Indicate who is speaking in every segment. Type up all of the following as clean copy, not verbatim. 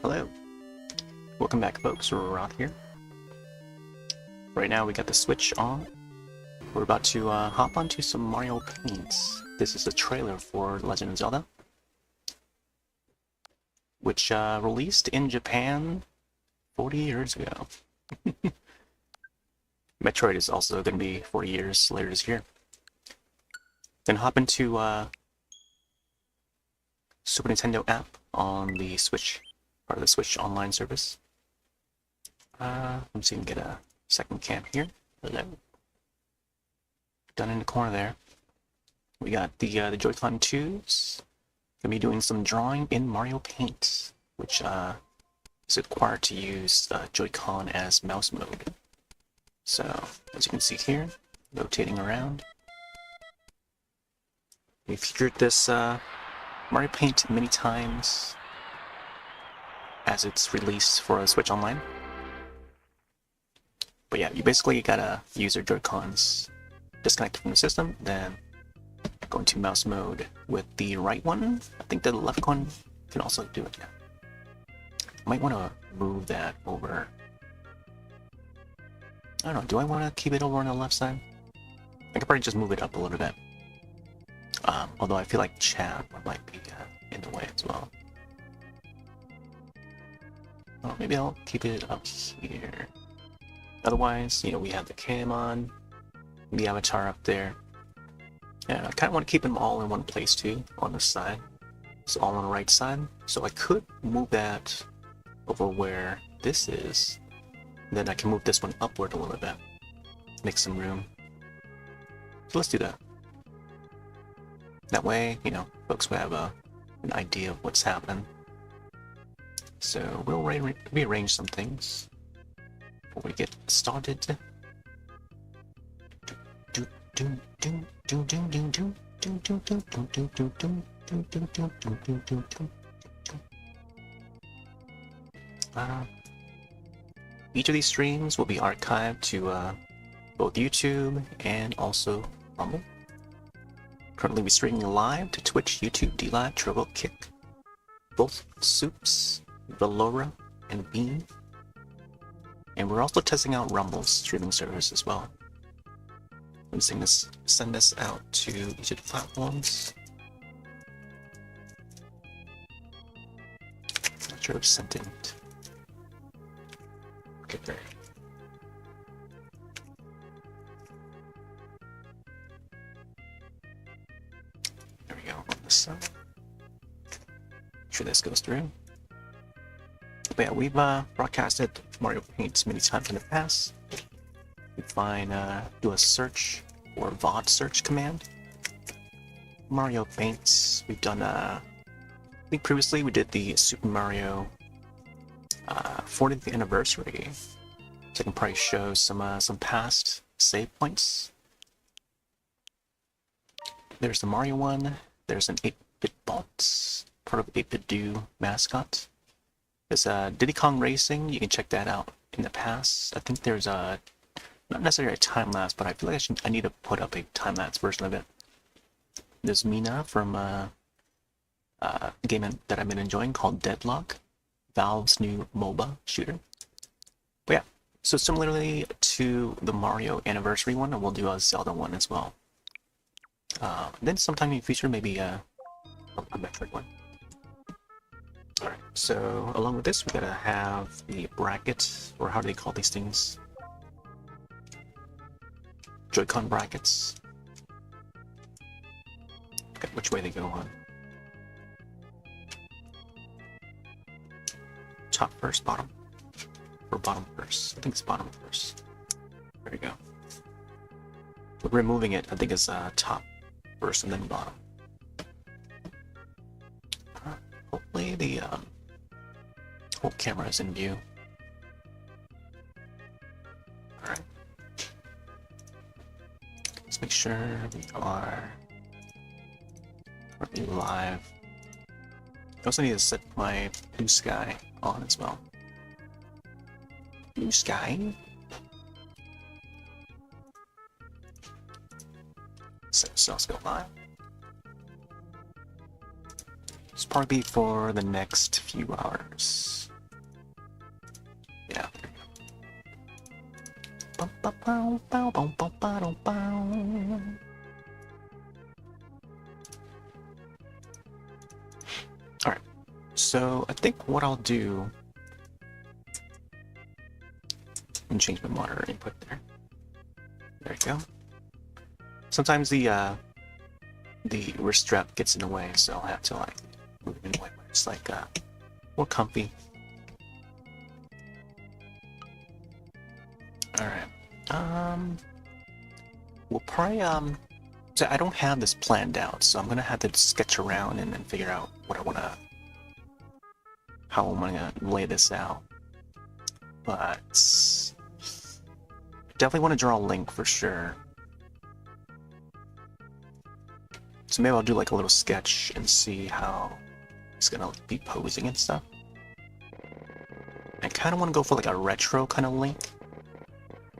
Speaker 1: Hello, welcome back folks, Rod here. Right now we got the Switch on. We're about to hop onto some Mario Paints. This is a trailer for Legend of Zelda, which released in Japan 40 years ago. Metroid is also going to be 40 years later this year. Then hop into Super Nintendo app on the Switch, part of the Switch online service. Let me see if we can get a second cam here. Hello. Done in the corner there. We got the Joy-Con 2s. Gonna be doing some drawing in Mario Paint, which is required to use Joy-Con as mouse mode. So, as you can see here, rotating around. We featured this Mario Paint many times as it's released for Switch Online. But yeah, you basically gotta use your Joy-Cons disconnected from the system, then go into mouse mode with the right one. I think the left one can also do it. Yeah. Might want to move that over. I don't know, do I want to keep it over on the left side? I could probably just move it up a little bit. Although I feel like chat might be in the way as well. Oh, maybe I'll keep it up here. Otherwise, you know, we have the cam on, the avatar up there. And I kind of want to keep them all in one place too, on the side. So all on the right side. So I could move that over where this is. Then I can move this one upward a little bit. Make some room. So let's do that. That way, you know, folks will have an idea of what's happening. So we'll rearrange some things before we get started. Each of these streams will be archived to both YouTube and also Rumble. Currently we're streaming live to Twitch, YouTube, DLive, Trovo, Kick, both Soup's, Valora, and Beam. And we're also testing out Rumble's streaming service as well. I'm saying this, send this out to each of the platforms. Not sure if sent it. Okay, there. There we go on this side. Make sure this goes through. But yeah, we've broadcasted Mario Paints many times in the past. You find do a search or VOD search command. Mario Paints. We've done I think previously we did the Super Mario 40th anniversary. So I can probably show some past save points. There's the Mario one. There's an 8-bit bot, part of 8-bit Do mascot. There's Diddy Kong Racing. You can check that out in the past. I think there's not necessarily a time lapse, but I feel like I need to put up a time lapse version of it. There's Mina from a game that I've been enjoying called Deadlock, Valve's new MOBA shooter. But yeah, so similarly to the Mario anniversary one, we'll do a Zelda one as well. Then sometime in the future, maybe a Metroid one. Alright, so along with this, we gotta have the brackets, or how do they call these things? Joy-Con brackets. Okay, which way they go on. Top first, bottom? Or bottom first? I think it's bottom first. There we go. But removing it, I think it's top first and then bottom. Hopefully the whole camera is in view. Alright. Let's make sure we are currently live. I also need to set my blue sky on as well. Blue sky? So let's go live. It's probably for the next few hours. Yeah. Alright, so I think what I'll do... and change my monitor input there. There you go. Sometimes the wrist strap gets in the way, so I'll have to like move it in a way where it's like more comfy. Alright. We'll probably so I don't have this planned out, so I'm gonna have to sketch around and then figure out what I wanna how I'm gonna lay this out. But definitely want to draw a link for sure. So maybe I'll do like a little sketch and see how it's gonna be posing and stuff. I kind of want to go for like a retro kind of link,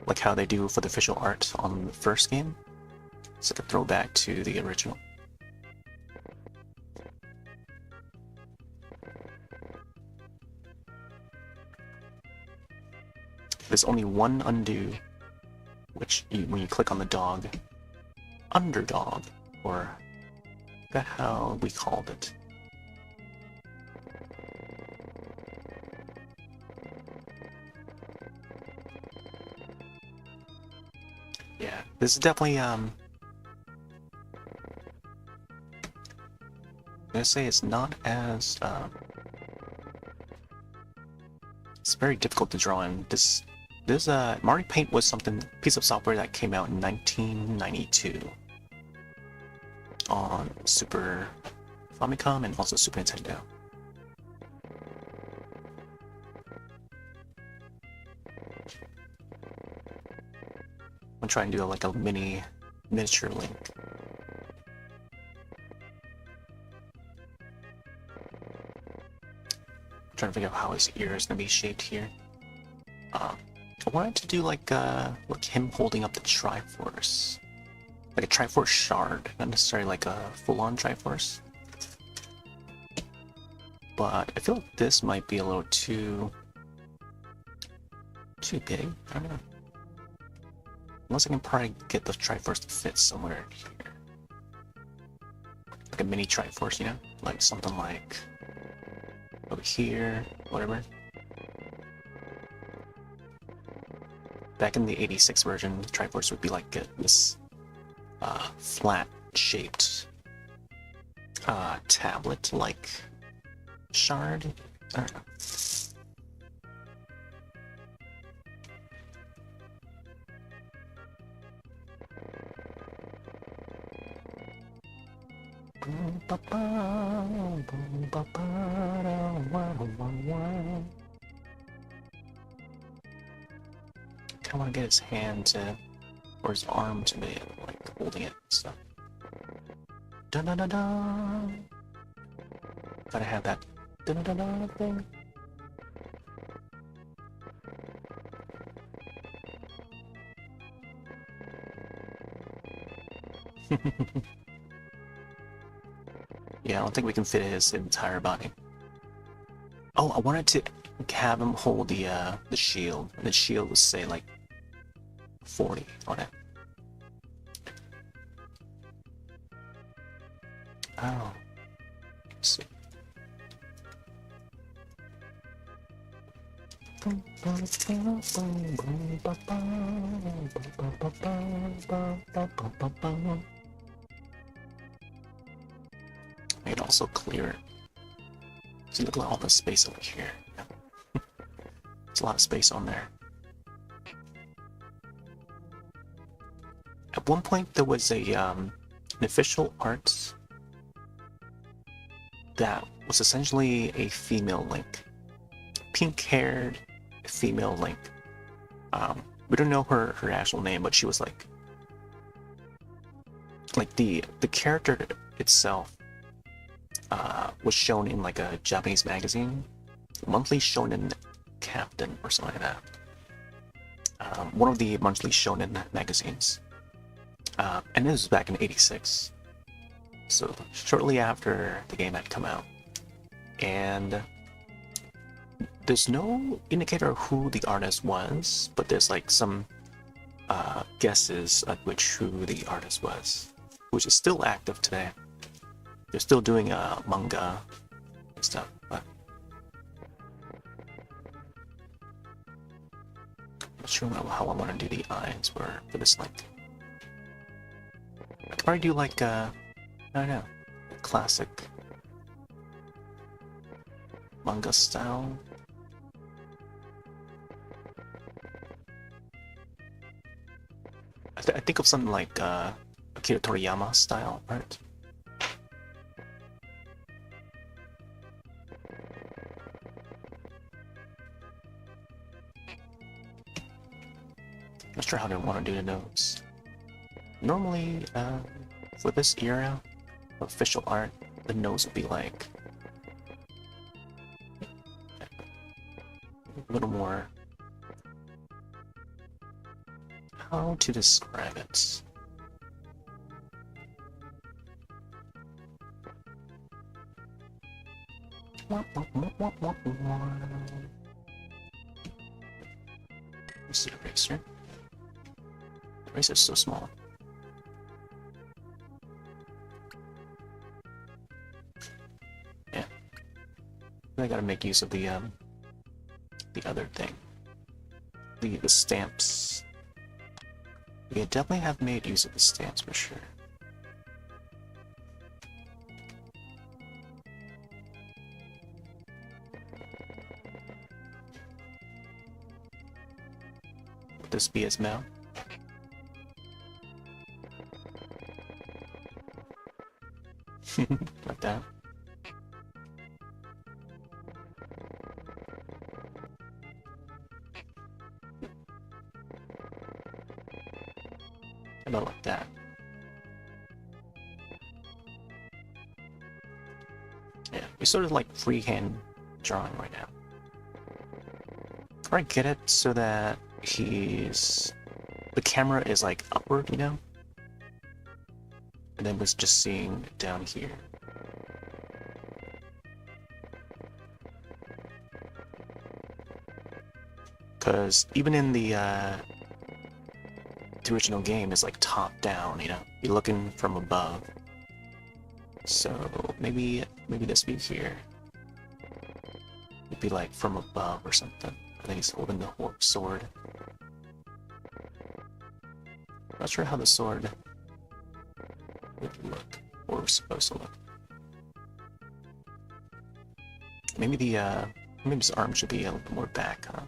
Speaker 1: like how they do for the official art on the first game. It's like a throwback to the original. There's only one undo, which when you click on the dog, underdog, or that's how we called it. Yeah, this is definitely I'm gonna say it's not as it's very difficult to draw in. This Mario Paint was piece of software that came out in 1992 on Super Famicom and also Super Nintendo. I'm gonna try and do like a miniature Link. I'm trying to figure out how his ear is gonna be shaped here. I wanted to do like him holding up the Triforce. Like a Triforce shard, not necessarily like a full-on Triforce. But I feel like this might be a little too big. I don't know. Unless I can probably get the Triforce to fit somewhere here. Like a mini Triforce, you know? Like something like over here, whatever. Back in the 86 version, the Triforce would be like this flat-shaped tablet-like shard. I don't know. I want to get his hand to, or his arm to be like holding it and stuff. Da da da da. Gotta have that da da da da thing. Yeah, I don't think we can fit his entire body. Oh, I wanted to have him hold the shield, and the shield would say like 40 on it. Oh, let's see. I can also clear it. See, look at all the space over here. There's a lot of space on there. At one point, there was an official art that was essentially a female Link. Pink-haired female Link. We don't know her actual name, but she was like the character itself was shown in like a Japanese magazine, Monthly Shonen Captain or something like that. One of the monthly shonen magazines. And this was back in '86. So shortly after the game had come out. and there's no indicator of who the artist was, but there's like some guesses at which who the artist was, which is still active today. They're still doing manga and stuff, but I'm not sure how I want to do the eyes for this link. I could probably do like I don't know, a classic manga style. I think of something like Akira Toriyama style art. Not sure how they want to do the nose. Normally, for this era of official art, the nose would be like a little more. How to describe it? This is an eraser. The eraser is so small. Yeah, I gotta make use of the other thing, the stamps. We definitely have made use of the stamps for sure. Would this be his mouth? Like that. About like that. Yeah, we sort of like freehand drawing right now. Or I get it so that the camera is like upward, you know? And then was just seeing down here. Because even in the original game is like top down, you know? You're looking from above. So maybe this be here. It'd be like from above or something. I think he's holding the sword. Not sure how the sword would look, or was supposed to look. Maybe maybe his arm should be a little bit more back, huh?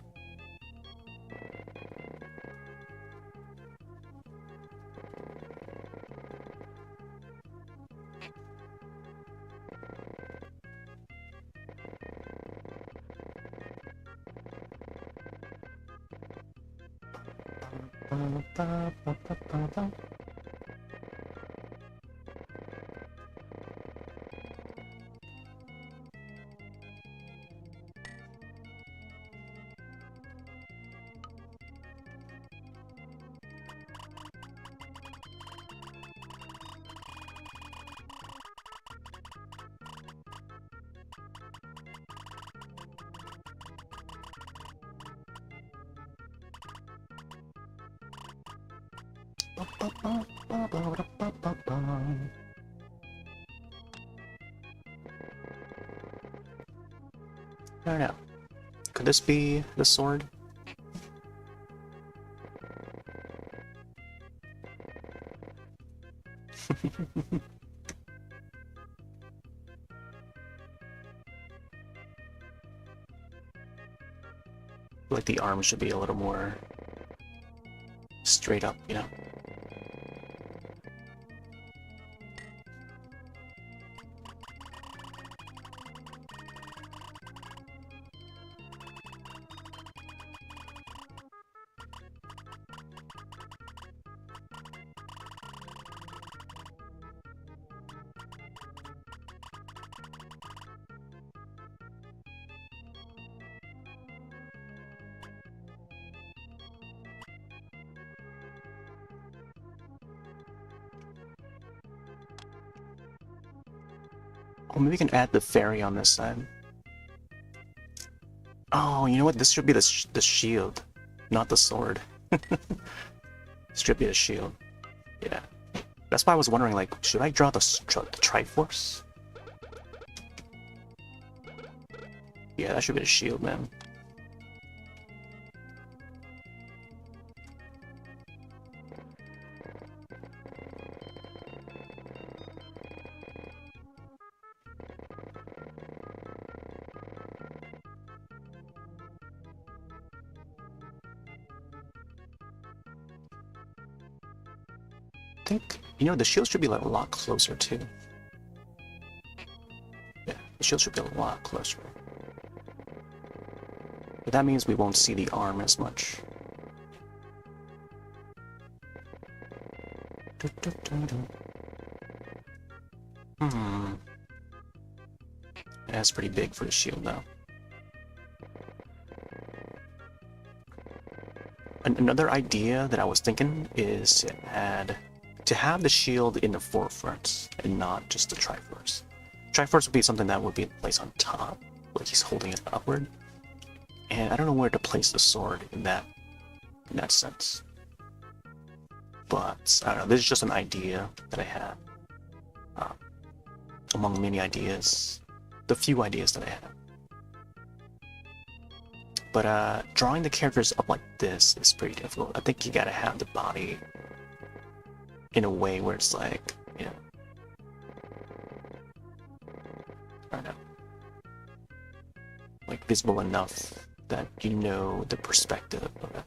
Speaker 1: I don't know. Could this be the sword? Like the arm should be a little more straight up, you know? Oh, maybe we can add the fairy on this side. Oh, you know what? This should be the shield, not the sword. Should be the shield. Yeah. That's why I was wondering, like, should I draw the Triforce? Yeah, that should be the shield, man. I think, you know, the shield should be like a lot closer too. Yeah, the shield should be a lot closer. But that means we won't see the arm as much. That's pretty big for the shield though. Another idea that I was thinking is to have the shield in the forefront and not just the Triforce. Triforce would be something that would be placed on top, like he's holding it upward. And I don't know where to place the sword in that sense. But I don't know, this is just an idea that I had. Among many ideas, the few ideas that I have. But drawing the characters up like this is pretty difficult. I think you gotta have the body in a way where it's like, you know, I don't know, like visible enough that you know the perspective of it.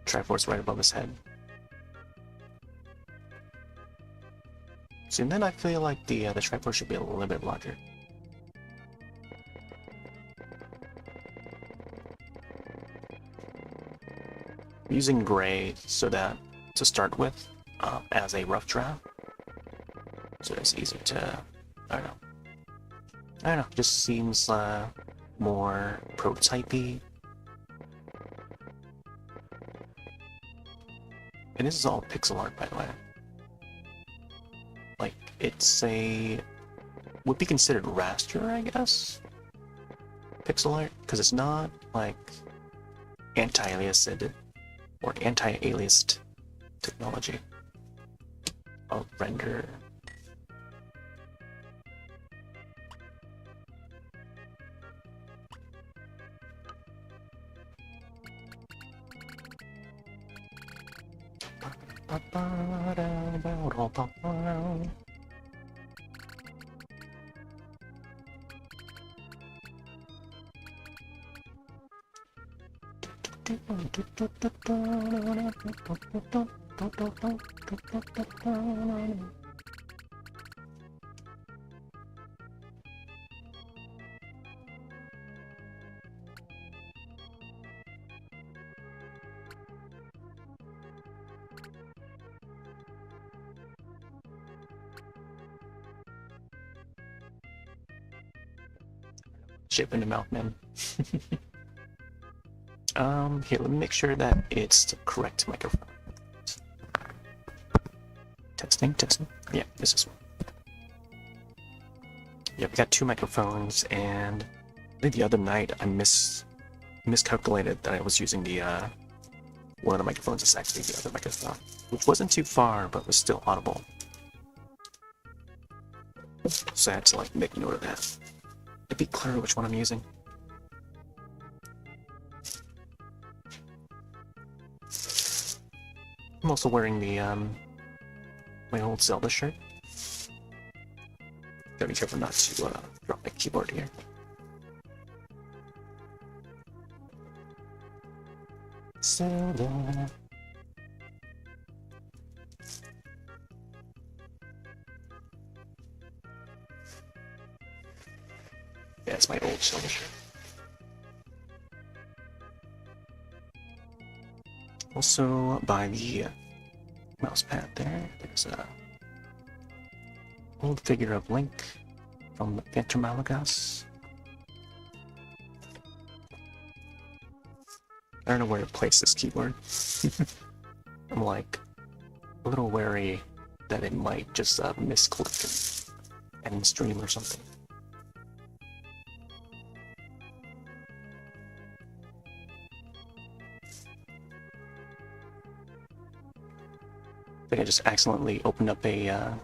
Speaker 1: Triforce right above his head. So then I feel like the Triforce should be a little bit larger. I'm using gray so that to start with as a rough draft, so it's easy to I don't know, just seems more prototypey. And this is all pixel art, by the way. Like, it's would be considered raster, I guess? Pixel art? Because it's not, like, anti-aliased or anti-aliased technology of render. Chip in the mouth, man. Here, let me make sure that it's the correct microphone. Testing. Yeah, this is one. Yeah, we got two microphones, and I think the other night I miscalculated that I was using the one of the microphones is actually the other microphone, which wasn't too far, but was still audible. So I had to like make note of that. To be clear which one I'm using. I'm also wearing the my old Zelda shirt. Gotta be careful not to drop my keyboard here. Zelda. Yeah, it's my old Zelda shirt. Also, by the mouse pad there's a old figure of Link from the Phantom Hourglass. I don't know where to place this keyboard. I'm like a little wary that it might just misclick and stream or something. I think I just accidentally opened up a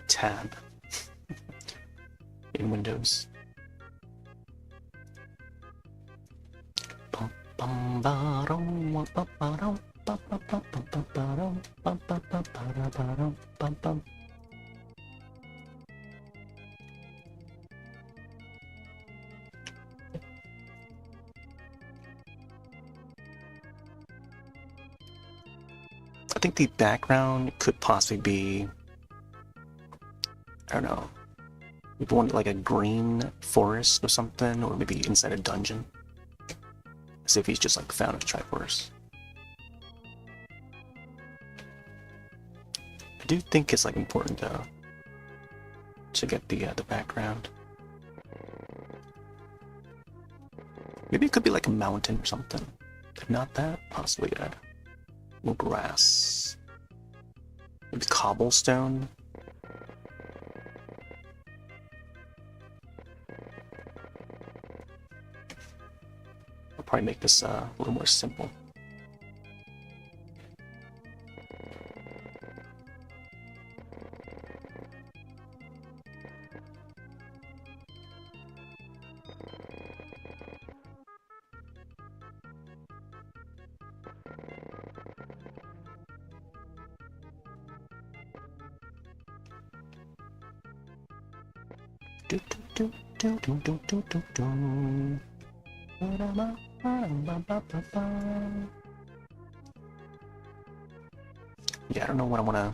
Speaker 1: tab in Windows. I think the background could possibly be, I don't know, maybe one like a green forest or something, or maybe inside a dungeon. As if he's just like found a Triforce. I do think it's like important though to get the background. Maybe it could be like a mountain or something. If not that, possibly a little grass. Maybe cobblestone. I'll probably make this a little more simple. Yeah, I don't know what I want to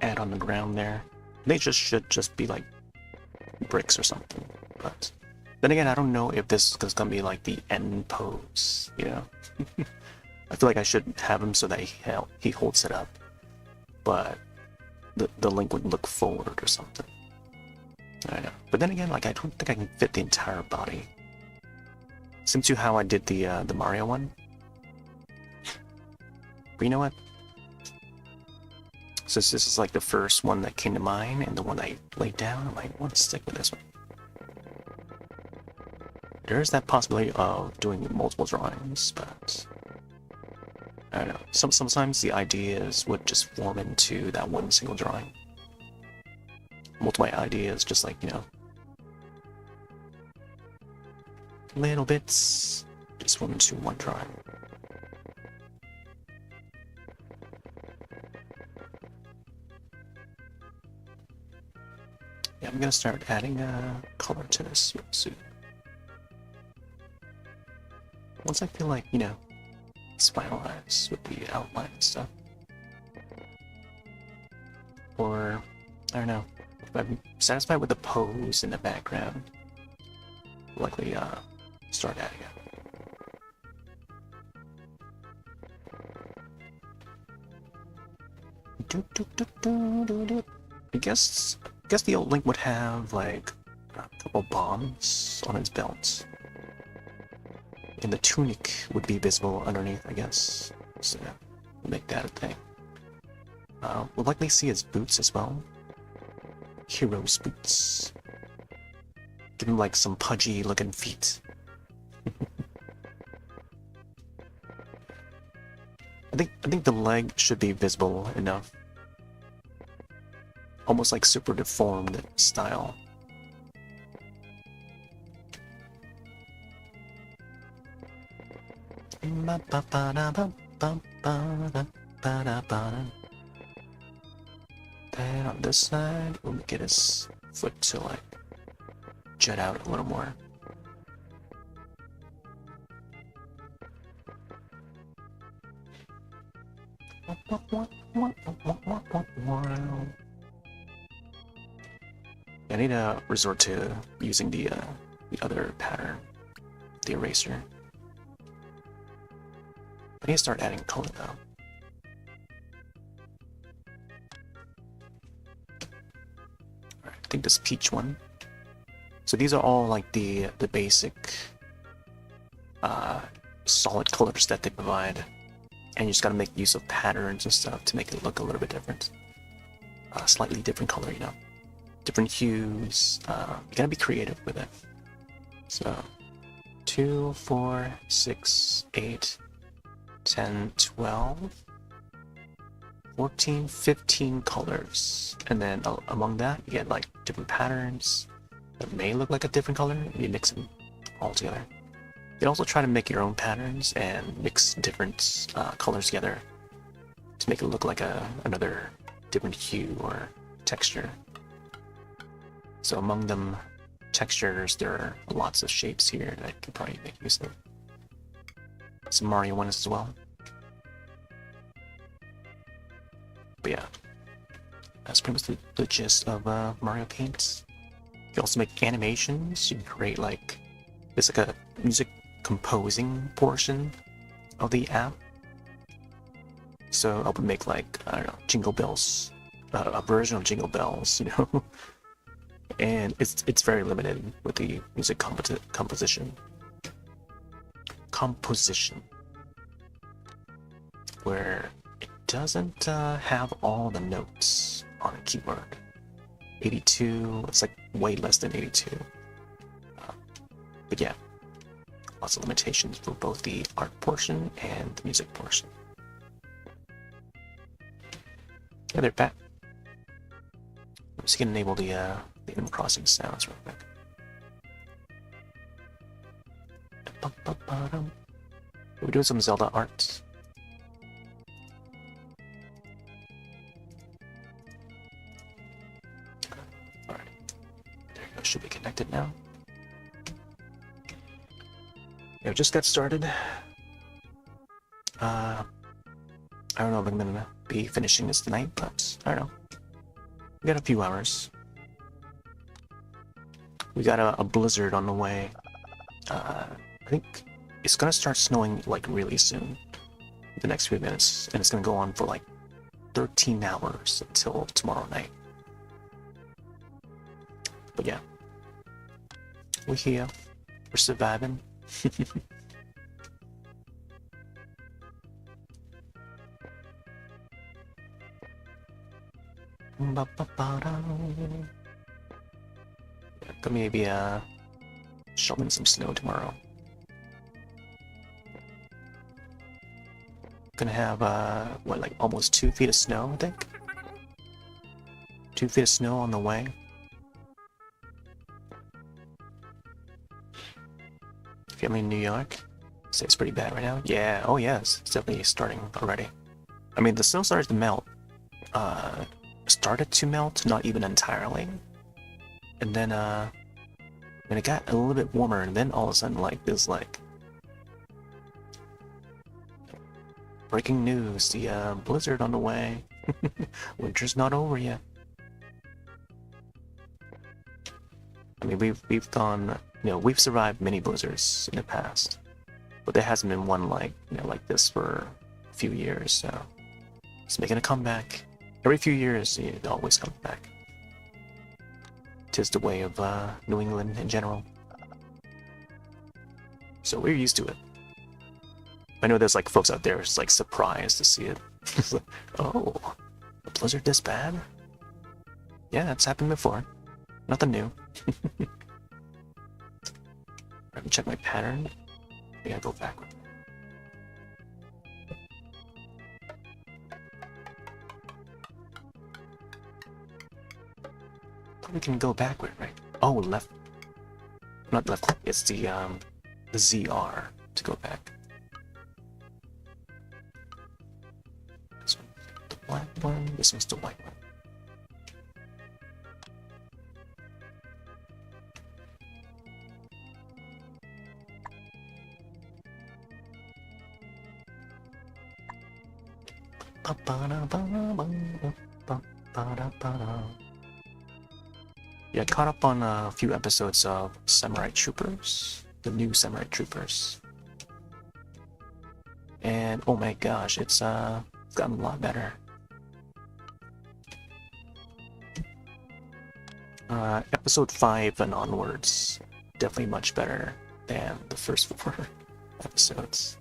Speaker 1: add on the ground there. They should just be like bricks or something. But then again, I don't know if this is gonna be like the end pose. You know, I feel like I should have him so that he holds it up, but the Link would look forward or something. I know. But then again, like I don't think I can fit the entire body. Similar to how I did the Mario one. But you know what? Since this is like the first one that came to mind and the one I laid down, I might want to stick with this one. There is that possibility of doing multiple drawings, but I don't know. Sometimes the ideas would just form into that one single drawing. Multiple ideas, just like, you know, little bits, just form into one drawing. Yeah, I'm gonna start adding color to this suit. Once I feel like, you know, it's finalized with the outline and stuff. Or, I don't know, if I'm satisfied with the pose in the background, I'll likely start adding it. I guess the old Link would have like a couple bombs on his belt, and the tunic would be visible underneath, I guess. So yeah, we'll make that a thing. We'll likely see his boots as well. Hero's boots. Give him like some pudgy looking feet. I think the leg should be visible enough. Almost like super deformed style. Then on this side, we'll get his foot to like jut out a little more. I need to resort to using the other pattern, the eraser. I need to start adding color though. Alright, I think this peach one. So these are all like the basic solid colors that they provide, and you just gotta make use of patterns and stuff to make it look a little bit different. Slightly different color, you know, different hues. You gotta be creative with it. So 2, 4, 6, 8, 10, 12, 14, 15 colors, and then among that you get like different patterns that may look like a different color, and you mix them all together. You can also try to make your own patterns and mix different colors together to make it look like another different hue or texture. So among them textures, there are lots of shapes here that I can probably make use of. Some Mario ones as well. But yeah, that's pretty much the gist of Mario Paint. You can also make animations. You can create like, it's like a music composing portion of the app. So I would make like, I don't know, Jingle Bells, a version of Jingle Bells, you know? And it's very limited with the music composition, where it doesn't have all the notes on a keyboard. 82, it's like way less than 82. But yeah, lots of limitations for both the art portion and the music portion. Yeah, they're back. I'm just gonna enable the Animal Crossing sounds real quick. We're doing some Zelda art. Alright. There you go, should be connected now. Yeah, we just got started. I don't know if I'm gonna be finishing this tonight, but I don't know. We got a few hours. We got a blizzard on the way. I think it's gonna start snowing like really soon, the next few minutes, and it's gonna go on for like 13 hours until tomorrow night. But yeah, we're here. We're surviving. Could maybe shoveling some snow tomorrow. Gonna have what, like almost 2 feet of snow, I think. 2 feet of snow on the way. Family in New York. Say it's pretty bad right now. Yeah, oh yes, it's definitely starting already. I mean, the snow started to melt. Started to melt, not even entirely. And then when it got a little bit warmer, and then all of a sudden, like this, like breaking news: the blizzard on the way. Winter's not over yet. I mean, we've gone, you know, we've survived many blizzards in the past, but there hasn't been one like, you know, like this for a few years. So it's making a comeback. Every few years, it always comes back. 'Tis the way of New England in general. So we're used to it. I know there's like folks out there who's like surprised to see it. It's like, oh, a blizzard this bad? Yeah, it's happened before. Nothing new. Let me check my pattern. I gotta go backward. We can go backward, right? Oh, left. Not left click. It's the ZR to go back. black one. This one's the white one. Yeah, I caught up on a few episodes of Samurai Troopers, the new Samurai Troopers. And oh my gosh, it's gotten a lot better. Episode 5 and onwards, definitely much better than the first 4 episodes.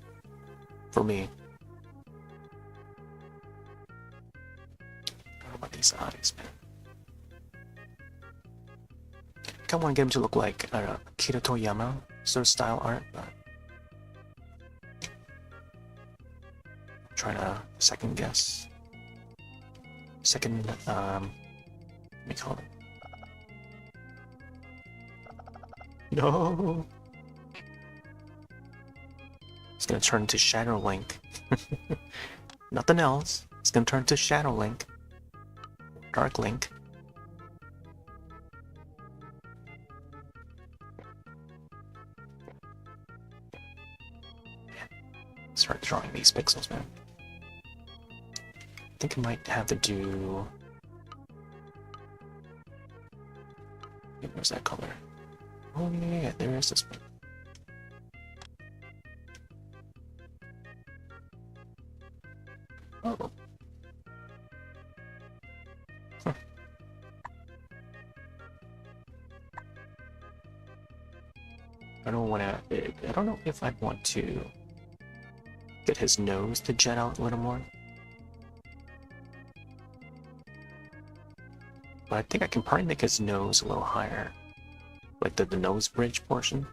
Speaker 1: For me. I don't know about these eyes, man. I kind of want to get him to look like Akira Toriyama sort of style art, but I'm trying to second guess. Let me call it. No! It's gonna turn into Shadow Link. Nothing else. It's gonna turn to Shadow Link. Dark Link. Start drawing these pixels, man. I think I might have to do... Where's that color? Oh yeah, there is this one. Oh. Huh. I don't want to... I don't know if I'd want to get his nose to jet out a little more. But I think I can probably make his nose a little higher. Like the nose bridge portion.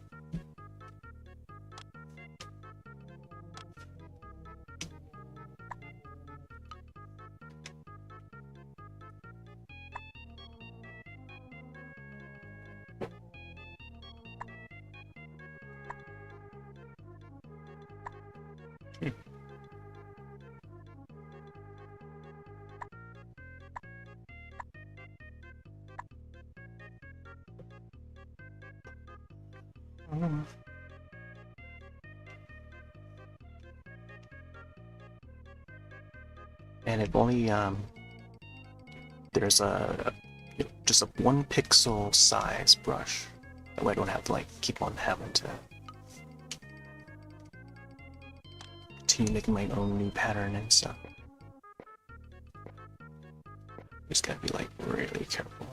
Speaker 1: And if only there's just a 1 pixel size brush, that way I don't have to like keep on having to continue making my own new pattern and stuff. Just gotta be like really careful.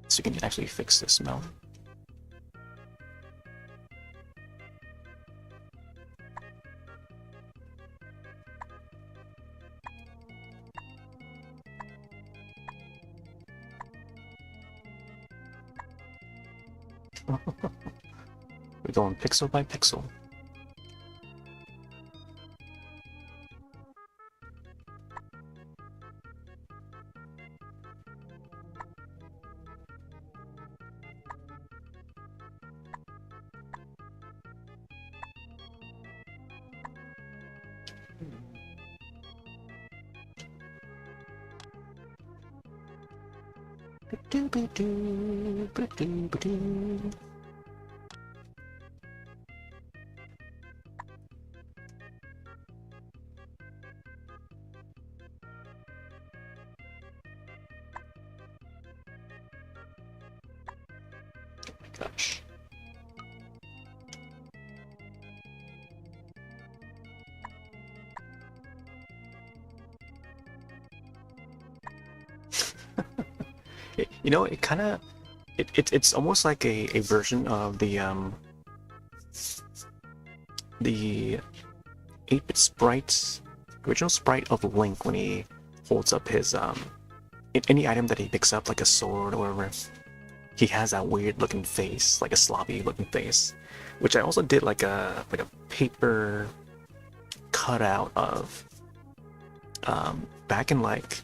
Speaker 1: So you can actually fix the smell. We're going pixel by pixel. Gosh. You know, it kind of it's almost like a version of the 8-bit sprites, original sprite of Link when he holds up his any item that he picks up, like a sword or whatever. he has that weird looking face, like a sloppy looking face, which I also did like a paper cutout of back in like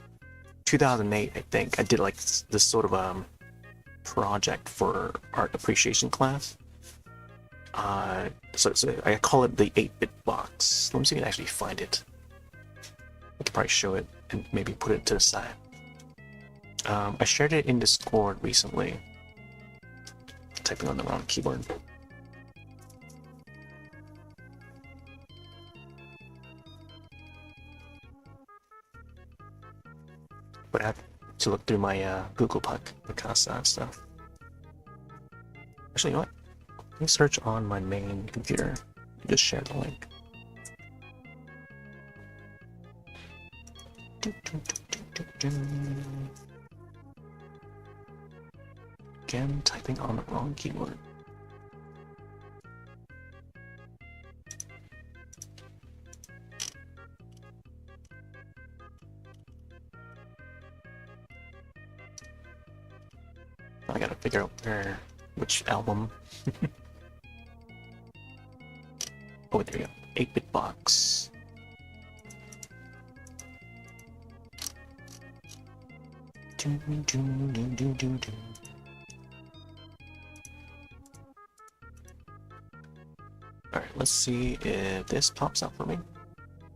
Speaker 1: 2008, I think. I did like this sort of project for art appreciation class. So I call it the 8-bit box. Let me see if I can actually find it. I could probably show it and maybe put it to the side. I shared it in Discord recently. Typing on the wrong keyboard. But I have to look through my Google Puck because and stuff. Actually, you know what? Let me search on my main computer and just share the link. Again, typing on the wrong keyboard. I gotta figure out which album. Oh, there you go. 8-bit box. Alright, let's see if this pops up for me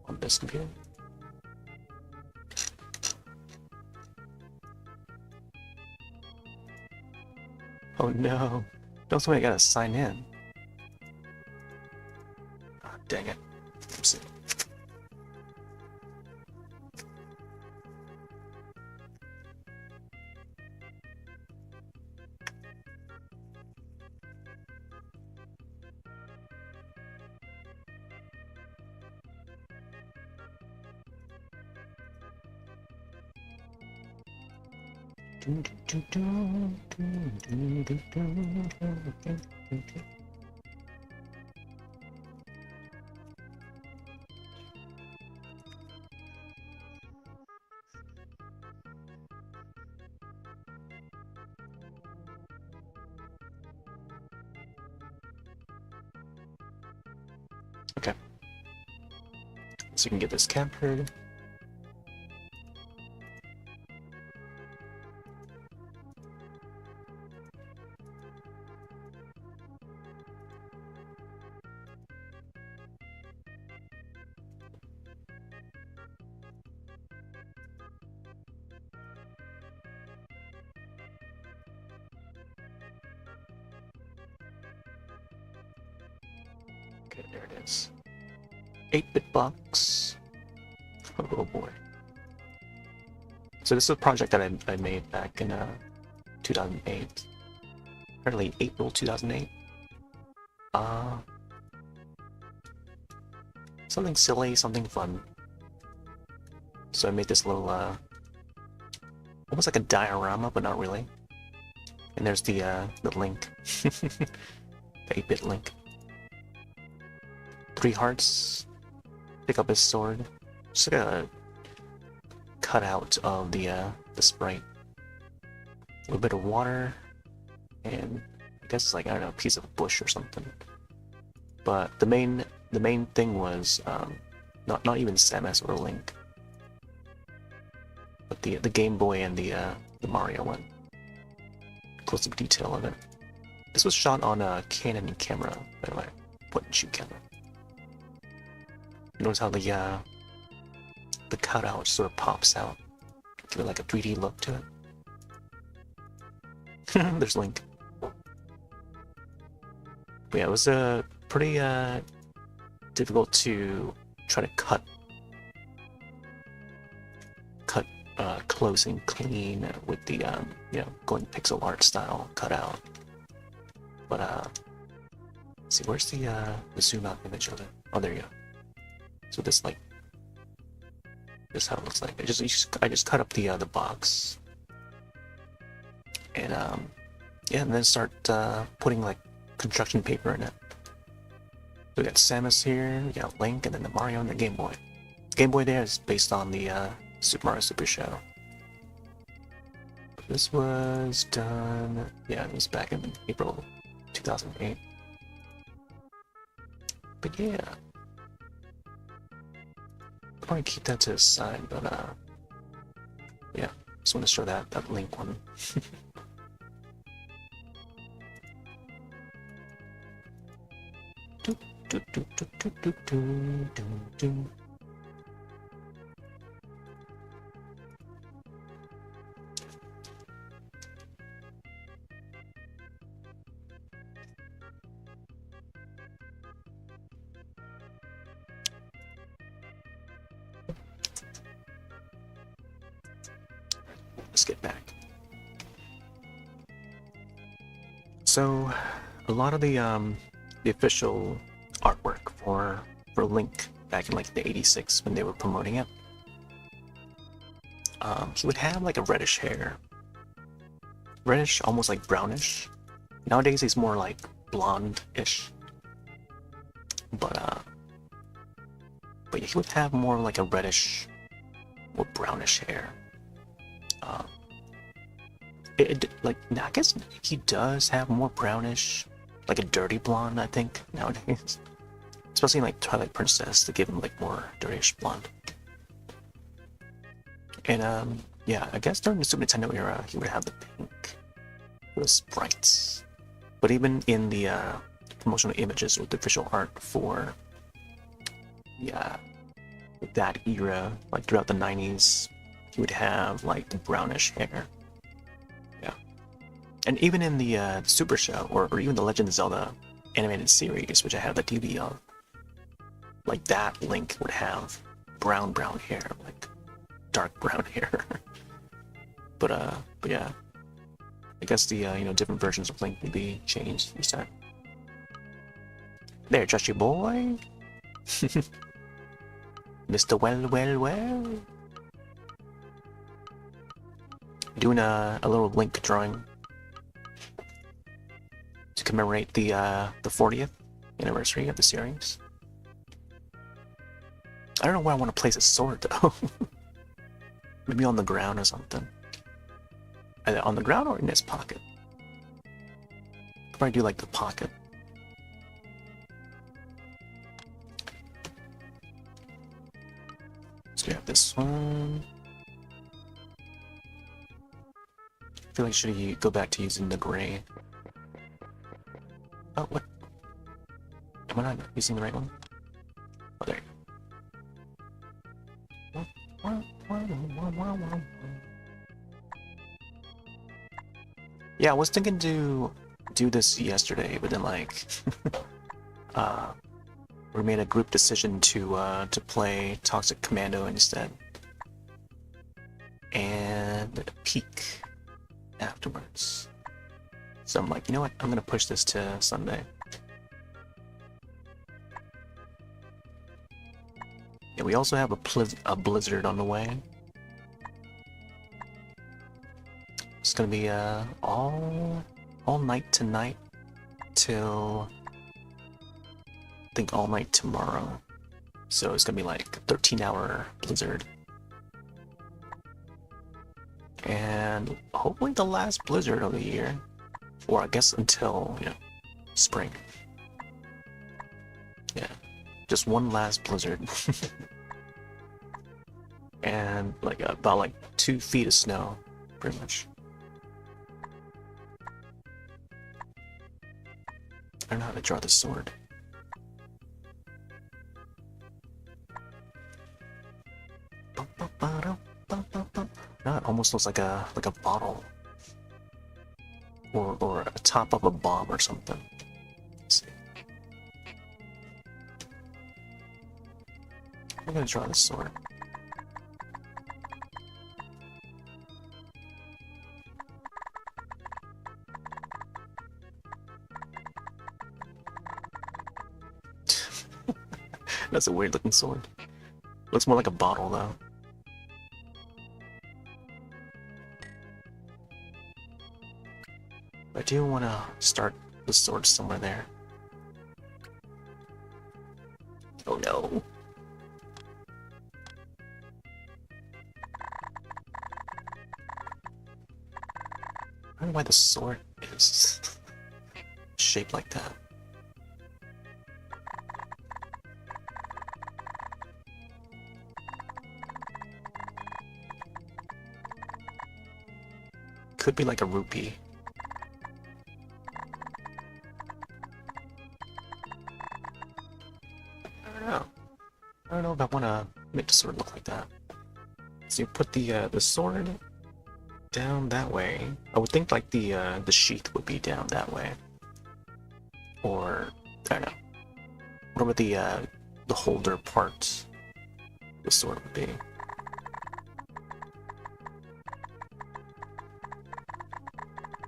Speaker 1: on this computer. Oh no, don't tell me I gotta sign in. Ah, dang it. Let's see. Okay. So you can get this captured. Okay, there it is. 8-bit box. Oh boy. So this is a project that I made back in 2008. Early April 2008. Something silly, something fun. So I made this little, almost like a diorama, but not really. And there's the link. The 8-bit link. 3 hearts. Pick up his sword. Just like a cutout of the sprite. A little bit of water. And I guess like, I don't know, a piece of bush or something. But the main thing was not even Samus or Link, but the Game Boy and the Mario one. Close-up detail of it. This was shot on a Canon camera, by the way, point-and-shoot camera. Notice how the cutout sort of pops out, give it like a 3D look to it. There's Link. But yeah, it was pretty difficult to try to cut close and clean with the you know, going pixel art style cutout. But let's see, where's the zoom out image of it? Oh, there you go. So this like this is how it looks like. I just cut up the box and yeah, and then start putting like construction paper in it. So we got Samus here, we got Link, and then the Mario and the Game Boy. Game Boy there is based on the Super Mario Super Show. This was done, yeah, it was back in April 2008. But yeah, I'll probably keep that to the side, but yeah, just want to show that Link one. Let's get back. So, a lot of the official artwork for Link back in like the '86 when they were promoting it, he would have like a reddish hair, reddish, almost like brownish. Nowadays he's more like blonde-ish, but he would have more like a reddish or brownish hair. Like, I guess he does have more brownish, like a dirty blonde, I think, nowadays. Especially in, like, Twilight Princess, to give him, like, more dirtyish blonde. And, yeah, I guess during the Super Nintendo era, he would have the pink, the sprites. But even in the, promotional images with the official art for, yeah, that era, like, throughout the 90s, he would have, like, the brownish hair. And even in the Super Show, or even the Legend of Zelda animated series, which I have the DVD of, like that Link would have brown hair, like dark brown hair. but yeah, I guess the different versions of Link would be changed each time. There, just your boy, Mr. Well. Doing a little Link drawing to commemorate the 40th anniversary of the series. I don't know where I want to place a sword though. Maybe on the ground or something. Either on the ground or in his pocket. Probably do like the pocket. Let's grab this one. I feel like should go back to using the gray. Oh, what? Am I not using the right one? Oh, there you go. Yeah, I was thinking to do this yesterday, but then like, we made a group decision to play Toxic Commando instead, and Peak afterwards. So I'm like, you know what? I'm gonna push this to Sunday. Yeah, we also have a blizzard on the way. It's gonna be all night tonight till I think all night tomorrow. So it's gonna be like a 13-hour blizzard. And hopefully the last blizzard of the year. Or I guess until, spring. Yeah. Just one last blizzard. And like about like 2 feet of snow, pretty much. I don't know how to draw the sword. No, it almost looks like a bottle. Or a top of a bomb or something. Let's see. I'm gonna draw the sword. That's a weird looking sword. Looks more like a bottle though. I do want to start the sword somewhere there. Oh no. wondering why the sword is shaped like that. Could be like a rupee. I don't know if I want to make the sword look like that. So you put the sword down that way. I would think like the sheath would be down that way, or I don't know. Whatever the holder part the sword would be.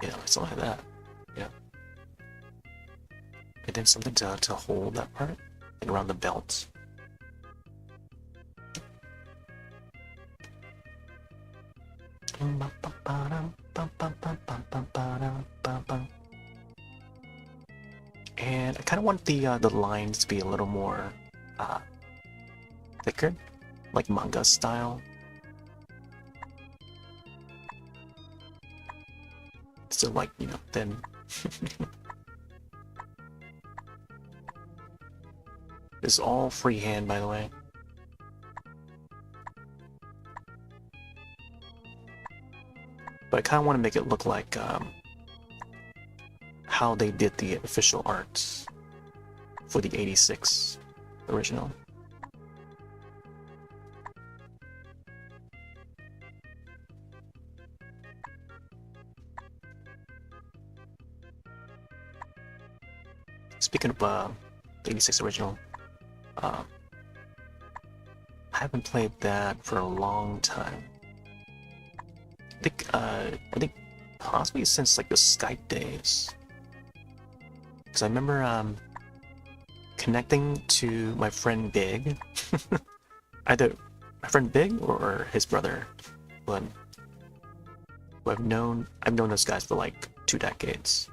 Speaker 1: Yeah, something like that. Yeah. And then something to hold that part, like around the belt. And I kind of want the lines to be a little more thicker, like manga style. So like, you know, thin. This is all freehand, by the way. But I kind of want to make it look like how they did the official art for the 86 original. Speaking of the 86 original, I haven't played that for a long time. I think possibly since like the Skype days. Because I remember connecting to my friend Big, either my friend Big or his brother, but I've known those guys for like 2 decades.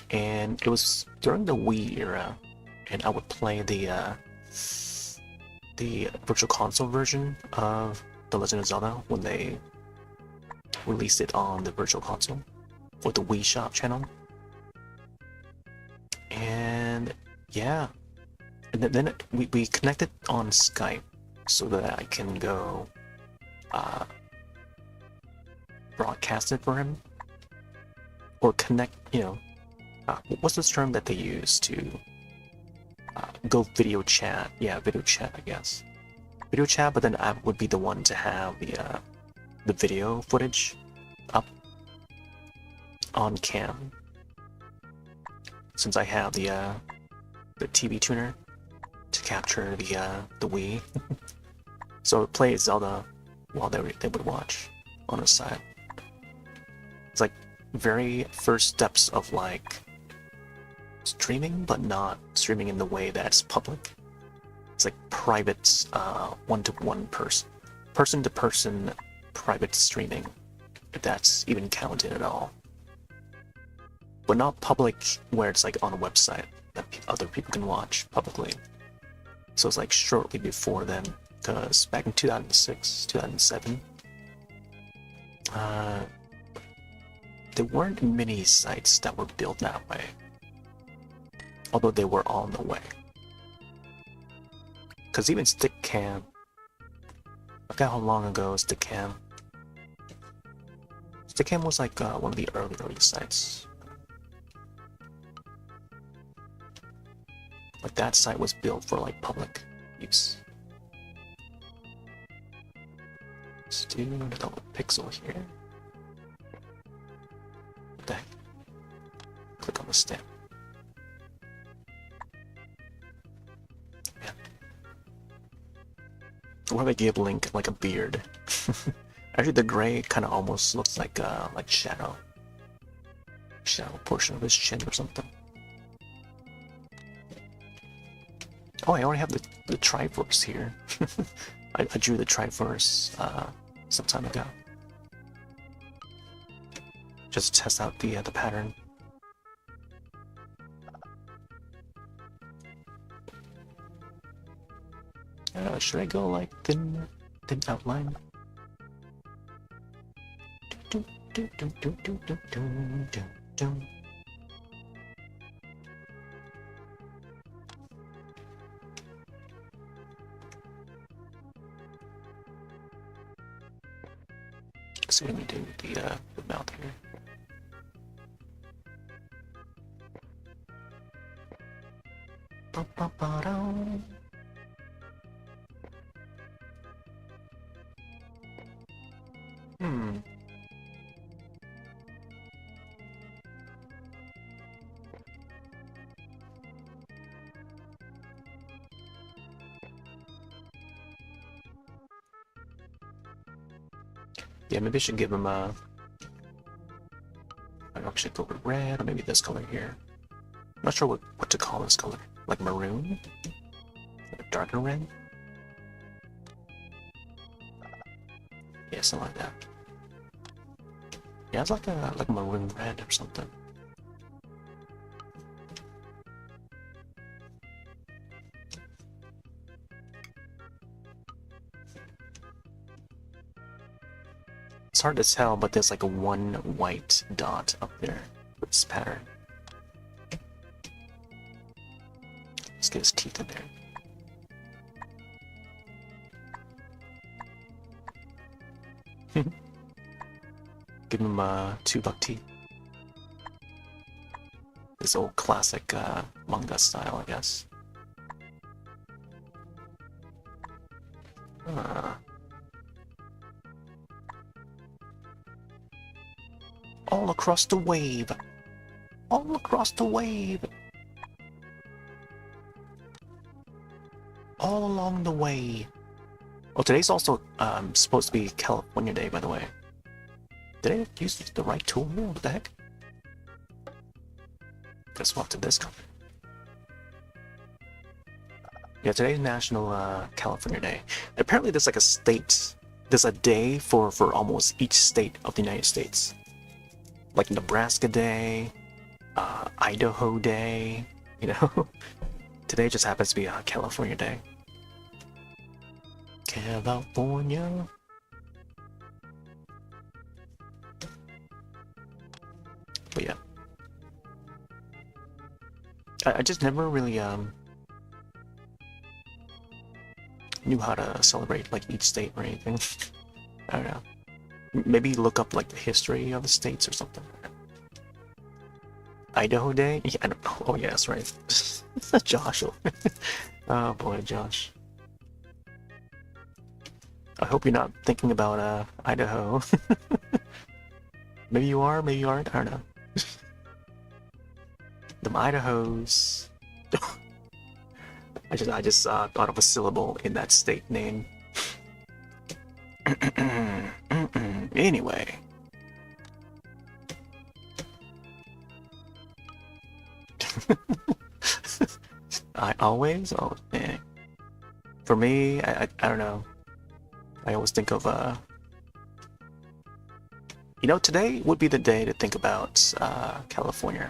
Speaker 1: And it was during the Wii era, and I would play the Virtual Console version of The Legend of Zelda when they released it on the Virtual Console for the Wii Shop channel. And yeah, and then we connected on Skype so that I can go broadcast it for him, or connect, you know, what's this term that they use to go video chat? Yeah, video chat, I guess. Video chat, but then I would be the one to have the video footage up on cam, since I have the TV tuner to capture the Wii. So I would play Zelda while they would watch on the side. It's like very first steps of like streaming, but not streaming in the way that's public. It's like private, one-to-one person-to-person private streaming, if that's even counted at all. But not public where it's like on a website that other people can watch publicly. So it's like shortly before then, because back in 2006, 2007, there weren't many sites that were built that way, although they were on the way. Because even Stickcam, I forgot how long ago Stickcam was like one of the early sites. Like that site was built for like public use. Let's do a double pixel here. What the heck? Click on the stamp. Yeah. What if I give Link like a beard? Actually, the gray kind of almost looks like shadow portion of his chin or something. Oh, I already have the Triforce here. I drew the Triforce some time ago. Just to test out the pattern. Should I go like thin outline? Do, do, do, do, do, do, do, do. Let's see what we do with the mouth here. Hmm. Yeah, maybe I should give him a. I don't know, should go with red, or maybe this color here. I'm not sure what to call this color. Like maroon? Like darker red? Yeah, something like that. Yeah, it's like a maroon red or something. It's hard to tell, but there's like a one white dot up there with this pattern. Let's get his teeth in there. Give him 2 buck teeth. This old classic manga style, I guess. All across the wave. All across the wave. All along the way. Oh, today's also supposed to be California Day, by the way. Did I use the right tool here? What the heck? Let's swap to this color. Yeah, today's National California Day. Apparently there's like a state, there's a day for almost each state of the United States. Like Nebraska Day, Idaho Day, you know? Today just happens to be California Day. California. But yeah. I just never really knew how to celebrate like each state or anything. I don't know. Maybe look up like the history of the states or something. Idaho Day? Yeah, I don't know. Oh yeah, that's right. Josh. Oh boy, Josh. I hope you're not thinking about Idaho. Maybe you are, maybe you aren't. I don't know. Them Idahos. I just thought of a syllable in that state name. Anyway. I always? Oh, man. For me, I don't know. I always think of, you know, today would be the day to think about California.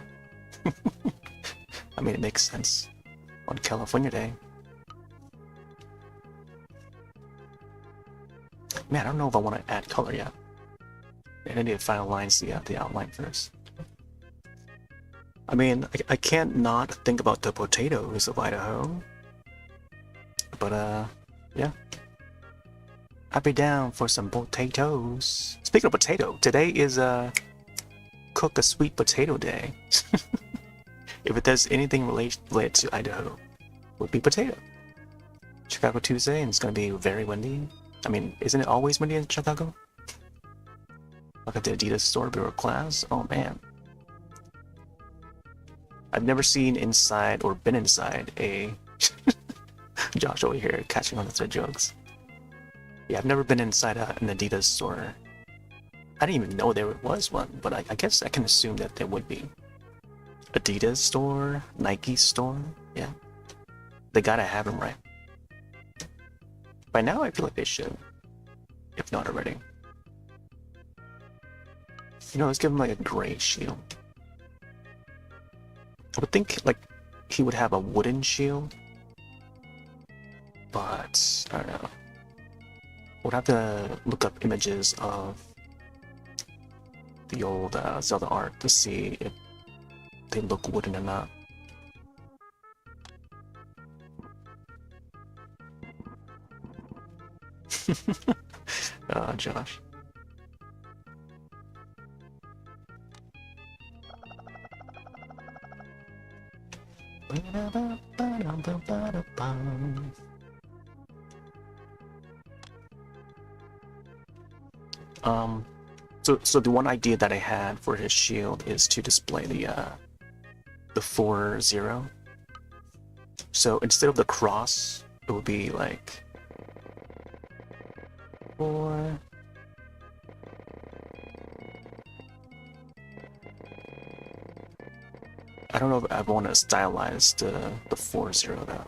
Speaker 1: I mean, it makes sense. On California Day. Man, I don't know if I want to add color yet. I need to finalize the outline first. I mean, I can't not think about the potatoes of Idaho. But, yeah. I'd be down for some potatoes. Speaking of potato, today is, Cook a Sweet Potato Day. If it does anything related to Idaho, it would be potato. Chicago Tuesday, and it's gonna be very windy. I mean, isn't it always windy in Chicago? Look at the Adidas store before class. Oh man. I've never seen inside or been inside a Josh over here catching on to jokes. Yeah, I've never been inside an Adidas store. I didn't even know there was one, but I guess I can assume that there would be. Adidas store, Nike store, yeah. They gotta have them, right? By now, I feel like they should, if not already. You know, let's give him like a gray shield. I would think like he would have a wooden shield, but I don't know. We'll have to look up images of the old Zelda art to see if they look wooden or not. Josh. So the one idea that I had for his shield is to display the 4-0. So instead of the cross, it would be like 4. I don't know if I want to stylize the 4-0 though.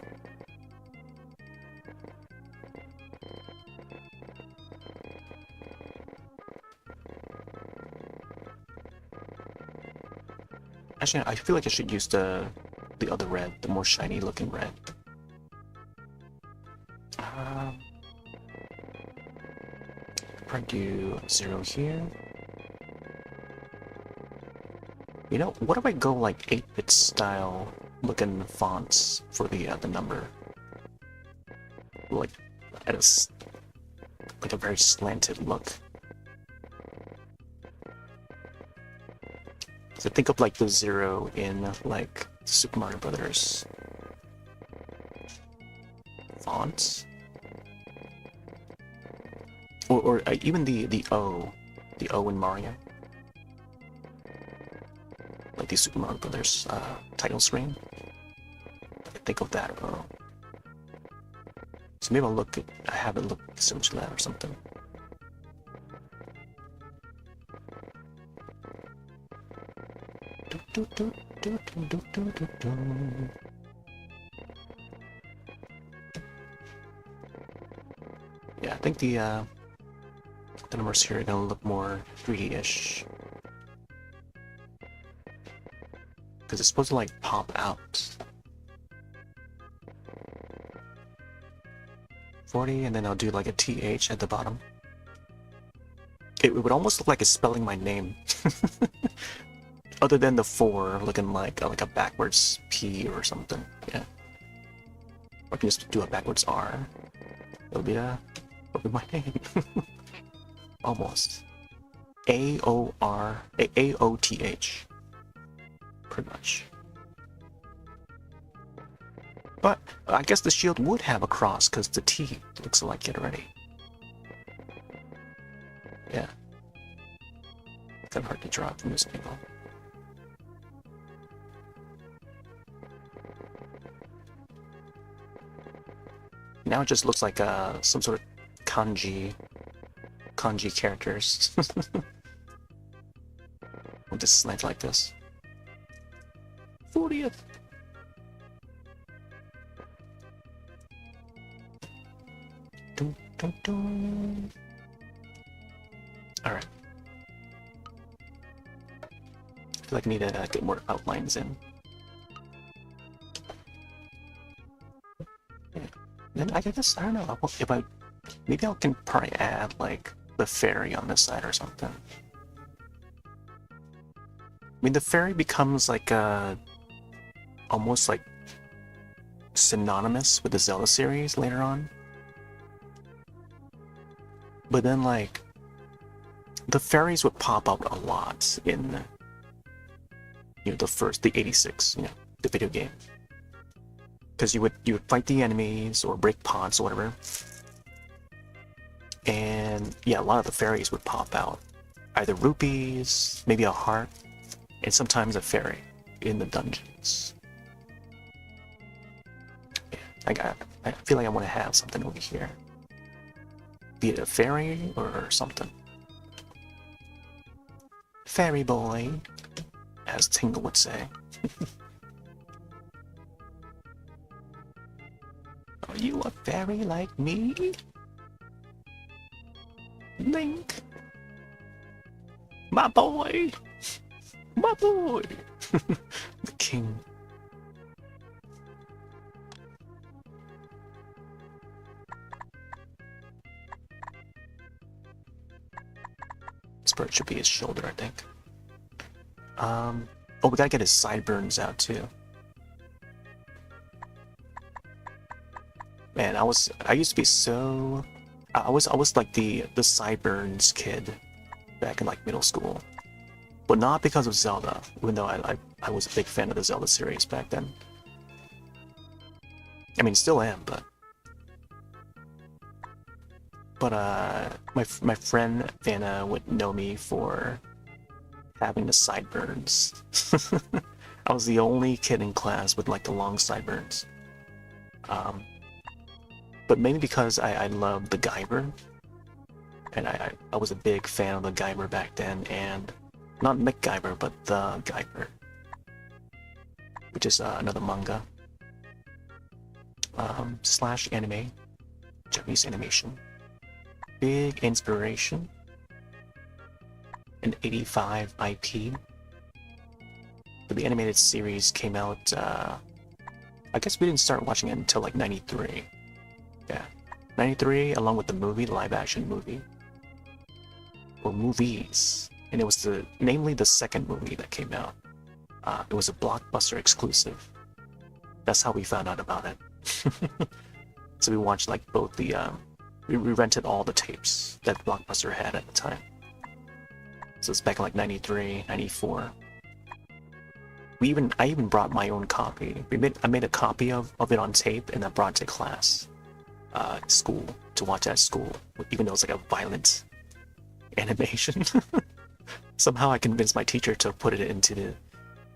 Speaker 1: Actually, I feel like I should use the other red, the more shiny looking red. Probably do 0 here. You know, what if I go like 8-bit style looking fonts for the number? Like at a very slanted look. So think of like the 0 in like Super Mario Brothers fonts, or even the O in Mario, like the Super Mario Brothers title screen. Think of that O. So maybe I have it look similar to that or something. Yeah, I think the numbers here are gonna look more 3D-ish. Because it's supposed to like pop out. 40, and then I'll do like a TH at the bottom. It would almost look like it's spelling my name. Other than the 4 looking like a backwards P or something. Yeah. Or I can just do a backwards R. It'll be my name. Almost. AOTH. Pretty much. But I guess the shield would have a cross because the T looks like it already. Yeah. Kind of hard to draw from this angle. Now it just looks like some sort of kanji characters. With this slant like this. 40th. Dun, dun, dun. All right. I feel like I need to get more outlines in. Then I guess, I don't know, if maybe I can probably add, like, the fairy on this side or something. I mean, the fairy becomes, like, almost, like, synonymous with the Zelda series later on. But then, like, the fairies would pop out a lot in, you know, the 86, you know, the video game. Because you would fight the enemies or break pots or whatever, and yeah, a lot of the fairies would pop out, either rupees, maybe a heart, and sometimes a fairy in the dungeons. Yeah, I feel like I want to have something over here, be it a fairy or something. Fairy boy, as Tingle would say. Are you a fairy like me? Link! My boy! My boy! The king. This bird should be his shoulder, I think. Oh, we gotta get his sideburns out too. Man, I used to be so, I was like the sideburns kid back in like middle school, but not because of Zelda. Even though I was a big fan of the Zelda series back then. I mean, still am, but my friend Vanna would know me for having the sideburns. I was the only kid in class with like the long sideburns. Um, but mainly because I loved the Guyver, and I was a big fan of the Guyver back then, and not MacGyver, but the Guyver, which is another manga slash anime, Japanese animation. Big inspiration. An 85 IP. But the animated series came out, I guess we didn't start watching it until like 93. Yeah. 93, along with the movie, the live action movie. Or movies. And it was namely the second movie that came out. It was a Blockbuster exclusive. That's how we found out about it. So we watched like both the, we rented all the tapes that Blockbuster had at the time. So it's back in like 93, 94. I even brought my own copy. I made a copy of it on tape, and I brought it to class, school, to watch at school, even though it's like a violent animation. Somehow I convinced my teacher to put it into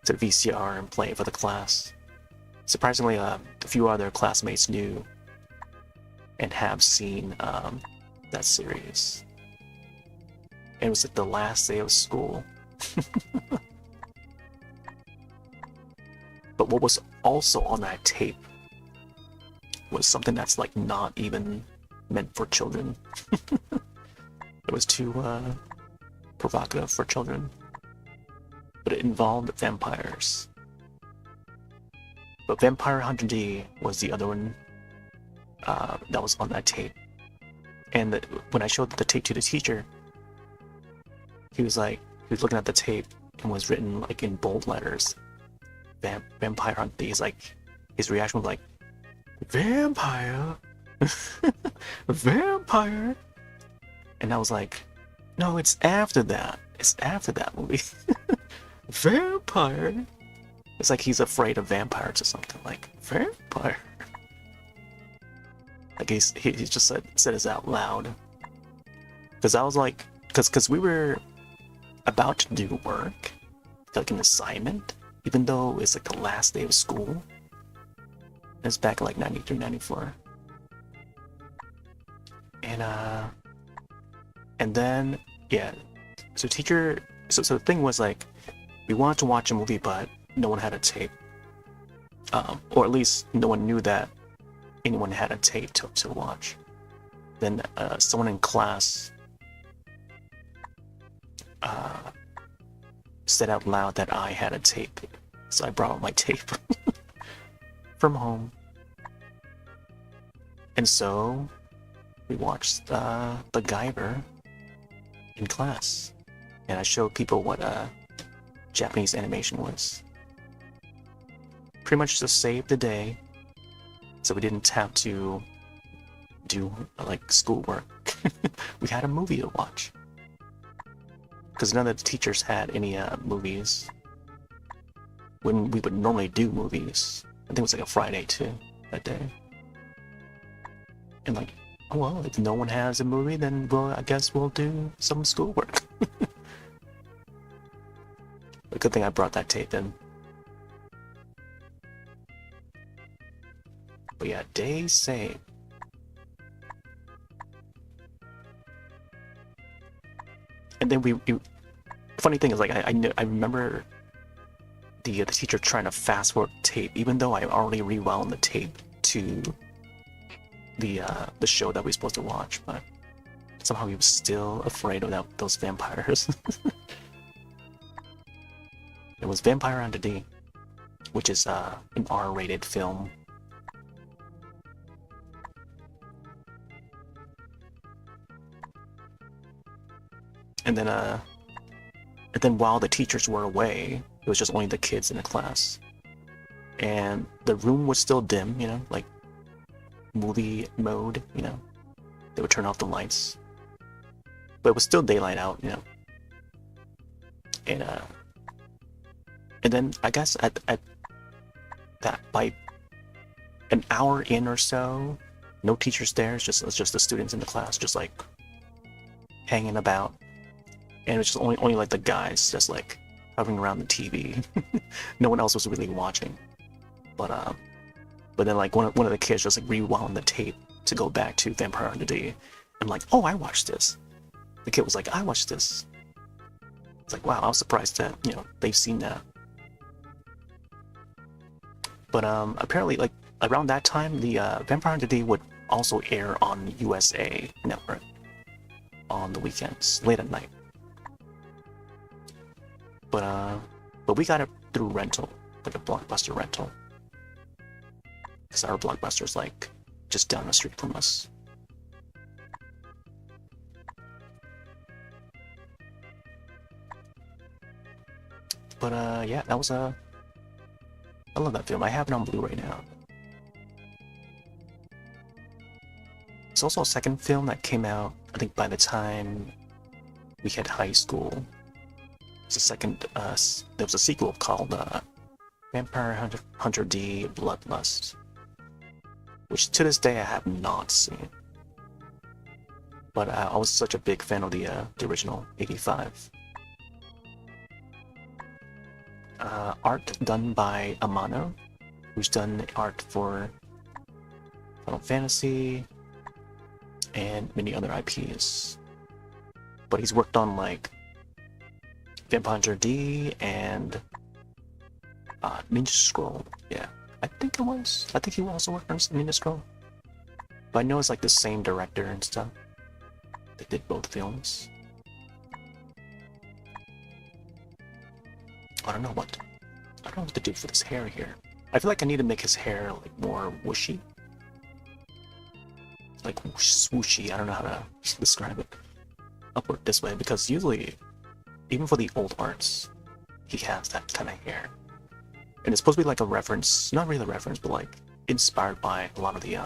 Speaker 1: the VCR and play it for the class. Surprisingly, a few other classmates knew and have seen that series. And it was like the last day of school. But what was also on that tape was something that's like not even meant for children. It was too provocative for children. But it involved vampires. But Vampire Hunter D was the other one that was on that tape. And when I showed the tape to the teacher, he was looking at the tape and was written like in bold letters, Vampire Hunter D. His reaction was like, vampire? Vampire? And I was like, no, it's after that. It's after that movie. Vampire? It's like he's afraid of vampires or something. Like, vampire? Like he just said it out loud. Because I was like, because we were about to do work, like an assignment, even though it's like the last day of school. It's back in like 93, 94. And then, yeah, so the thing was like, we wanted to watch a movie, but no one had a tape. Or at least no one knew that anyone had a tape to watch. Then someone in class said out loud that I had a tape. So I brought out my tape from home. And so we watched the Guyver in class. And I showed people what Japanese animation was. Pretty much just saved the day, so we didn't have to do like schoolwork. We had a movie to watch. Because none of the teachers had any movies. When we would normally do movies. I think it was like a Friday too, that day. And like, oh, well, if no one has a movie, then I guess we'll do some schoolwork. A good thing I brought that tape in. But yeah, day saved. And then funny thing is, like, I remember the teacher trying to fast forward tape, even though I already rewound the tape to the show that we were supposed to watch, but somehow he was still afraid of those vampires. It was Vampire Hunter D, which is an R-rated film. And then And then while the teachers were away, it was just only the kids in the class. And the room was still dim, you know, like movie mode, you know. They would turn off the lights. But it was still daylight out, you know. And then I guess at that by an hour in or so, no teachers there, it's just the students in the class just like hanging about. And it was just only like the guys just like hovering around the TV. No one else was really watching. But then like one of the kids just like rewound the tape to go back to Vampire Hunter D. I'm like, oh, I watched this. The kid was like, I watched this. It's like, wow, I was surprised that, you know, they've seen that. But apparently, like around that time, the Vampire Hunter D would also air on USA Network on the weekends, late at night. But we got it through rental, like a Blockbuster rental, because our Blockbuster's like just down the street from us. But yeah, that was I love that film. I have it on Blu-ray now. It's also a second film that came out, I think, by the time we hit high school. It's a second, there was a sequel called Vampire Hunter D Bloodlust, which to this day I have not seen. But I was such a big fan of the original, 85. Art done by Amano, who's done art for Final Fantasy and many other IPs. But he's worked on like Vampire Hunter D and Ninja Scroll. Yeah, I think it was. I think he also worked on Ninja Scroll. But I know it's like the same director and stuff. They did both films. I don't know what to do for this hair here. I feel like I need to make his hair like more whooshy. Like swooshy, I don't know how to describe it. Upward this way, because usually, even for the old arts, he has that kind of hair. And it's supposed to be like a reference, not really a reference, but like inspired by a lot of the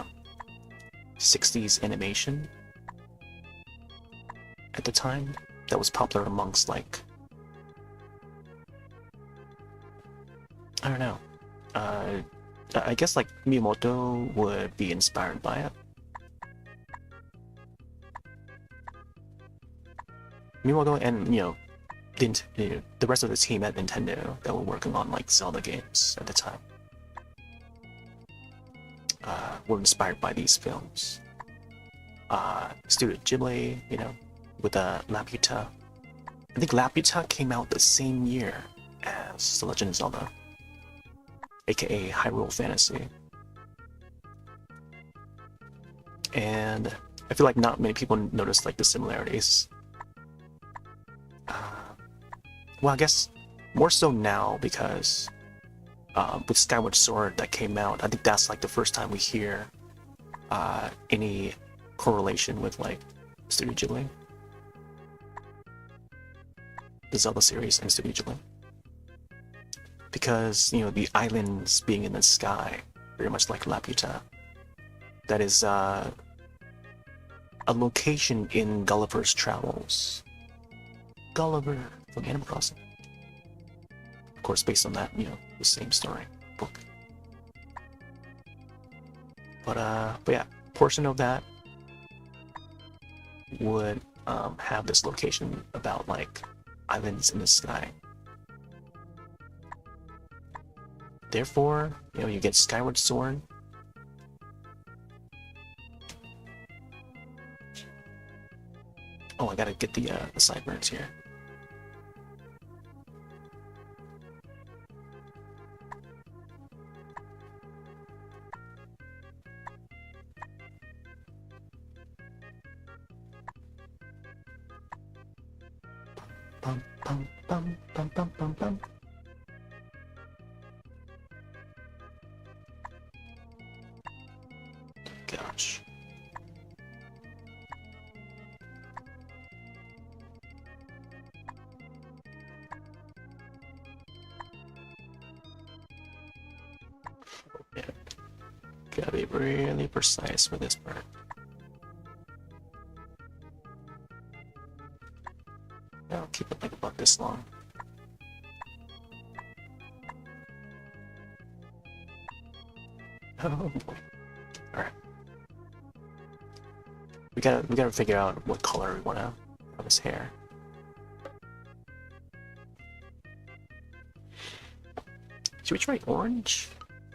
Speaker 1: 60s animation at the time that was popular amongst like, I don't know. I guess like Miyamoto would be inspired by it. Miyamoto and, you know, the rest of the team at Nintendo that were working on like Zelda games at the time were inspired by these films. Studio Ghibli, you know, with Laputa. I think Laputa came out the same year as The Legend of Zelda, aka Hyrule Fantasy. And I feel like not many people noticed like the similarities. Well, I guess more so now because with Skyward Sword that came out, I think that's like the first time we hear any correlation with like Studio Ghibli, the Zelda series and Studio Ghibli. Because, you know, the islands being in the sky, very much like Laputa, that is a location in Gulliver's Travels. Gulliver from Animal Crossing. Of course, based on that, you know, the same story book. But yeah, portion of that would have this location about like islands in the sky. Therefore, you know, you get Skyward Sword. Oh, I gotta get the sideburns here. Bum bum bum bum bum bum bum. Gosh. Gotta be really precise for this part. I'll keep it like about this long. Oh boy. Alright. We gotta figure out what color we wanna have his hair. Should we try orange?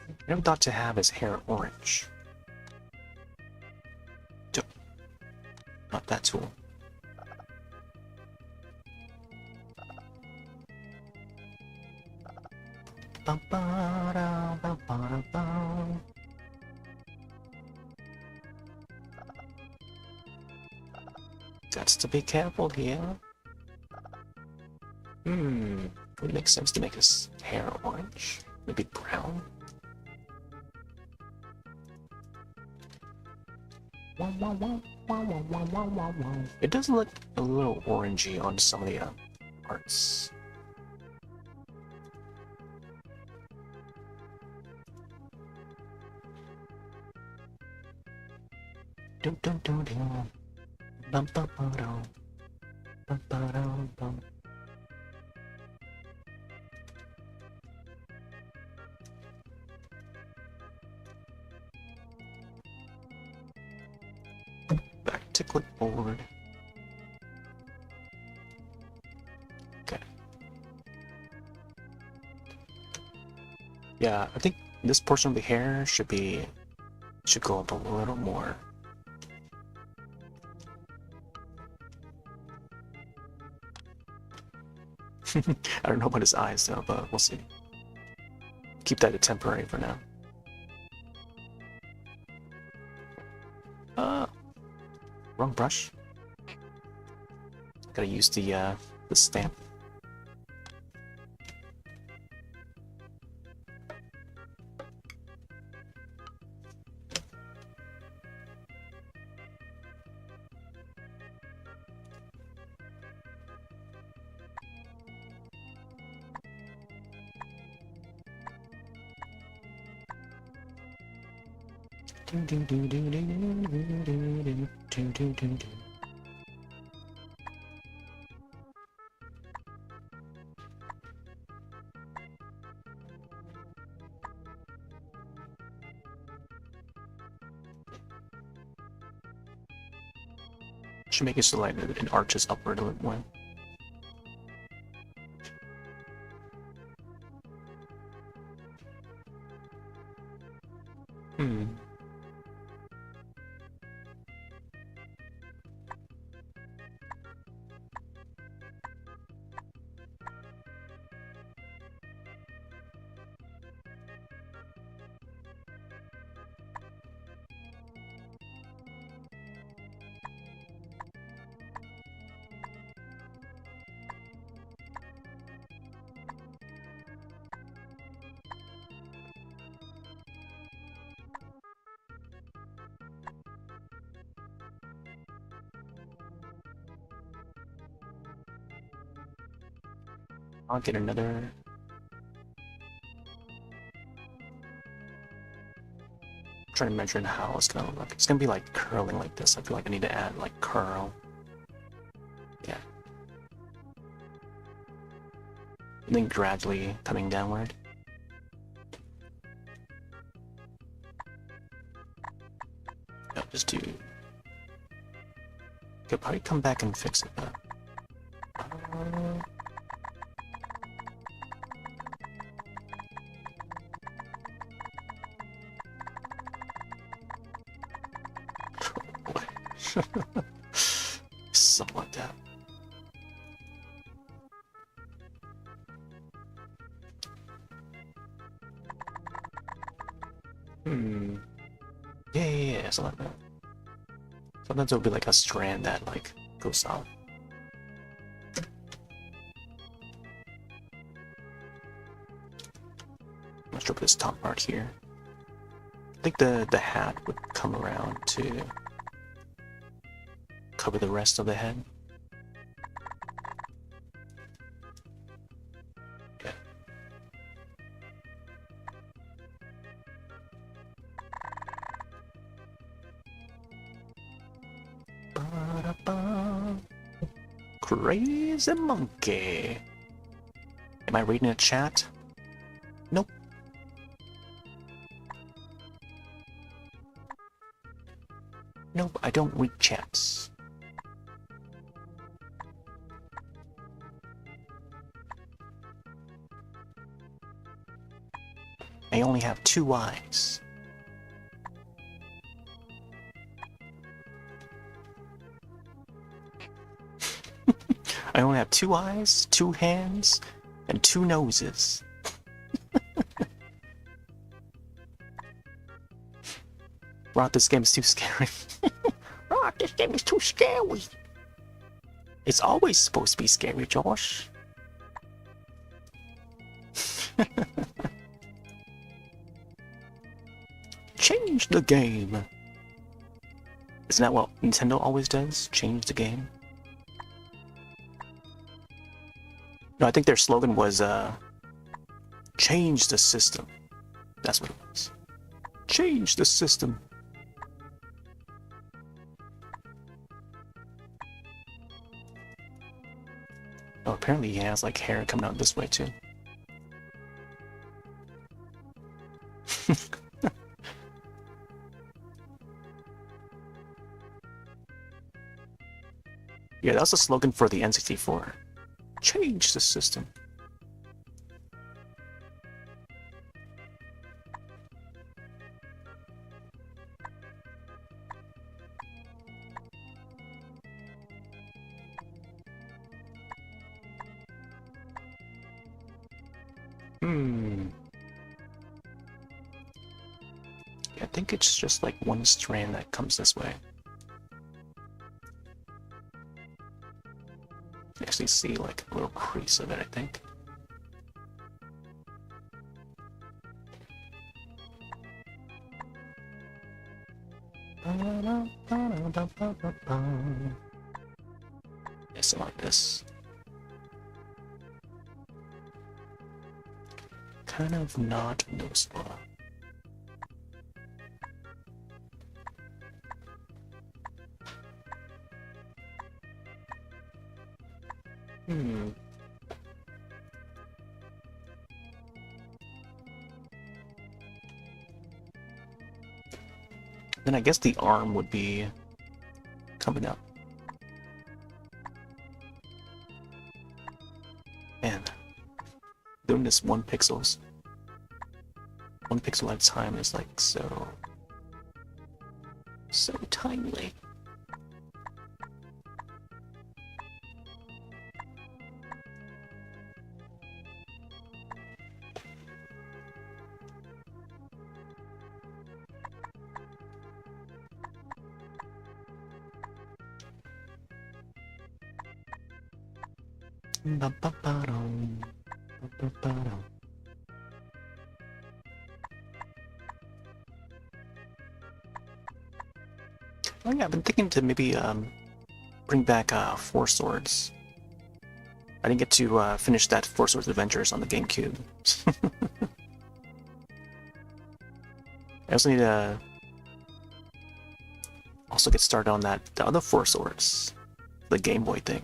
Speaker 1: I never thought to have his hair orange. Not that tool. Got to be careful here. Would it make sense to make his hair orange? Maybe brown? It does look a little orangey on some of the parts. Back to clipboard. Okay. Yeah, I think this portion of the hair should go up a little more. I don't know about his eyes though, but we'll see. Keep that a temporary for now. Wrong brush. Gotta use the stamp. Should make it so like it arches upward a little more. I'll get another. I'm trying to measure how it's gonna look. It's gonna be like curling like this. I feel like I need to add like curl. Yeah. And then gradually coming downward. I'll just do. Could probably come back and fix it though. Something like that. Yeah, something like that. Sometimes it'll be like a strand that like goes out. Let's drop this top part here. I think the hat would come around to cover the rest of the head. Okay. Ba-da-ba. Crazy monkey. Am I reading a chat? Nope. Nope, I don't read chats. I only have 2 eyes. I only have 2 eyes, 2 hands, and 2 noses. Rod, this game is too scary. Rod, this game is too scary. It's always supposed to be scary, Josh. Change the game. Isn't that what Nintendo always does? Change the game? No, I think their slogan was, change the system. That's what it was. Change the system. Oh, apparently he has, like, hair coming out this way, too. Yeah, that was the slogan for the N64. Change the system. Yeah, I think it's just like one strand that comes this way. You actually see like a little crease of it, I think. Yeah, something like this. Kind of not noticeable. Then I guess the arm would be coming up. Man, doing this 1 pixel at a time is like so tiny. Oh yeah, I've been thinking to maybe bring back 4 Swords. I didn't get to finish that 4 Swords Adventures on the GameCube. I also need to get started on the other 4 Swords, the Game Boy thing.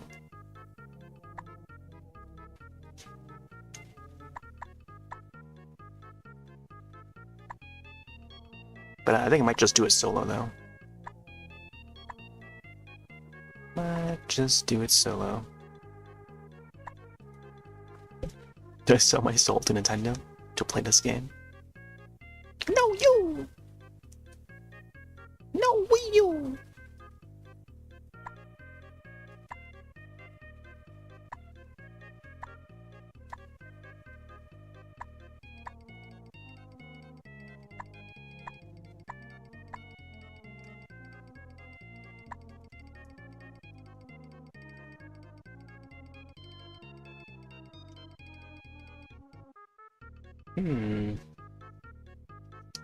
Speaker 1: But I think I might just do it solo though. Might just do it solo. Did I sell my soul to Nintendo to play this game? No, you! No, Wii U!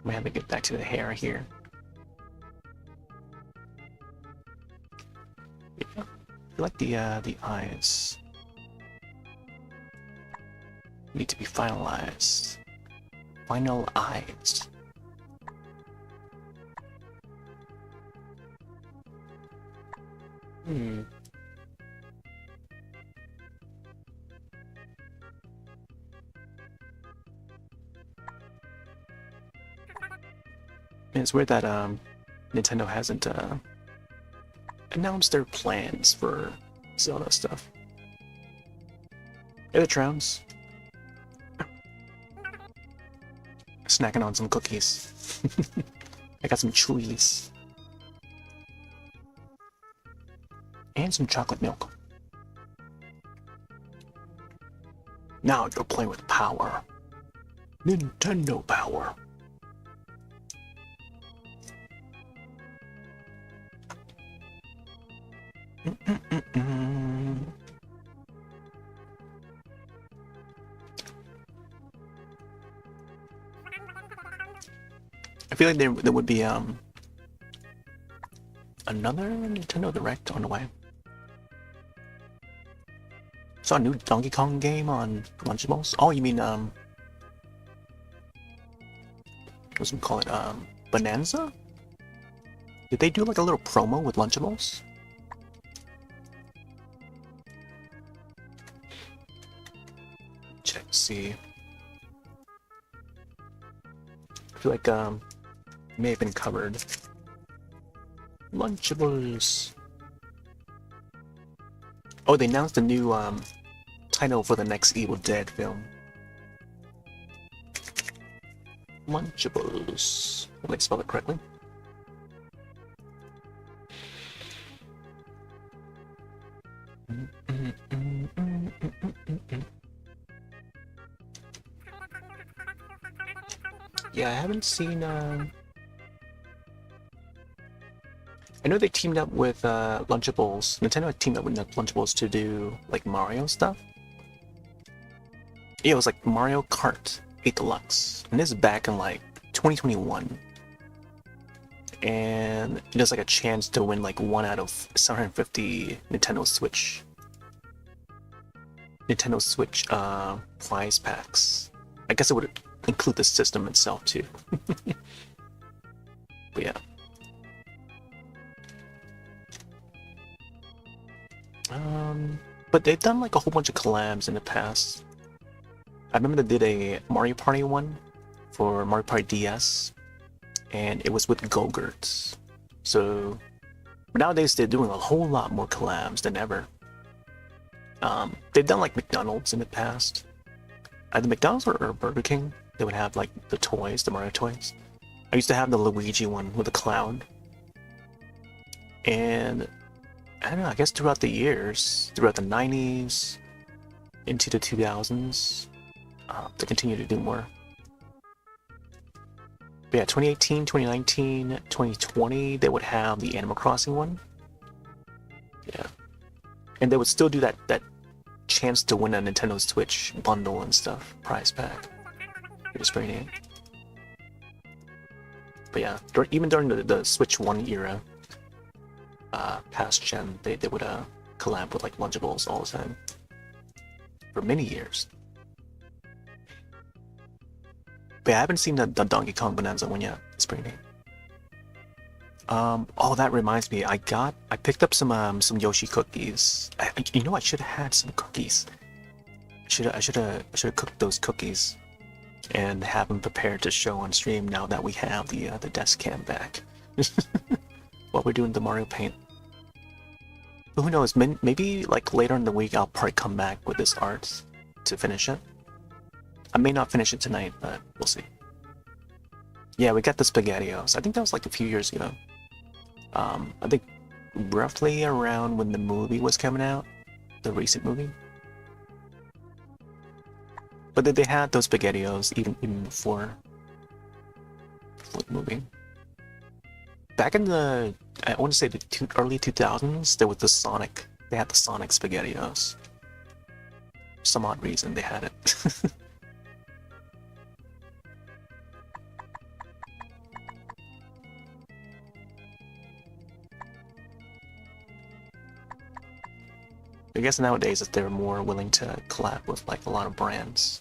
Speaker 1: Might have to get back to the hair here. Yeah, I feel like the eyes need to be finalized. Finalized. Hmm. It's weird that Nintendo hasn't announced their plans for Zelda stuff. Hey, the Trowns. Snacking on some cookies. I got some chewies. And some chocolate milk. Now you're playing with power. Nintendo power. I feel like there would be another Nintendo Direct on the way. Saw a new Donkey Kong game on Lunchables. Oh, you mean what's it call it? Bonanza? Did they do like a little promo with Lunchables? Check, see. I feel like may have been covered. Lunchables. Oh, they announced a new title for the next Evil Dead film. Lunchables. Did I spell it correctly? Yeah, I haven't seen. I know they teamed up with Lunchables. Nintendo had teamed up with Lunchables to do like Mario stuff. Yeah, it was like Mario Kart 8 Deluxe, and this is back in like 2021. And there's like a chance to win like one out of 750 Nintendo Switch prize packs. I guess it would include the system itself too. But yeah. But they've done like a whole bunch of collabs in the past. I remember they did a Mario Party one for Mario Party DS, and it was with Go-Gurts. So nowadays they're doing a whole lot more collabs than ever. They've done like McDonald's in the past. Either McDonald's or Burger King, they would have like the toys, the Mario toys. I used to have the Luigi one with the clown. And I don't know, I guess throughout the years, throughout the 90s, into the 2000s, they continue to do more. But yeah, 2018, 2019, 2020, they would have the Animal Crossing one. Yeah. And they would still do that chance to win a Nintendo Switch bundle and stuff, prize pack. It was pretty neat. But yeah, even during the Switch 1 era, past gen, they would collab with like Lunchables all the time. For many years. But yeah, I haven't seen the Donkey Kong Bonanza one yet. It's pretty neat. Oh, that reminds me. I picked up some Yoshi cookies. You know, I should have had some cookies. I should have cooked those cookies and have them prepared to show on stream now that we have the desk cam back. While we're doing the Mario Paint. But who knows? Maybe like later in the week I'll probably come back with this art to finish it. I may not finish it tonight, but we'll see. Yeah, we got the SpaghettiOs. I think that was like a few years ago. I think roughly around when the movie was coming out, the recent movie. But they had those SpaghettiOs even before the movie. Back in the, I want to say the early 2000s, there was the Sonic. They had the Sonic SpaghettiOs. For some odd reason, they had it. I guess nowadays that they're more willing to collab with like a lot of brands.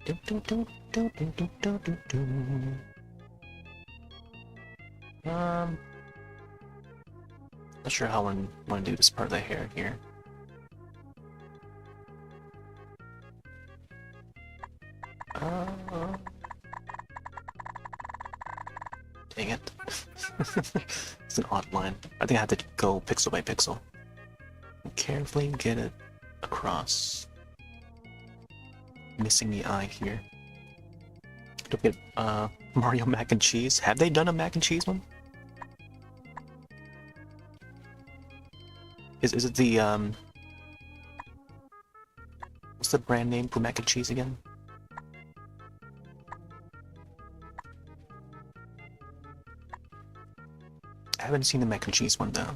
Speaker 1: Not sure how I want to do this part of the hair here. Dang it. It's an odd line. I think I have to go pixel by pixel. Carefully get it across. Missing the eye here. Don't get Mario mac and cheese. Have they done a mac and cheese one? Is it the what's the brand name for mac and cheese again? I haven't seen the mac and cheese one though.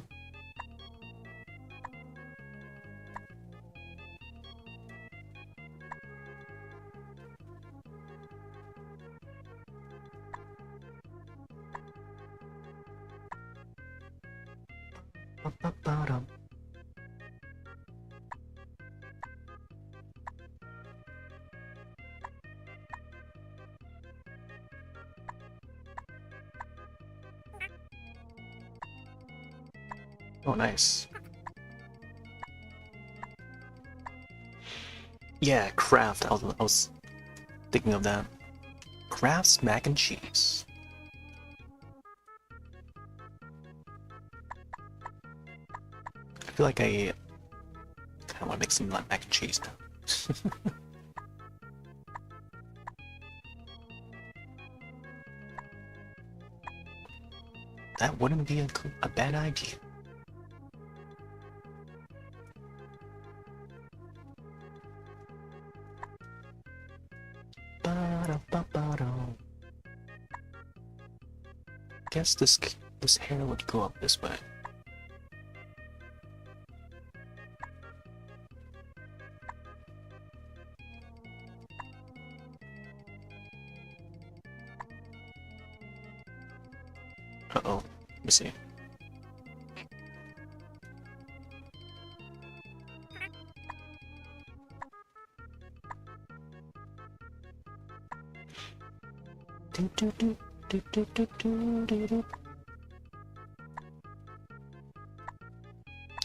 Speaker 1: Oh, nice. Yeah, Kraft. I was thinking of that. Kraft's mac and cheese. I feel like I kind of want to make some mac and cheese now. That wouldn't be a bad idea. Guess this hair would go up this way. Uh-oh. Let me see.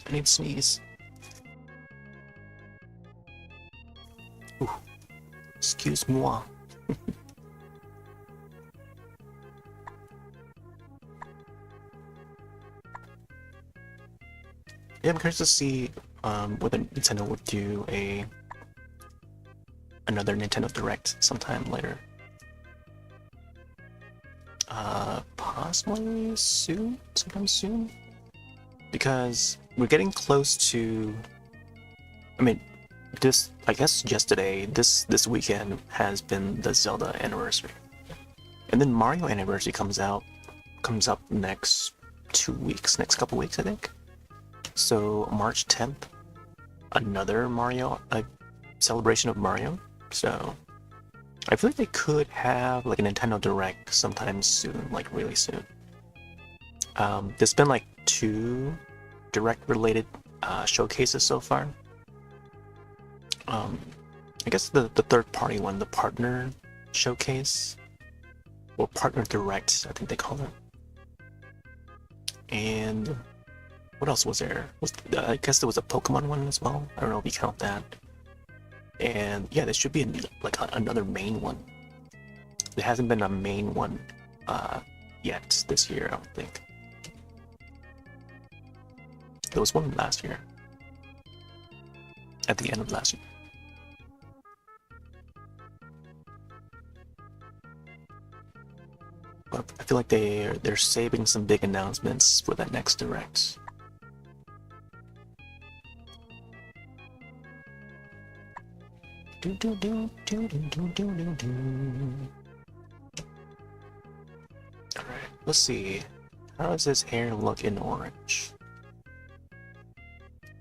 Speaker 1: I need to sneeze. Ooh. Excuse-moi. Yeah, I'm curious to see whether Nintendo would do another Nintendo Direct sometime later. Possibly soon, sometime soon, because we're getting close to. I mean, I guess yesterday, this weekend has been the Zelda anniversary, and then Mario anniversary comes up next 2 weeks, next couple weeks, I think. So March 10th, another Mario, a celebration of Mario. So I feel like they could have like a Nintendo Direct sometime soon, like really soon. There's been like 2 Direct related showcases so far. I guess the third party one, the partner showcase, or partner direct, I think they call it. And what else was there? I guess there was a Pokemon one as well. I don't know if you count that. And yeah, there should be another main one. There hasn't been a main one yet this year, I don't think. There was one last year. At the end of last year. But I feel like they're saving some big announcements for that next Direct. Alright, let's see. How does this hair look in orange?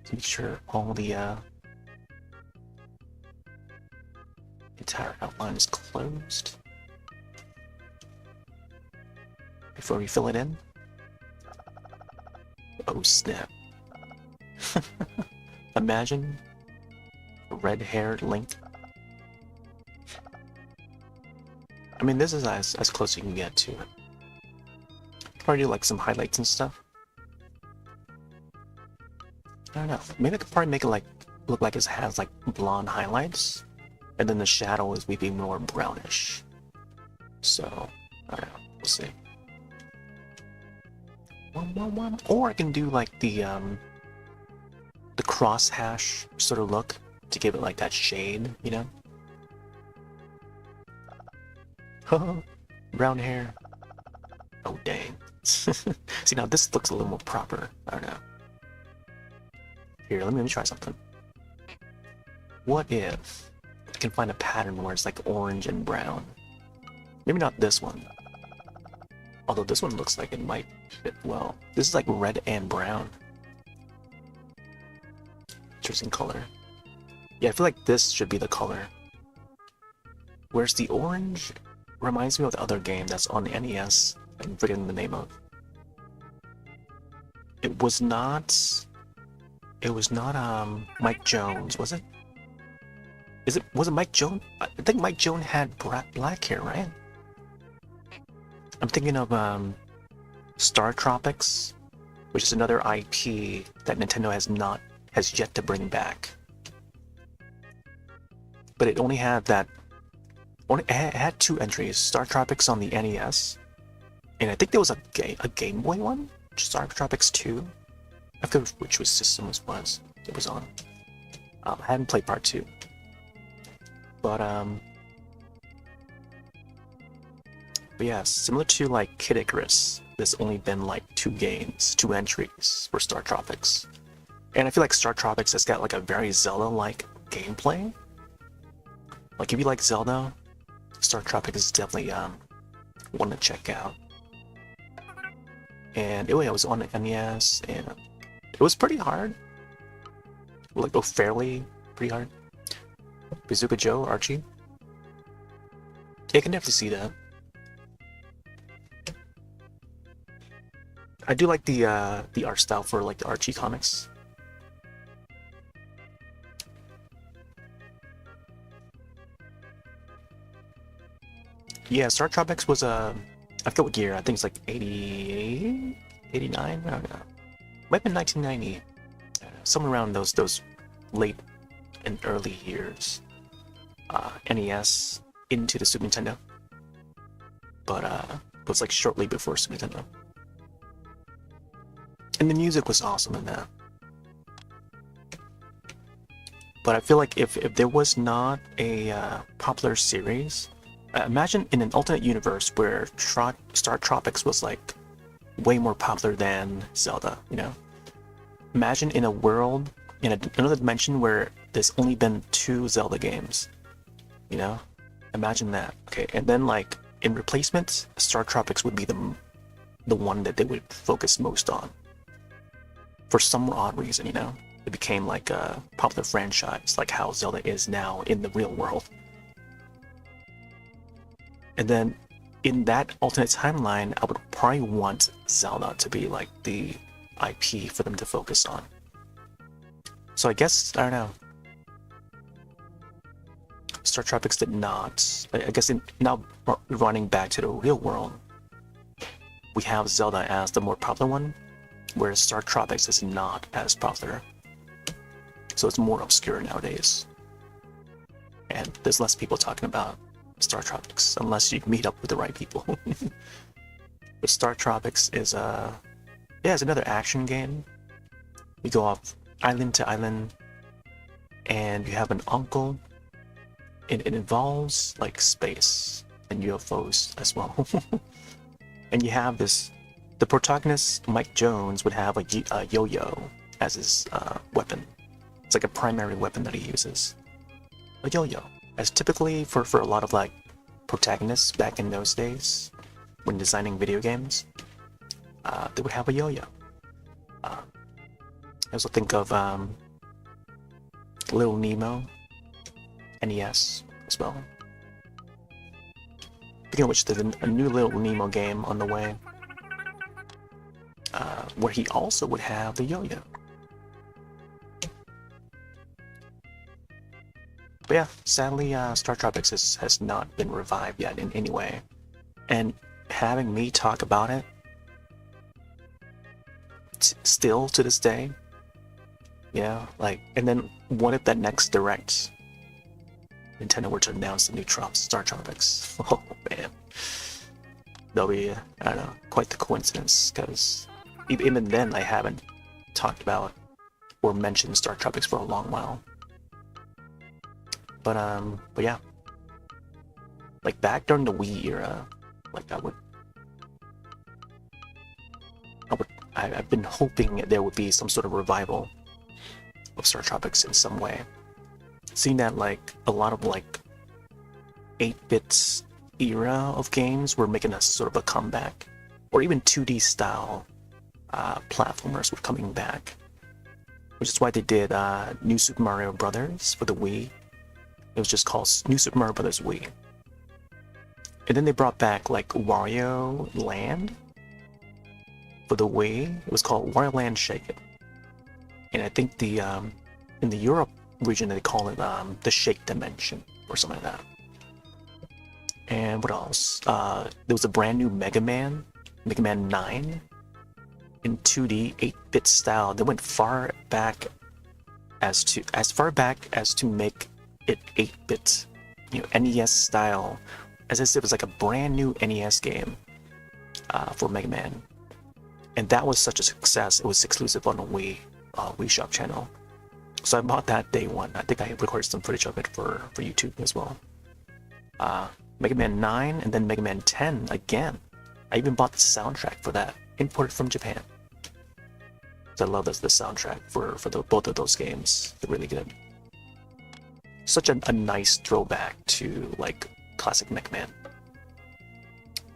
Speaker 1: To make sure all the entire outline is closed. Before we fill it in. Oh snap. Imagine a red-haired Link. mean, this is as close as you can get to it. Probably do like some highlights and stuff. I don't know. Maybe I could probably make it like look like it has like blonde highlights, and then the shadow is maybe more brownish. So I don't know. We'll see. Or I can do like the cross hash sort of look to give it like that shade, you know? Brown hair. Oh dang. See, now this looks a little more proper. I don't know. Here, let me try something. What if I can find a pattern where it's like orange and brown? Maybe not this one. Although this one looks like it might fit well. This is like red and brown. Interesting color. Yeah, I feel like this should be the color. Whereas the orange reminds me of the other game that's on the NES. I'm forgetting the name of. It was not Mike Jones, was it? Was it Mike Jones? I think Mike Jones had black hair, right? I'm thinking of Star Tropics, which is another IP that Nintendo has yet to bring back. But it only had it had 2 entries: Star Tropics on the NES, and I think there was a Game Boy one, Star Tropics 2. I forget which system it was on. I hadn't played part 2, but yeah, similar to like Kid Icarus, there's only been like 2 entries for Star Tropics. And I feel like Star Tropics has got like a very Zelda-like gameplay. Like if you like Zelda, Star Tropics is definitely one to check out. And it was on the NES, and it was pretty hard. Like, fairly pretty hard. Bazooka Joe, Archie. Yeah, I can definitely see that. I do like the art style for like the Archie comics. Yeah, Star Tropics was I forget what year. I think it's like 88, 89. I don't know. Might have been 1990. Somewhere around those late and early years. NES into the Super Nintendo. But it was like shortly before Super Nintendo. And the music was awesome in that. But I feel like if there was not a popular series, imagine in an alternate universe where Star Tropics was like way more popular than Zelda, you know? Imagine in a world, in another dimension where there's only been 2 Zelda games, you know? Imagine that. Okay, and then like in replacement, Star Tropics would be the one that they would focus most on. For some odd reason, you know? It became like a popular franchise, like how Zelda is now in the real world. And then in that alternate timeline, I would probably want Zelda to be like the IP for them to focus on. So I guess, I don't know. Star Tropics did not. I guess now running back to the real world, we have Zelda as the more popular one, whereas Star Tropics is not as popular. So it's more obscure nowadays. And there's less people talking about Star Tropics, unless you meet up with the right people. But Star Tropics is it's another action game. You go off island to island, and you have an uncle. It involves like space and UFOs as well. And you have the protagonist, Mike Jones, would have a yo-yo as his weapon. It's like a primary weapon that he uses. A yo-yo. As typically for a lot of like protagonists back in those days, when designing video games, they would have a yo-yo. I also think of Little Nemo, NES as well. Speaking of which, there's a new Little Nemo game on the way, where he also would have the yo-yo. But yeah, sadly, Star Tropics has not been revived yet in any way. And having me talk about it, still to this day, yeah, like, and then what if that next Direct, Nintendo were to announce the new Star Tropics? Oh man, that'll be, I don't know, quite the coincidence, because even then I haven't talked about or mentioned Star Tropics for a long while. But yeah, like back during the Wii era, like I've been hoping there would be some sort of revival of Star Tropics in some way. Seeing that like a lot of like 8-bit era of games were making a sort of a comeback, or even 2D style platformers were coming back, which is why they did New Super Mario Brothers for the Wii. It was just called New Super Mario Brothers Wii. And then they brought back like Wario Land for the Wii. It was called Wario Land Shake It. And I think the in the Europe region they call it the Shake Dimension or something like that. And what else? There was a brand new Mega Man 9 in 2D 8-bit style. They went far back as far back as to make it 8-bit, you know, NES style. As I said, it was like a brand new NES game for Mega Man, and that was such a success. It was exclusive on the Wii Shop channel, so I bought that day one. I think I recorded some footage of it for YouTube as well. Mega Man 9 and then Mega Man 10 again. I even bought the soundtrack for that, imported from Japan. So I love the soundtrack for both of those games. They're really good. Such a nice throwback to like classic Mega Man.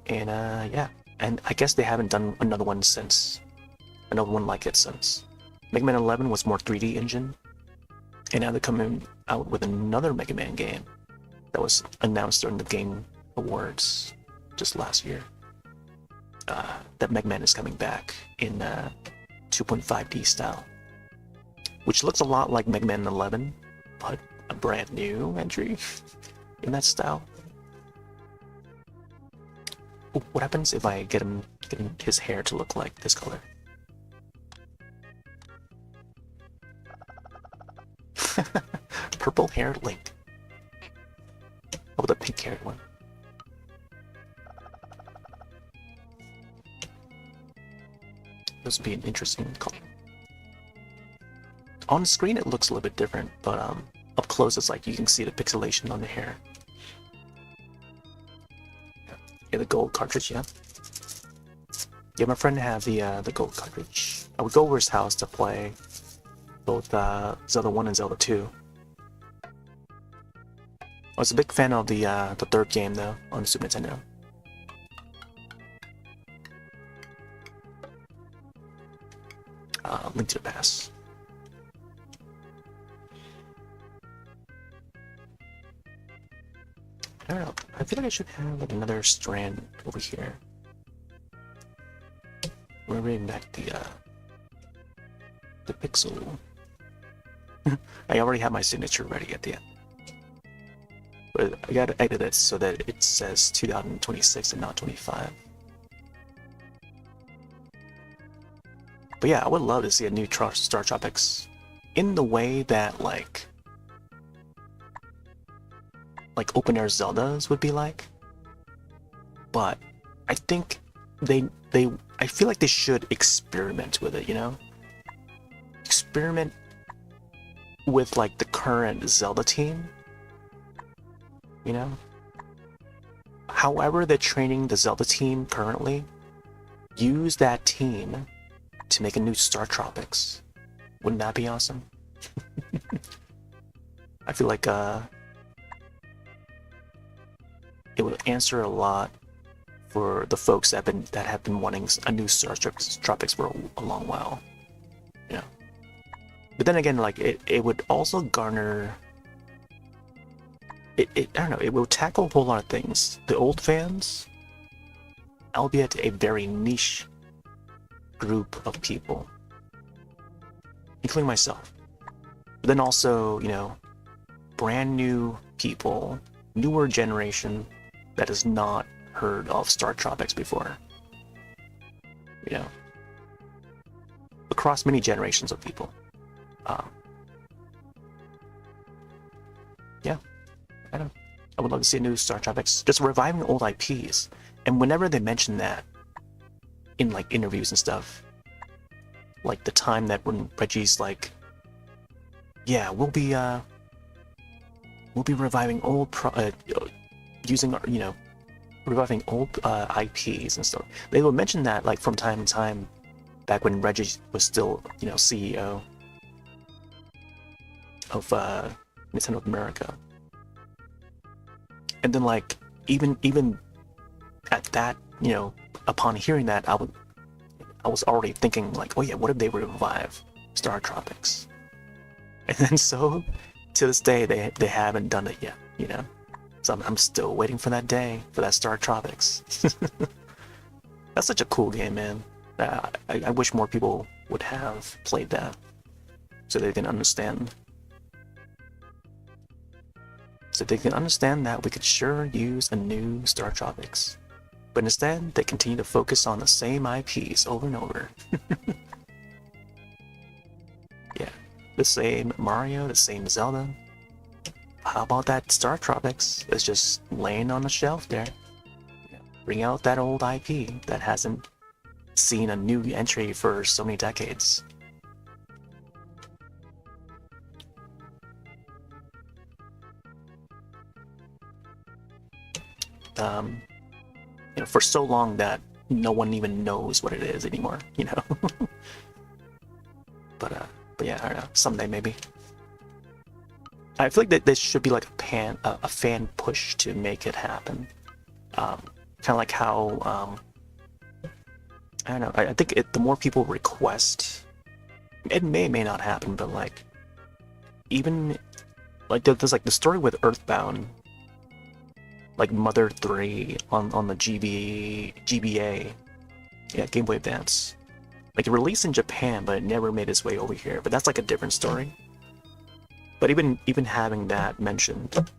Speaker 1: And yeah, and I guess they haven't done another one like it since. Mega Man 11 was more 3D engine, and now they're coming out with another Mega Man game that was announced during the Game Awards just last year. That Mega Man is coming back in 2.5D style, which looks a lot like Mega Man 11, but a brand new entry in that style. Ooh, what happens if I get his hair to look like this color? Purple haired Link. Oh, the pink haired one. This would be an interesting color. On the screen it looks a little bit different, but up close it's like you can see the pixelation on the hair. Yeah, the gold cartridge, yeah. Yeah, my friend had the gold cartridge. I would go over his house to play both Zelda 1 and Zelda 2. I was a big fan of the third game though on the Super Nintendo. Link to the Past. I don't know. I feel like I should have like another strand over here. We're bringing back the pixel. I already have my signature ready at the end, but I gotta edit it so that it says 2026 and not 25. But yeah, I would love to see a new Star Tropics in the way that like open air Zeldas would be like. But I think I feel like they should experiment with it, you know? Experiment with like the current Zelda team, you know? However they're training the Zelda team currently, use that team to make a new Star Tropics. Wouldn't that be awesome? I feel like it would answer a lot for the folks that have been wanting a new Star Tropics for a long while. You know. But then again, like it would also garner I don't know, it will tackle a whole lot of things. The old fans, albeit a very niche group of people, including myself. But then also, you know, brand new people, newer generation that has not heard of Star Tropics before. You know, across many generations of people. Yeah, I don't know. I would love to see a new Star Tropics, just reviving old IPs. And whenever they mention that in like interviews and stuff, like the time that when Reggie's like, yeah, we'll be reviving old using our, reviving old IPs and stuff. They will mention that like from time to time, back when Reggie was still CEO of Nintendo of America. And then like even at that, upon hearing that, I was already thinking like, oh yeah, what if they revive Star Tropics? And then so to this day they haven't done it yet, So I'm still waiting for that day, for that Star Tropics. That's such a cool game, man. I wish more people would have played that so they can understand. So they can understand that we could sure use a new Star Tropics. But instead, they continue to focus on the same IPs over and over. Yeah, the same Mario, the same Zelda. How about that Star Tropics? It's just laying on the shelf there. Bring out that old IP that hasn't seen a new entry for so many decades. For so long that no one even knows what it is anymore, But yeah, I don't know. Someday maybe. I feel like that this should be like a fan push to make it happen. Kind of like how I don't know. I think the more people request, it may not happen, but like even like there's like the story with Earthbound, like Mother 3 on the GBA, yeah, Game Boy Advance. Like it released in Japan, but it never made its way over here. But that's like a different story. But even having that mentioned,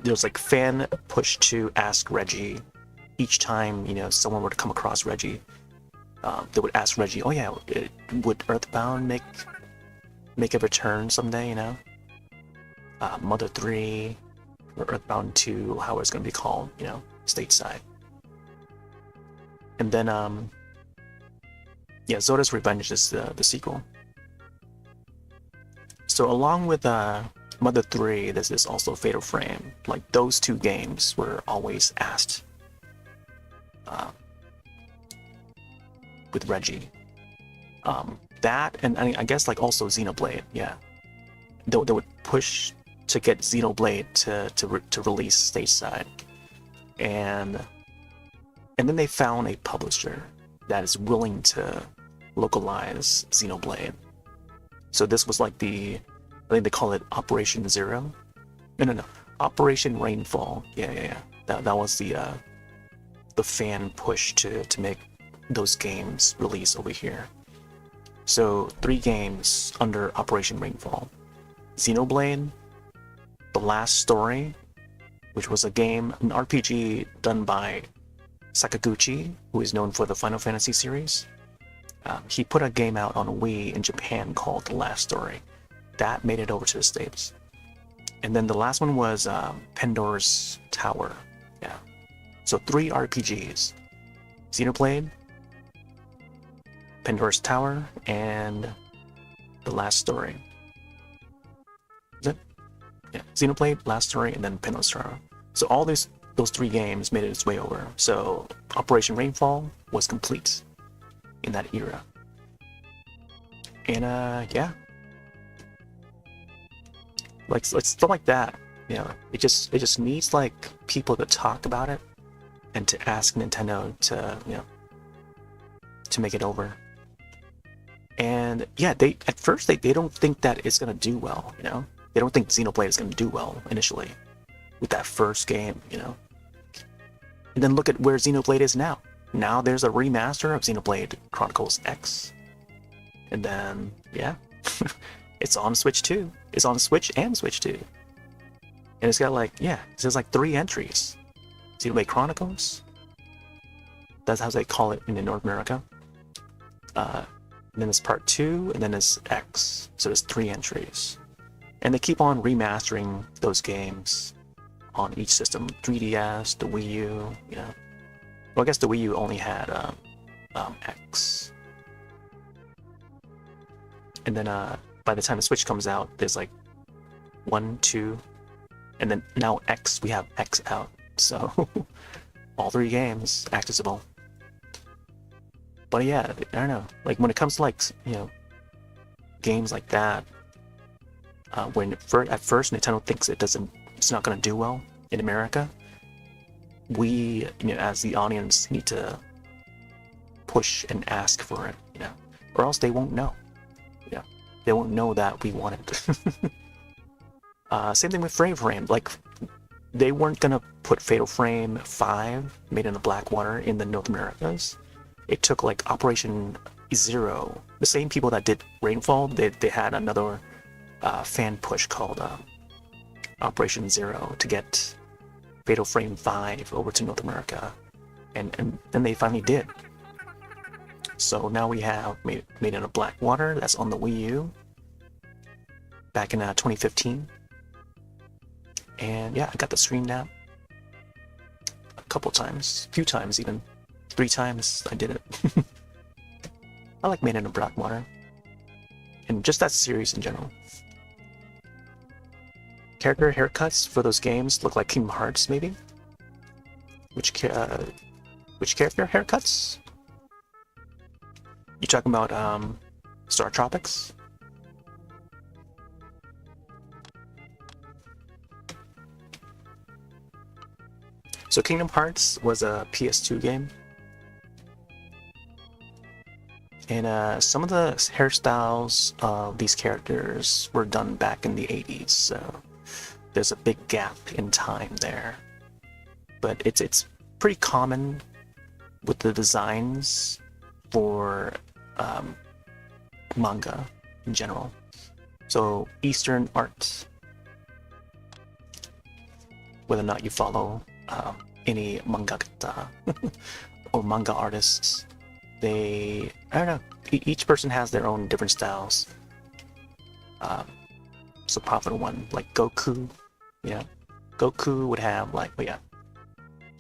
Speaker 1: there's like fan push to ask Reggie each time someone were to come across Reggie. They would ask Reggie, "Oh yeah, would Earthbound make a return someday?" Mother 3 or Earthbound 2, how it's going to be called, stateside. And then, Zelda's Revenge is the sequel. So along with Mother 3, there's also Fatal Frame. Like those two games were always asked with Reggie. That and I guess like also Xenoblade, yeah. They would push to get Xenoblade to release stateside, and then they found a publisher that is willing to localize Xenoblade. So this was like I think they call it Operation Zero. No, Operation Rainfall. Yeah. That was the fan push to make those games release over here. So 3 games under Operation Rainfall: Xenoblade, The Last Story, which was an RPG done by Sakaguchi, who is known for the Final Fantasy series. He put a game out on Wii in Japan called The Last Story. That made it over to the States. And then the last one was Pandora's Tower. Yeah. So 3 RPGs: Xenoblade, Pandora's Tower, and The Last Story. Is it? Yeah. Xenoblade, Last Story, and then Pandora's Tower. So all those 3 games made its way over. So Operation Rainfall was complete in that era. And yeah. Like stuff like that. It just needs like people to talk about it and to ask Nintendo to make it over. And yeah, at first they don't think that it's gonna do well, They don't think Xenoblade is gonna do well initially with that first game, And then look at where Xenoblade is now. Now there's a remaster of Xenoblade Chronicles X. And then, yeah, It's on Switch 2. It's on Switch and Switch 2. And it's got like, yeah, it says like 3 entries. Xenoblade Chronicles. That's how they call it in North America. And then there's Part 2, and then there's X. So there's 3 entries. And they keep on remastering those games on each system. 3DS, the Wii U, you know. Well, I guess the Wii U only had X. And then by the time the Switch comes out, there's like 1, 2, and then now X, we have X out. So all 3 games accessible. But yeah, I don't know. Like when it comes to like, you know, games like that, when at first Nintendo thinks it's not gonna do well in America, we, you know, as the audience need to push and ask for it, you know, or else they won't know. Yeah, they won't know that we want it. Same thing with Fatal Frame. Like, they weren't gonna put Fatal Frame 5, Made in the Blackwater, in the North Americas. It took like Operation Zero. The same people that did Rainfall, they had another fan push called Operation Zero to get Fatal Frame 5 over to North America, and then they finally did. So now we have Made in a Blackwater that's on the Wii U back in 2015, and yeah, I got the Stream Nap a couple times, a few times even, 3 times I did it. I like Made in a Blackwater, and just that series in general. Character haircuts for those games look like Kingdom Hearts, maybe? Which character haircuts? You talking about Star Tropics? So Kingdom Hearts was a PS2 game. And some of the hairstyles of these characters were done back in the 80s, so there's a big gap in time there. But it's pretty common with the designs for manga in general. So Eastern art, whether or not you follow any mangaka or manga artists, I don't know, each person has their own different styles. So popular one, like Goku, yeah. Goku would have like, oh yeah,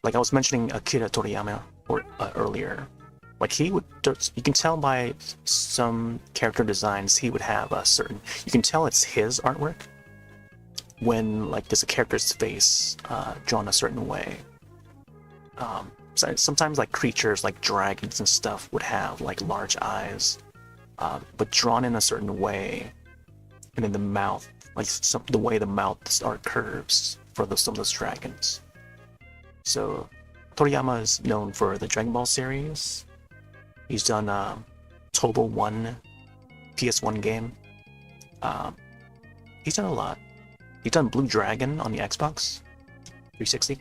Speaker 1: like I was mentioning Akira Toriyama earlier. Like he would, you can tell by some character designs, he would have a certain, you can tell it's his artwork when like there's a character's face drawn a certain way. So sometimes like creatures like dragons and stuff would have like large eyes, but drawn in a certain way, and then the mouth, like the way the mouths are curves for some of those dragons. So Toriyama is known for the Dragon Ball series. He's done Trovo 1 PS1 game. He's done a lot. He's done Blue Dragon on the Xbox 360.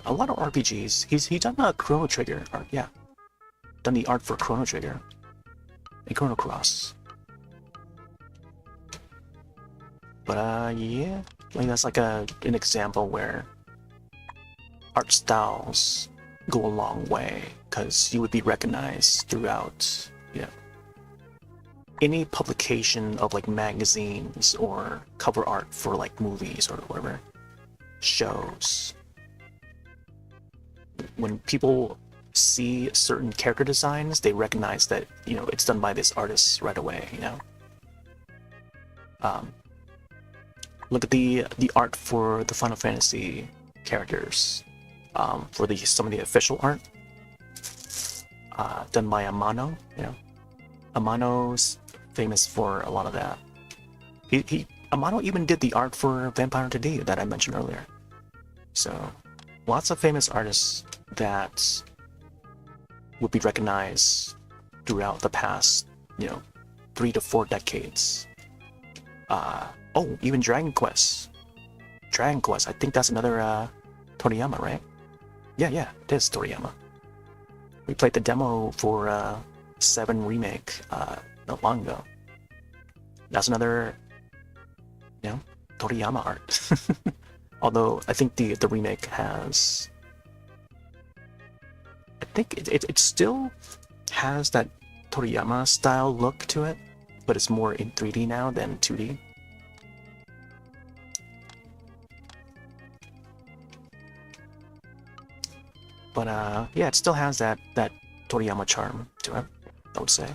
Speaker 1: A lot of RPGs. He's done Chrono Trigger art, yeah. Done the art for Chrono Trigger and Chrono Cross. But yeah, like that's like an example where art styles go a long way, because you would be recognized throughout, you know, any publication of like magazines or cover art for like movies or whatever shows. When people see certain character designs, they recognize that, you know, it's done by this artist right away, you know. Look at the art for the Final Fantasy characters, for some of the official art, done by Amano. You know, Amano's famous for a lot of that. Amano even did the art for Vampire Today that I mentioned earlier. So, lots of famous artists that would be recognized throughout the past, you know, 3 to 4 decades. Oh, even Dragon Quest. Dragon Quest, I think that's another Toriyama, right? Yeah, it is Toriyama. We played the demo for 7 Remake not long ago. That's another, you know, Toriyama art. Although I think the remake has, I think it still has that Toriyama style look to it, but it's more in 3D now than 2D. But yeah, it still has that Toriyama charm to it, I would say.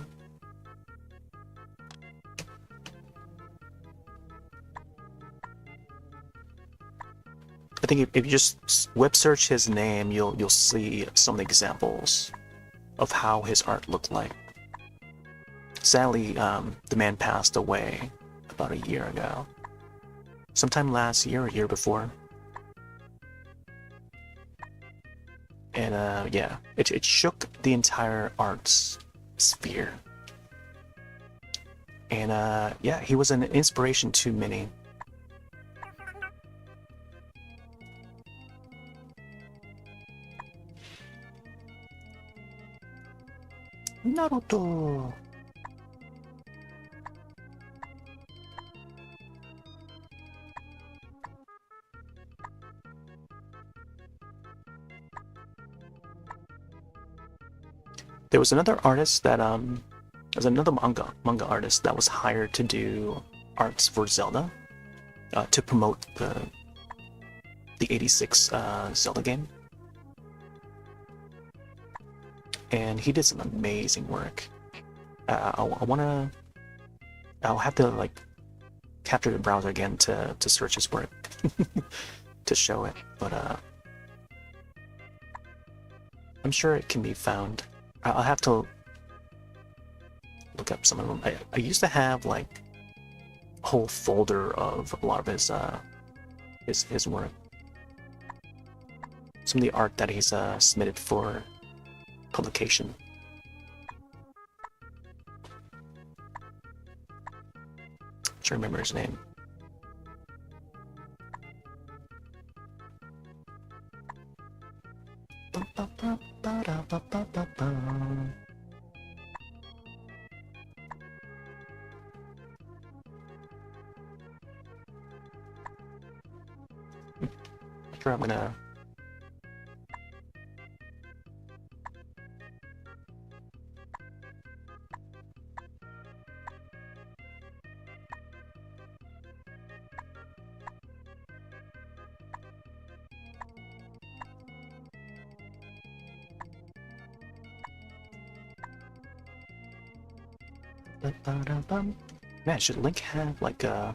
Speaker 1: I think if you just web search his name, you'll see some examples of how his art looked like. Sadly, the man passed away about a year ago. Sometime last year or year before. And yeah, it shook the entire arts sphere. And yeah, he was an inspiration to many. Naruto! There was another artist that there's another manga artist that was hired to do arts for Zelda, to promote the '86 Zelda game, and he did some amazing work. I'll have to like capture the browser again to search his work to show it, but I'm sure it can be found. I'll have to look up some of them. I used to have like a whole folder of a lot of his work. Some of the art that he's submitted for publication. I'm trying to remember his name. Sure, I'm gonna. Man, should Link have like a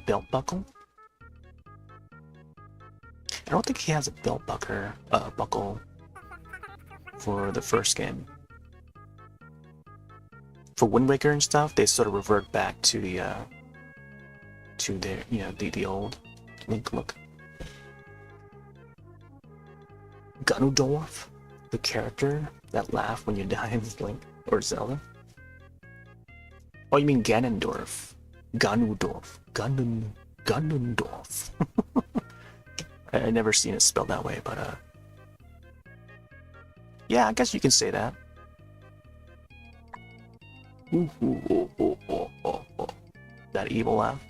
Speaker 1: belt buckle? I don't think he has a belt buckle for the first game. For Wind Waker and stuff, they sort of revert back to their the old Link look. Ganondorf, the character that laughed when you die in Link or Zelda. Oh, you mean Ganondorf? Ganondorf. Ganondorf. I never seen it spelled that way, but yeah, I guess you can say that. Ooh, ooh, ooh, ooh, ooh, ooh, ooh. That evil laugh.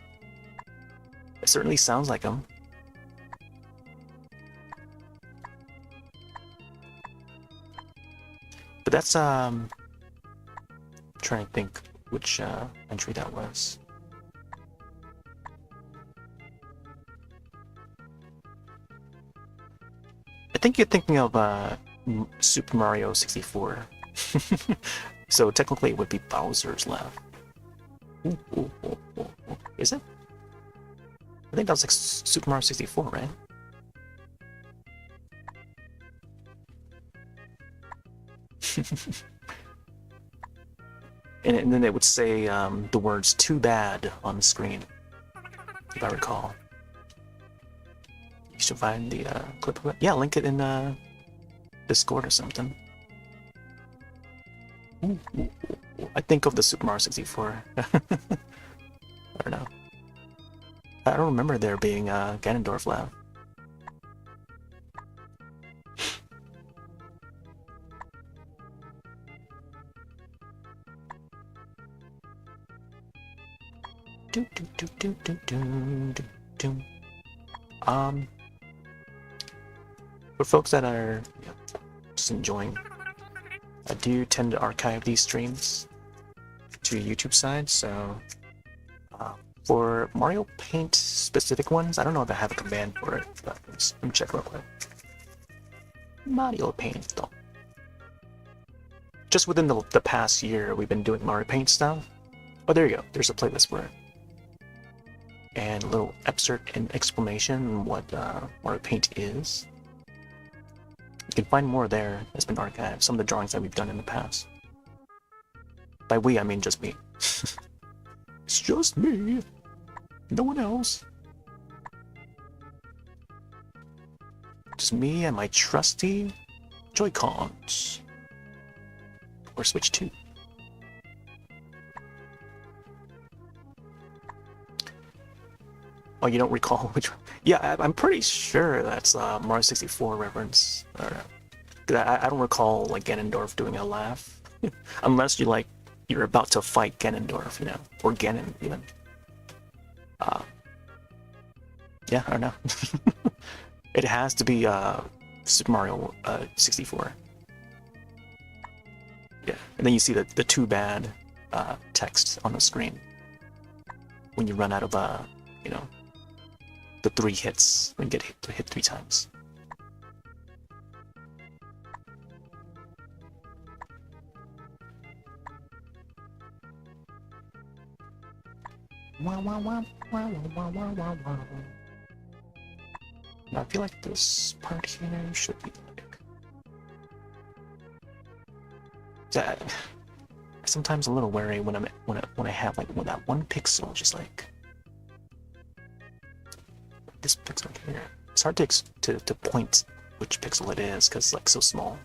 Speaker 1: It certainly sounds like him. But that's trying to think which entry that was. I think you're thinking of Super Mario 64. So technically it would be Bowser's laugh. Ooh, ooh, ooh, ooh, ooh. Is it? I think that was like Super Mario 64, right? and then they would say the words "too bad" on the screen, if I recall. You should find the clip of it. Yeah, link it in Discord or something. Ooh, ooh, ooh, ooh. I think of the Super Mario 64. I don't know. I don't remember there being a Ganondorf laugh. Do, do, do, do, do, do, do, do. For folks that are just enjoying, I do tend to archive these streams to YouTube side, so for Mario Paint specific ones, I don't know if I have a command for it, but let me check real quick. Mario Paint, though. Just within the past year, we've been doing Mario Paint stuff. Oh, there you go. There's a playlist for it. And a little excerpt and explanation on what Mario Paint is. You can find more there. It's been archived. Some of the drawings that we've done in the past. By we, I mean just me. It's just me. No one else. Just me and my trusty Joy-Cons. Or Switch 2. Oh, you don't recall which one? Yeah, I'm pretty sure that's Mario 64 reference. I don't recall like Ganondorf doing a laugh. Unless you're about to fight Ganondorf, you know, or Ganon even. Yeah, I don't know. It has to be Super Mario 64. Yeah, and then you see the too bad text on the screen when you run out of you know, the 3 hits when you get hit 3 times. Wow, wow, wow, wow, wow, wow, wow, wow. Now I feel like this part here should be like. I'm sometimes a little wary when I have like that one pixel, just like this pixel here. It's hard to point which pixel it is because it's like so small.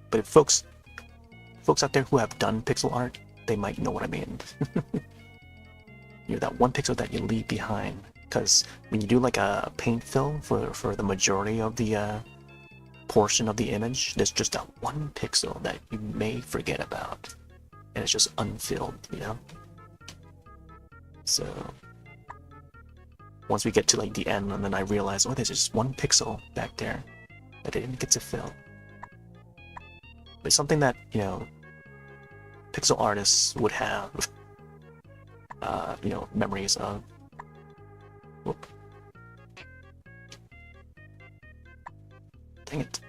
Speaker 1: But if folks out there who have done pixel art, they might know what I mean. You know, that one pixel that you leave behind, because when you do like a paint fill for the majority of the portion of the image, there's just that one pixel that you may forget about, and it's just unfilled, you know. So once we get to like the end, and then I realize, oh, there's just one pixel back there that I didn't get to fill. But it's something that, you know, pixel artists would have, you know, memories of. Whoop. Dang it.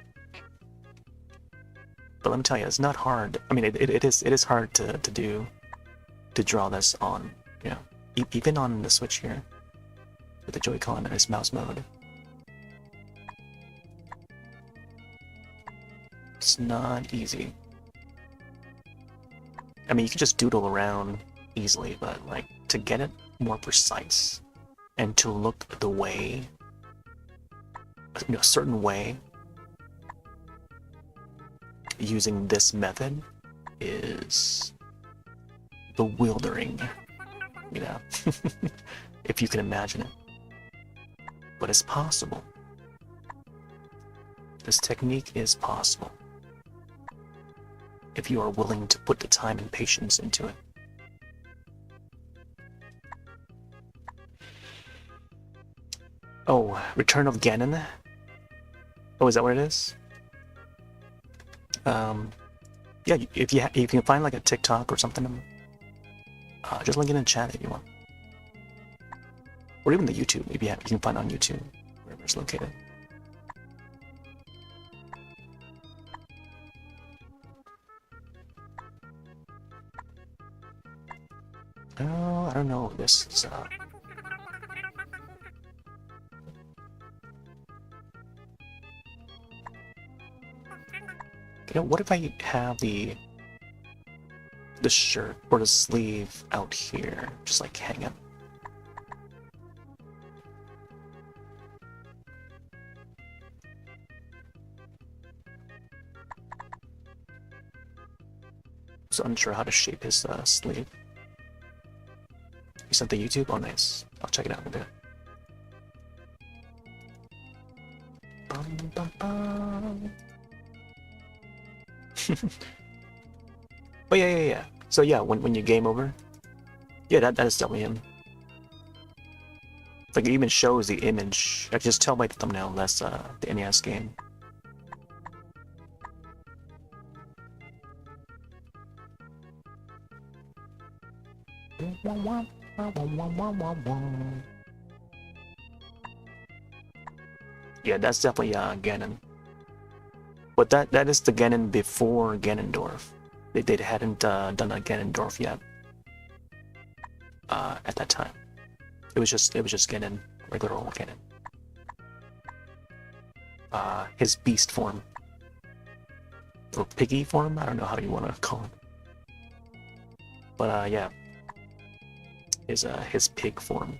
Speaker 1: But let me tell you, it's not hard. I mean, it is hard to draw this on, you know, even on the Switch here with the Joy-Con and its mouse mode. It's not easy. I mean, you can just doodle around easily, but like to get it more precise and to look the way, you know, a certain way using this method is bewildering, you know, if you can imagine it. But it's possible. This technique is possible if you are willing to put the time and patience into it. Oh, Return of Ganon? Oh, is that what it is? Yeah, if you can find like a TikTok or something, just link it in chat if you want. Or even the YouTube, if you can find on YouTube, wherever it's located. Oh, I don't know. This is you know, what if I have the shirt or the sleeve out here, just like hanging? So unsure how to shape his sleeve. You sent the YouTube? Oh, nice. I'll check it out in a bit. Bum, bum, bum. Oh, yeah. So yeah, when you game over, yeah, that is definitely him. Like it even shows the image. I can just tell by the thumbnail that's the NES game. Yeah, that's definitely Ganon. But that is the Ganon before Ganondorf. They hadn't done a Ganondorf yet. At that time, it was just Ganon, regular old Ganon. His beast form, or piggy form. I don't know how you want to call it. But yeah, his pig form.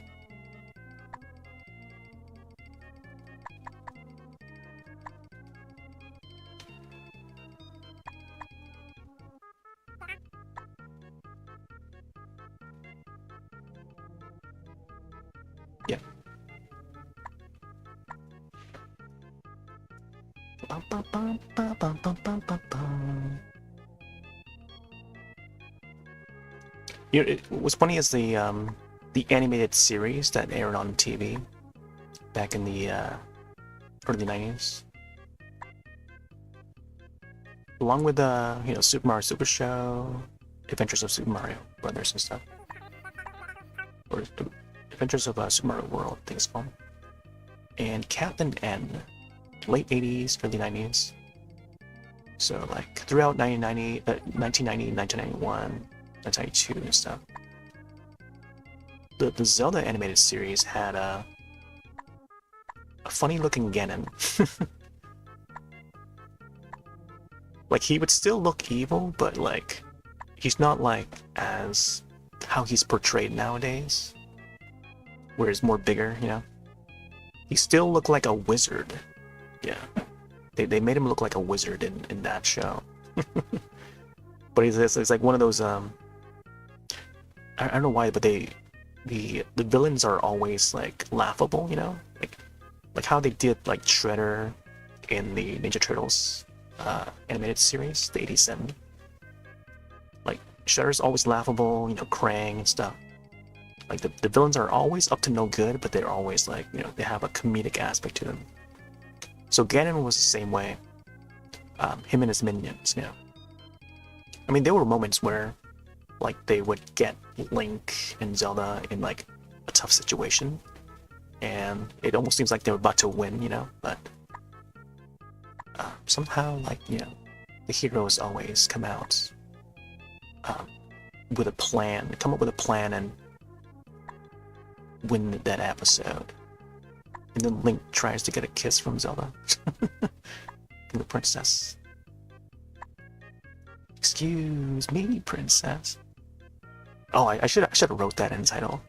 Speaker 1: Yeah. You know, what's funny is the animated series that aired on TV back in the early 90s, along with you know, Super Mario Super Show, Adventures of Super Mario Brothers and stuff, or Adventures of Super Mario World, I think it's called, and Captain N, late 80s, early 90s. So like throughout 1990, 1991, 1992 and stuff. The Zelda animated series had a funny looking Ganon. Like he would still look evil, but like he's not like as how he's portrayed nowadays, where he's more bigger, you know. He still looked like a wizard. Yeah. They made him look like a wizard in that show. But it's like one of those I don't know why, but the villains are always like laughable, you know? Like how they did like Shredder in the Ninja Turtles animated series, the 87. Like Shredder's always laughable, you know, Krang and stuff. Like the villains are always up to no good, but they're always like, you know, they have a comedic aspect to them. So Ganon was the same way. Him and his minions, you know. I mean, there were moments where, like, they would get Link and Zelda in, like, a tough situation. And it almost seems like they were about to win, you know. But somehow, like, you know, the heroes always come out with a plan. Come up with a plan and win that episode. And then Link tries to get a kiss from Zelda. From the princess. Excuse me, princess. Oh, I should have wrote that in the title.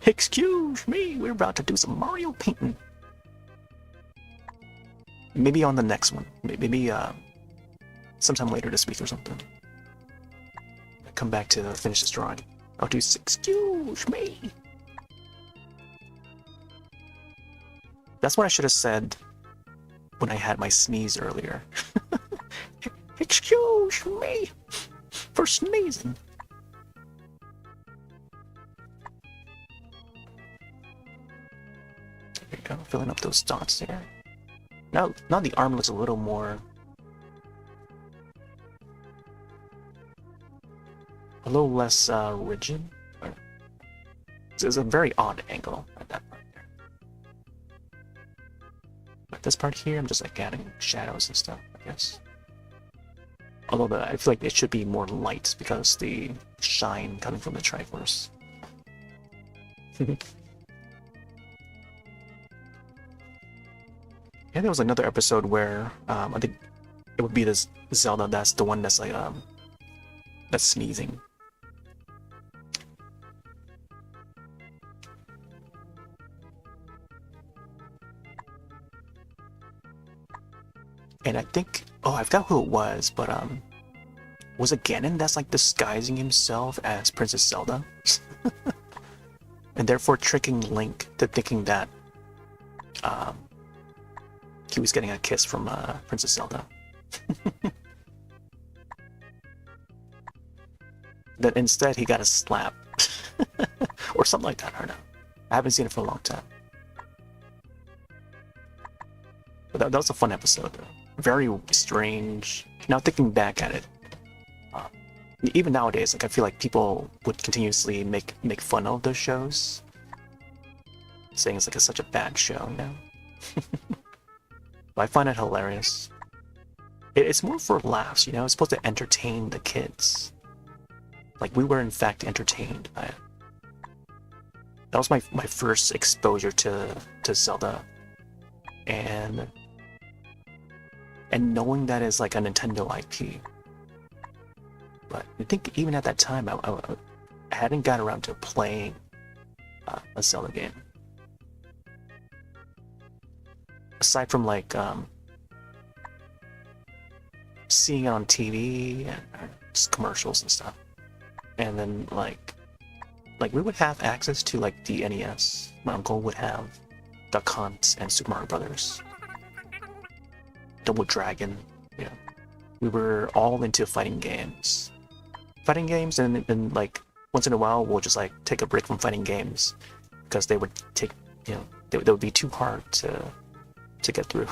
Speaker 1: Excuse me, we're about to do some Mario painting. Maybe on the next one. Maybe sometime later this week or something. I'll come back to finish this drawing. I'll do excuse me. That's what I should have said when I had my sneeze earlier. Excuse me for sneezing. There you go, filling up those dots there. Now the arm looks a little more... a little less rigid. It's a very odd angle at that part there. But this part here, I'm just like adding shadows and stuff, I guess. Although I feel like it should be more light because the shine coming from the Triforce. Yeah, there was another episode where I think it would be this Zelda that's the one that's like that's sneezing. And I think, oh, I forgot who it was, but was it Ganon that's like disguising himself as Princess Zelda? And therefore tricking Link to thinking that he was getting a kiss from Princess Zelda. Then instead he got a slap. Or something like that, I don't know. I haven't seen it for a long time. But that was a fun episode, though. Very strange. Now thinking back at it, even nowadays, like I feel like people would continuously make fun of those shows, saying it's like such a bad show now. But I find it hilarious. It's more for laughs, you know. It's supposed to entertain the kids. Like we were in fact entertained by it. That was my first exposure to Zelda, and knowing that is like a Nintendo IP. But I think even at that time, I hadn't got around to playing a Zelda game. Aside from like seeing it on TV and just commercials and stuff, and then like we would have access to like the NES. My uncle would have Duck Hunt and Super Mario Brothers, Double Dragon. Yeah, we were all into fighting games, and like once in a while we'll just like take a break from fighting games because they would take, you know, they would be too hard to get through.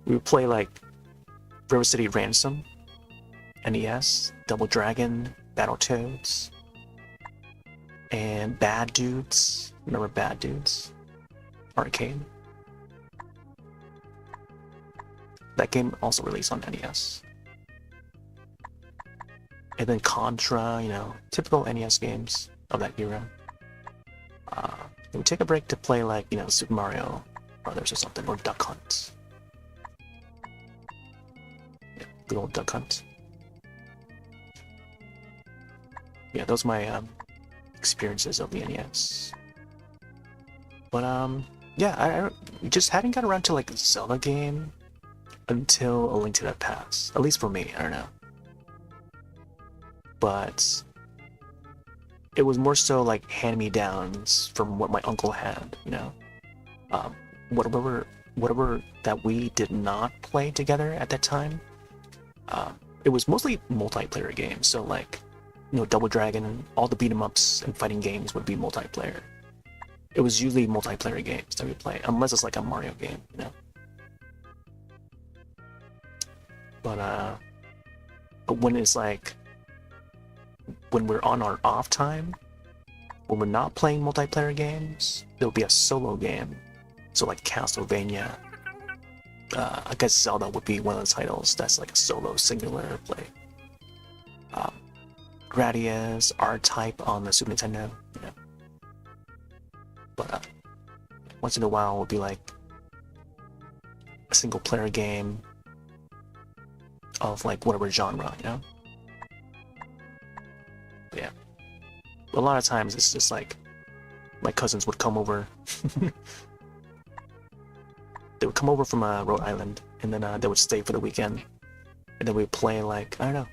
Speaker 1: We would play like River City Ransom, NES, Double Dragon, Battletoads, and Bad Dudes. Remember Bad Dudes? Arcade. That game also released on NES. And then Contra, you know, typical NES games of that era. They would take a break to play like, you know, Super Mario Brothers or something, or Duck Hunt. Yeah, good old Duck Hunt. Yeah, those are my experiences of the NES. But yeah, I just hadn't got around to like a Zelda game until A Link to the Past. At least for me, I don't know. But it was more so like hand-me-downs from what my uncle had, you know. Whatever that we did not play together at that time, it was mostly multiplayer games. So like, you know, Double Dragon, all the beat 'em ups and fighting games would be multiplayer. It was usually multiplayer games that we play, unless it's like a Mario game, you know. But when it's like, when we're on our off time, when we're not playing multiplayer games, there'll be a solo game. So like Castlevania, I guess Zelda would be one of the titles that's like a solo singular play. Gradius, R-Type on the Super Nintendo, you know. But once in a while, it would be like a single player game of like whatever genre, you know. But yeah, a lot of times it's just like my cousins would come over. They would come over from Rhode Island, and then they would stay for the weekend, and then we'd play like, I don't know,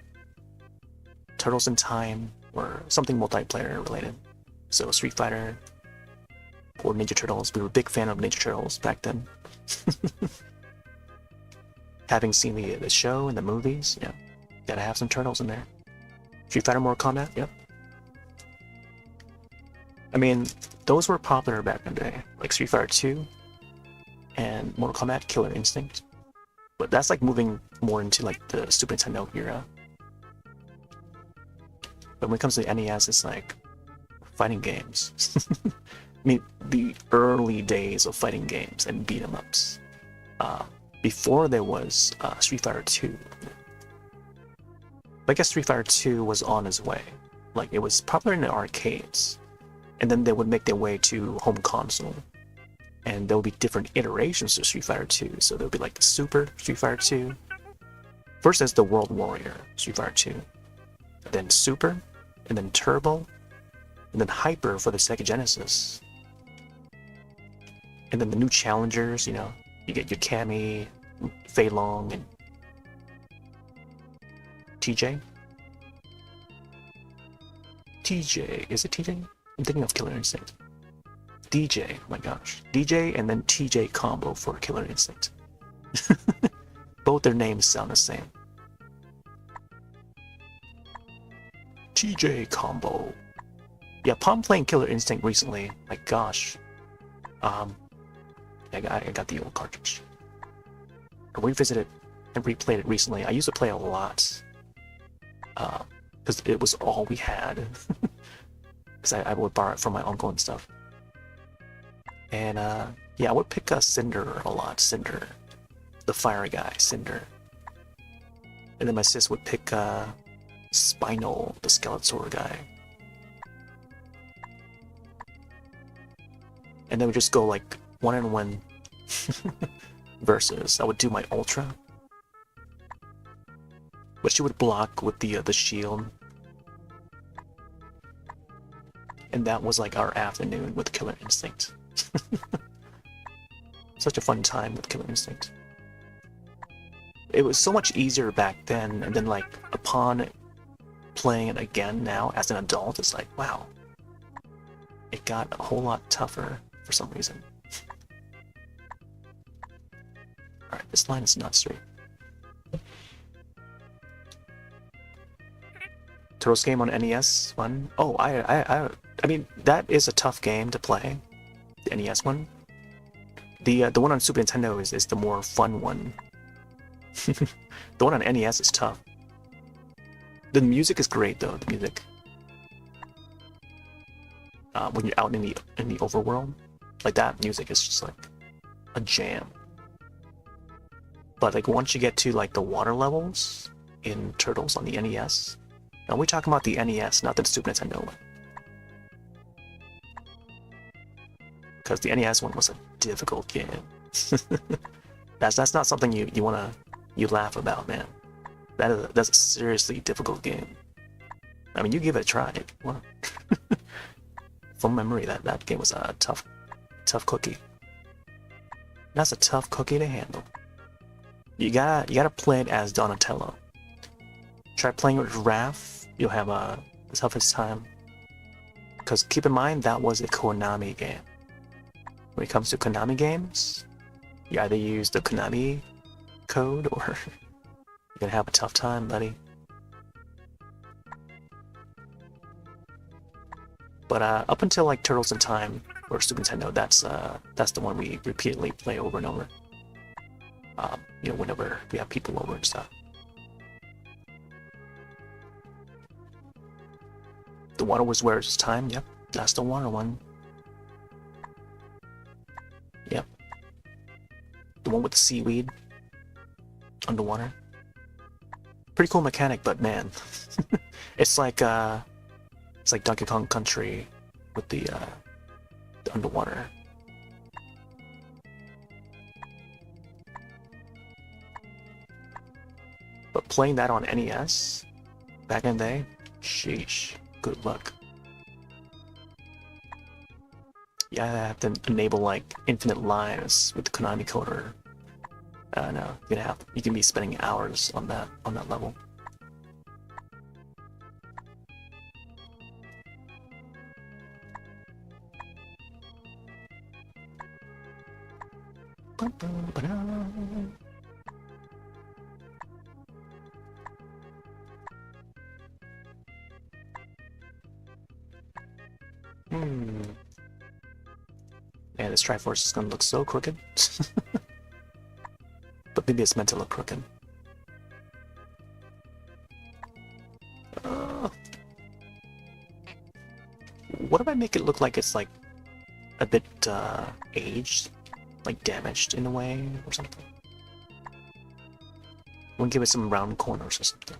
Speaker 1: Turtles in Time or something multiplayer related. So Street Fighter or Ninja Turtles. We were a big fan of Ninja Turtles back then. Having seen the show and the movies, yeah, gotta have some turtles in there. Street Fighter, Mortal Kombat, yep. I mean, those were popular back in the day, like Street Fighter 2 and Mortal Kombat, Killer Instinct. But that's like moving more into like the Super Nintendo era. But when it comes to the NES, it's like fighting games. I mean, the early days of fighting games and beat 'em ups. Before there was Street Fighter 2. I guess Street Fighter 2 was on its way. Like, it was popular in the arcades. And then they would make their way to home console. And there would be different iterations of Street Fighter 2. So there would be like Super Street Fighter 2. First there's the World Warrior Street Fighter 2. Then Super. And then Turbo. And then Hyper for the Sega Genesis. And then the new challengers, you know. You get your Cammy, Fei Long, and TJ. TJ, is it TJ? I'm thinking of Killer Instinct. DJ, oh my gosh. DJ and then TJ combo for Killer Instinct. Both their names sound the same. TJ combo. Yeah, Palm playing Killer Instinct recently. My gosh. I got the old cartridge. I revisited and replayed it recently. I used to play a lot. Because it was all we had. Because I would borrow it from my uncle and stuff. And yeah, I would pick Cinder a lot. Cinder. The fire guy, Cinder. And then my sis would pick Spinal, the Skeletor guy. And then we just go like 1-on-1 versus. I would do my Ultra. But she would block with the shield. And that was like our afternoon with Killer Instinct. Such a fun time with Killer Instinct. It was so much easier back then, and then like upon playing it again now as an adult, it's like, wow. It got a whole lot tougher for some reason. Alright, this line is not straight. Turtles game on NES one. Oh, I mean that is a tough game to play. The NES one. The one on Super Nintendo is the more fun one. The one on NES is tough. The music is great though. The music. When you're out in the overworld, like that music is just like a jam. But like once you get to like the water levels in Turtles on the NES. Now we're talking about the NES, not the Super Nintendo one. Because the NES one was a difficult game. That's not something you laugh about, man. That's a seriously difficult game. I mean, you give it a try. From memory, that game was a tough cookie. That's a tough cookie to handle. You gotta play it as Donatello. Try playing it with Raph. You'll have the toughest time. Because keep in mind, that was a Konami game. When it comes to Konami games, you either use the Konami code or you're gonna have a tough time, buddy. But up until like Turtles in Time or Super Nintendo, that's the one we repeatedly play over and over. You know, whenever we have people over and stuff. The water was where it's time. Yep, that's the water one. Yep. The one with the seaweed underwater. Pretty cool mechanic, but man, it's like Donkey Kong Country with the underwater. But playing that on NES back in the day, sheesh, good luck. Yeah, I have to enable like infinite lives with the Konami coder. No, you can be spending hours on that level. Man, this Triforce is gonna look so crooked. But maybe it's meant to look crooked. What if I make it look like it's like a bit aged? Like damaged in a way or something? We'll give it some round corners or something.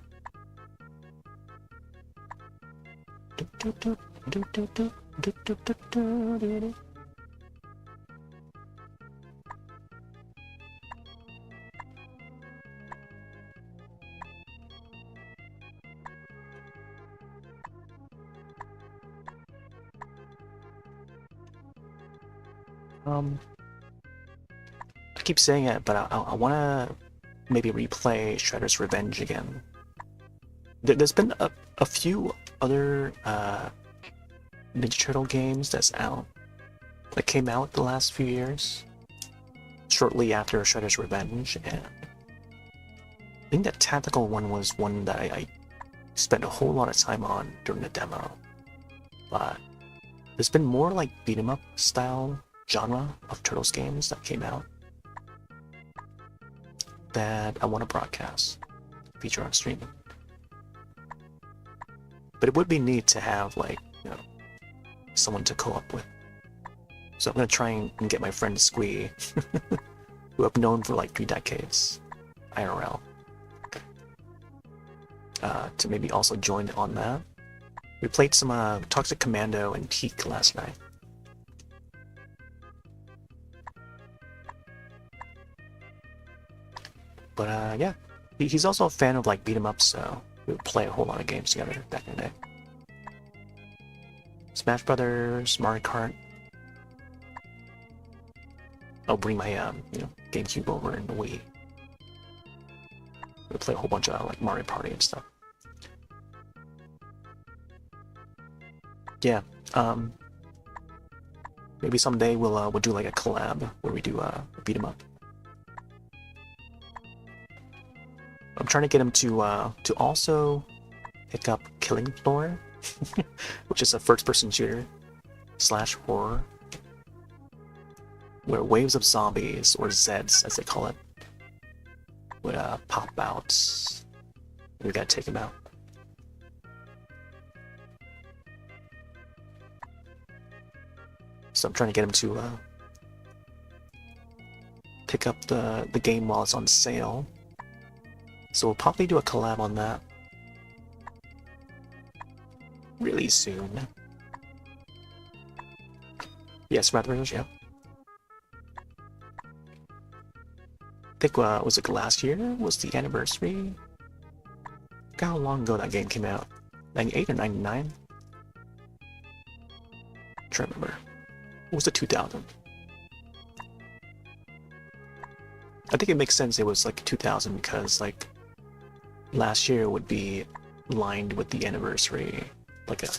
Speaker 1: I keep saying it, but I want to maybe replay Shredder's Revenge again. There's been a few other Ninja Turtle games that came out the last few years, shortly after Shredder's Revenge, and I think that tactical one was one that I spent a whole lot of time on during the demo, but there's been more like beat 'em up style genre of Turtles games that came out that I want to broadcast, feature on streaming. But it would be neat to have like, you know, someone to co-op with. So I'm gonna try and get my friend Squee, who I've known for like 3 decades, IRL, to maybe also join on that. We played some Toxic Commando and Peak last night. But yeah, he's also a fan of like beat 'em ups, so we would play a whole lot of games together back in the day. Smash Brothers, Mario Kart. I'll bring my you know, GameCube over and the Wii. We play a whole bunch of like Mario Party and stuff. Yeah, maybe someday we'll do like a collab where we do a beat 'em up. I'm trying to get him to also pick up Killing Floor, which is a first-person shooter / horror, where waves of zombies, or Zeds as they call it, would pop out. We gotta take them out. So I'm trying to get him to pick up the game while it's on sale. So we'll probably do a collab on that really soon. Yes, Red Brothers, yeah. I think, was it last year? Was the anniversary? Look how long ago that game came out. 98 or 99? Trying to remember. What was the 2000? I think it makes sense it was like 2000 because like last year would be lined with the anniversary, like a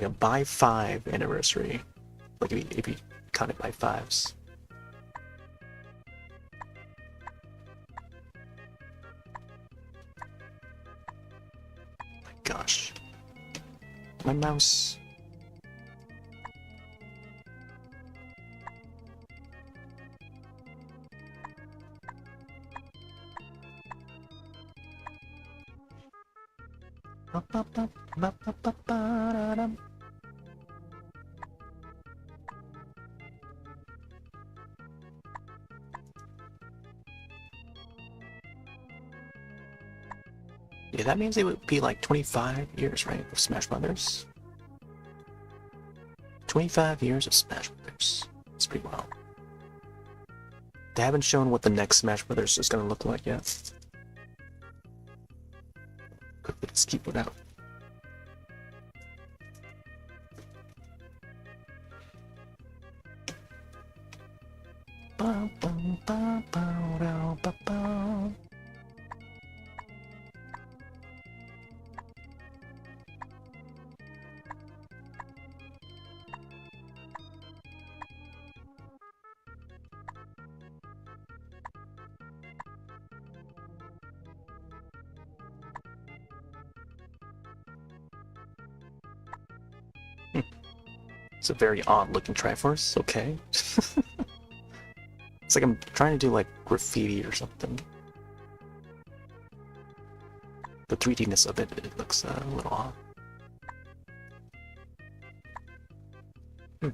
Speaker 1: by 5 anniversary, like if you count it by 5s. My gosh, my mouse. Yeah, that means it would be like 25 years, right, of Smash Brothers? 25 years of Smash Brothers. That's pretty wild. They haven't shown what the next Smash Brothers is gonna look like yet. Let's keep it out. It's a very odd looking Triforce, okay. It's like I'm trying to do like graffiti or something. The 3D-ness of it looks a little odd. I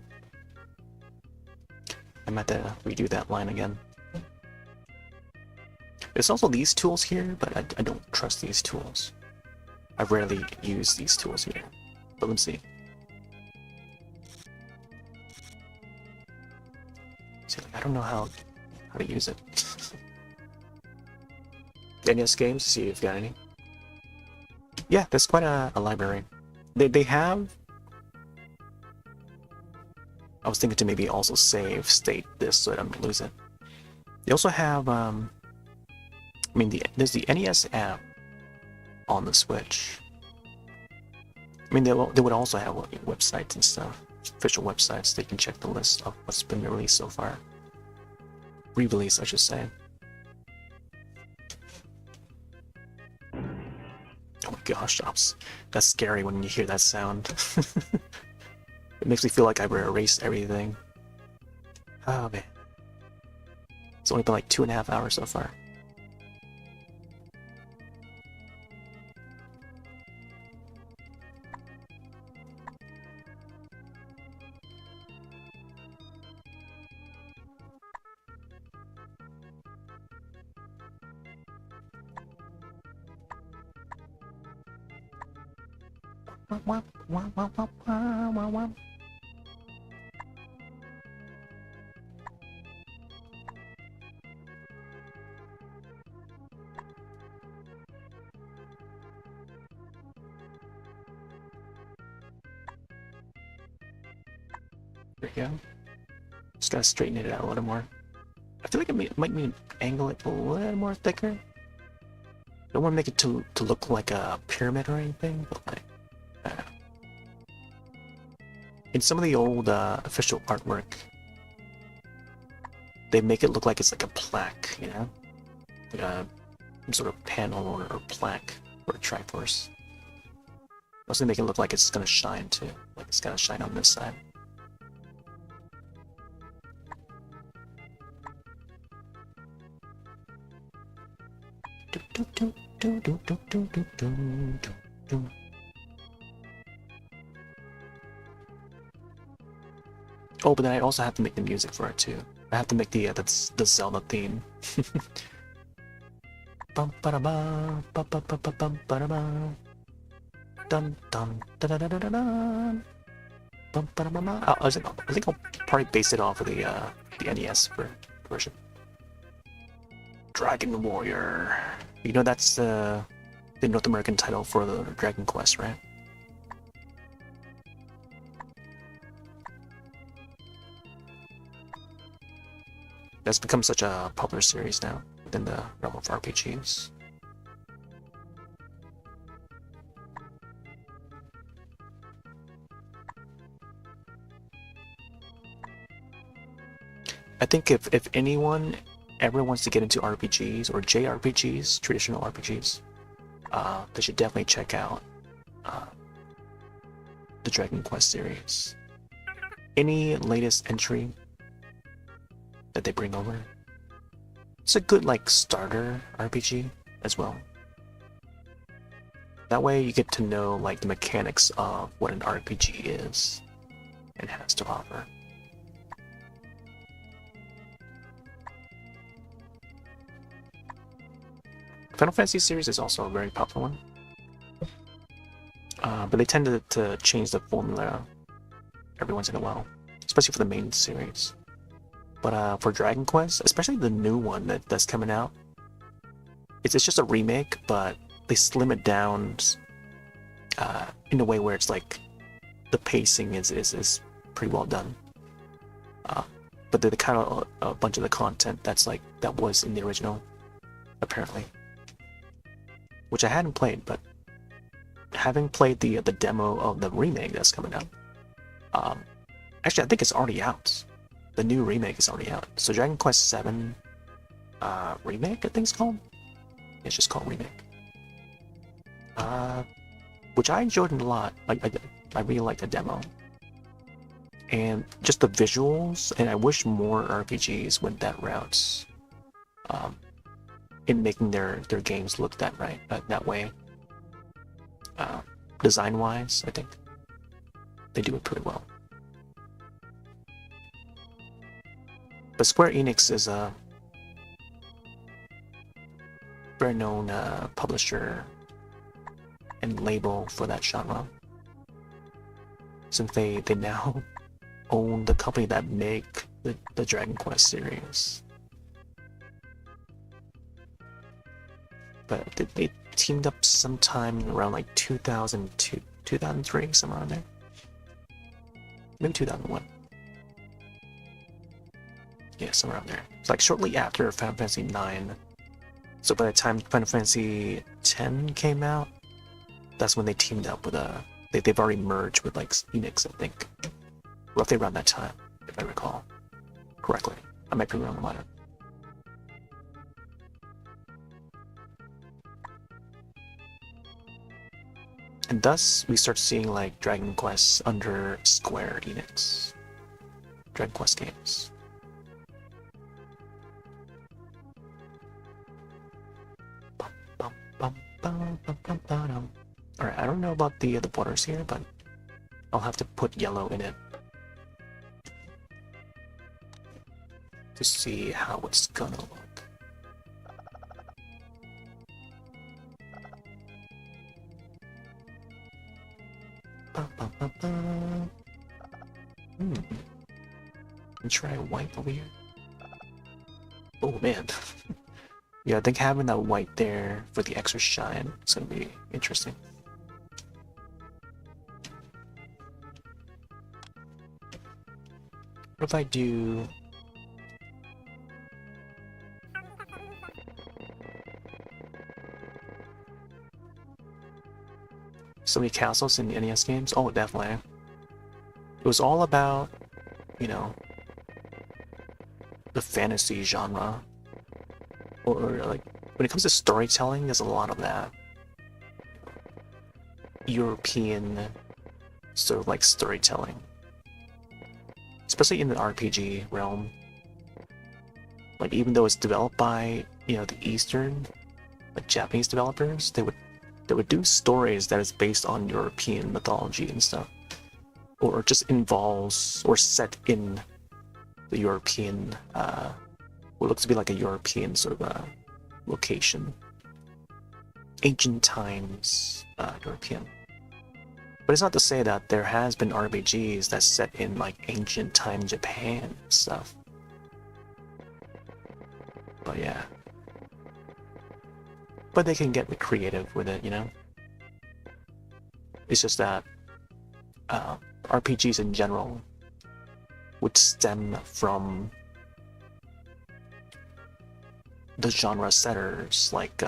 Speaker 1: might have to redo that line again. There's also these tools here, but I don't trust these tools. I rarely use these tools here. But let's see. I don't know how to use it. NES games, see if you've got any. Yeah, there's quite a library. They have. I was thinking to maybe also save state this so I don't lose it. They also have I mean there's the NES app on the Switch. I mean they would also have websites and stuff. Official websites, they can check the list of what's been released so far. Re-release, I should say. gosh, that's scary when you hear that sound. It makes me feel like I've erased everything. Oh man. It's only been like 2.5 hours so far. There we go. Just gotta straighten it out a little more. I feel like it might need to angle it a little more thicker. Don't want to make it to look like a pyramid or anything, but like, I don't know. In some of the old official artwork, they make it look like it's like a plaque, you know? Like some sort of panel or plaque for a Triforce. Mostly make it look like it's gonna shine too. Like it's gonna shine on this side. Oh, but then I also have to make the music for it too. I have to make the Zelda theme. Bum ba da ba ba ba ba ba bum ba da ba. Dun dun da da da da da da. Bum ba da ba ba. I think I'll probably base it off of the NES version. Dragon Warrior. You know that's the North American title for the Dragon Quest, right? That's become such a popular series now within the realm of RPGs. I think if anyone ever wants to get into RPGs or JRPGs, traditional RPGs, they should definitely check out the Dragon Quest series. Any latest entry that they bring over, it's a good like starter RPG as well. That way you get to know like the mechanics of what an RPG is and has to offer. Final Fantasy series is also a very popular one, but they tend to change the formula every once in a while, especially for the main series. But for Dragon Quest, especially the new one that's coming out, it's just a remake, but they slim it down in a way where it's like the pacing is pretty well done. But they cut out a bunch of the content that was in the original, apparently, which I hadn't played, but having played the demo of the remake that's coming out, actually I think it's already out. The new remake is already out. So Dragon Quest VII remake, I think it's called. It's just called remake. Which I enjoyed a lot. I really liked the demo. And just the visuals, and I wish more RPGs went that route in making their games look that way. Design-wise, I think they do it pretty well. But Square Enix is a very known publisher and label for that genre, since they now own the company that make the Dragon Quest series. But they teamed up sometime around like 2002, 2003, somewhere around there. Maybe 2001. Yeah, somewhere around there. It's like shortly after Final Fantasy IX. So by the time Final Fantasy X came out, that's when they teamed up with they've already merged with like Enix, I think. Roughly around that time, if I recall correctly. I might be wrong about it. And thus, we start seeing like Dragon Quest under Square Enix. Dragon Quest games. Alright, I don't know about the borders here, but I'll have to put yellow in it to see how it's gonna look. Try white over here. Oh man. Yeah, I think having that white there for the extra shine is gonna be interesting. What if I do... so many castles in the NES games? Oh, definitely. It was all about, you know, the fantasy genre. Or like, when it comes to storytelling, there's a lot of that. European sort of like storytelling. Especially in the RPG realm. Like, even though it's developed by, you know, the Eastern, like Japanese developers, they would do stories that is based on European mythology and stuff. Or just involves, or set in the European, what looks to be like a European sort of location. Ancient times European. But it's not to say that there has been RPGs that's set in like ancient time Japan and stuff. But yeah. But they can get creative with it, you know? It's just that RPGs in general would stem from the genre setters, like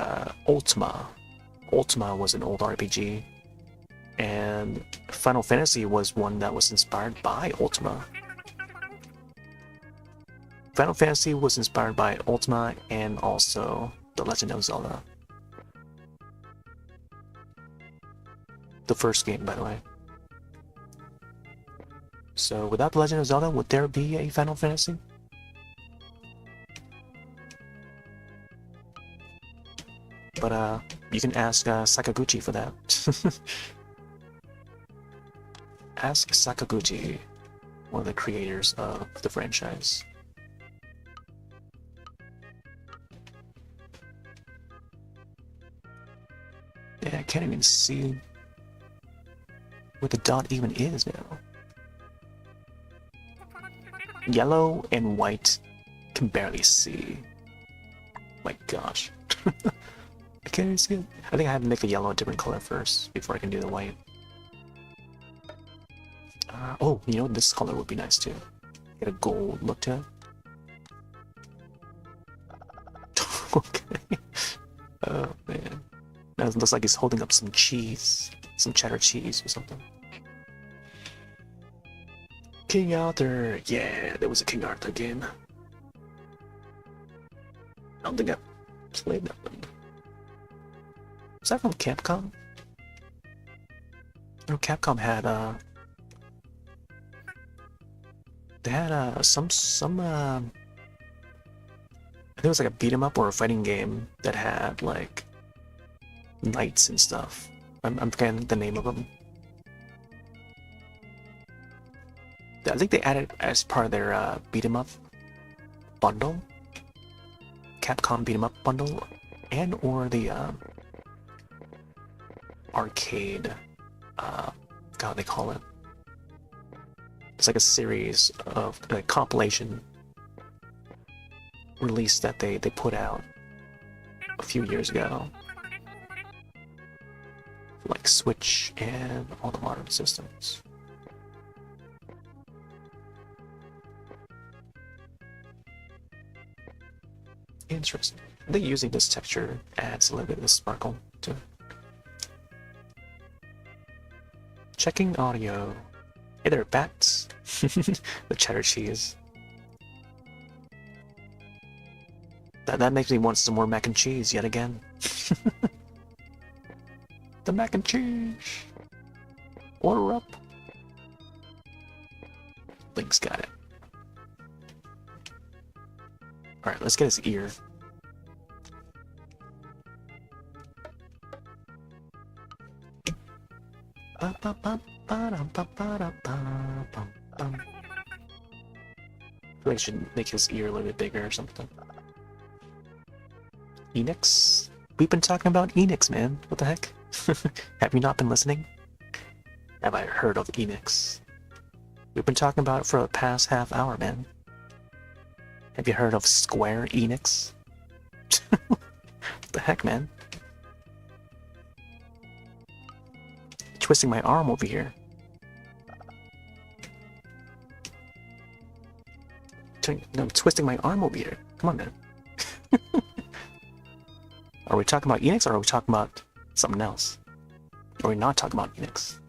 Speaker 1: Ultima. Ultima was an old RPG, and Final Fantasy was one that was inspired by Ultima. Final Fantasy was inspired by Ultima and also The Legend of Zelda. The first game, by the way. So without The Legend of Zelda, would there be a Final Fantasy? But you can ask Sakaguchi for that. Ask Sakaguchi, one of the creators of the franchise. Yeah, I can't even see where the dot even is now. Yellow and white can barely see. My gosh. I can't even see it. I think I have to make the yellow a different color first before I can do the white. Oh, you know, this color would be nice too. Get a gold look to it. Okay. Oh man. Now it looks like he's holding up some cheese. Some cheddar cheese or something. King Arthur. Yeah, there was a King Arthur game. I don't think I played that one. Was that from Capcom? No, Capcom had they had some I think it was like a beat 'em up or a fighting game that had like knights and stuff. I'm forgetting the name of them. I think they added as part of their beat 'em up bundle, Capcom beat 'em up bundle, and or the arcade. God, they call it. It's like a series of like compilation release that they put out a few years ago, like Switch and all the modern systems. Interesting. I think using this texture adds a little bit of sparkle to it. Checking audio. Hey there, bats. The cheddar cheese. That makes me want some more mac and cheese yet again. The mac and cheese. Order up. Link's got it. Alright, let's get his ear. I feel like I should make his ear a little bit bigger or something. Enix? We've been talking about Enix, man. What the heck? Have you not been listening? Have I heard of Enix? We've been talking about it for the past half hour, man. Have you heard of Square Enix? What the heck, man? Twisting my arm over here. No, twisting my arm over here. Come on, man. Are we talking about Enix or are we talking about something else? Or are we not talking about Enix?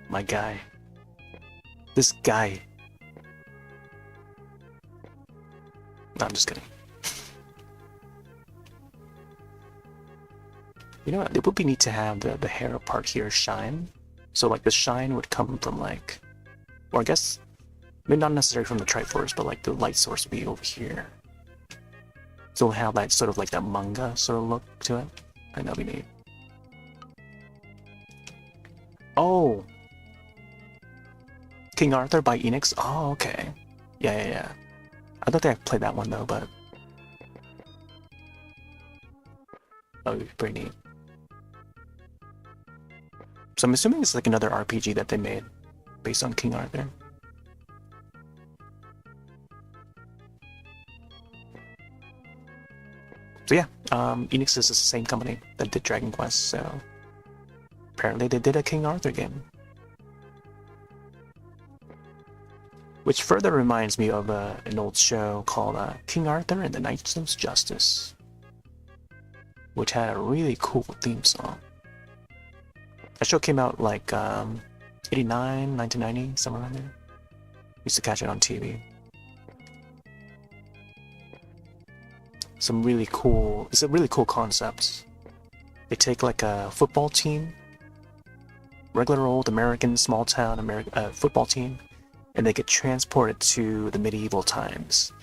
Speaker 1: My guy. This guy. No, I'm just kidding. You know what? It would be neat to have the hair part here shine. So like the shine would come from like, or I guess, maybe not necessarily from the Triforce, but like the light source would be over here. So we'll have that sort of like that manga sort of look to it. I know we need. Oh! King Arthur by Enix? Oh, okay. Yeah. I don't think I've played that one though, but... Oh, it'd be pretty neat. So I'm assuming it's like another RPG that they made based on King Arthur. So yeah, Enix is the same company that did Dragon Quest, so apparently they did a King Arthur game. Which further reminds me of an old show called King Arthur and the Knights of Justice, which had a really cool theme song. That show came out like 89, 1990, somewhere around there. Used to catch it on TV. It's a really cool concept. They take like a football team, regular old American small town football team, and they get transported to the medieval times.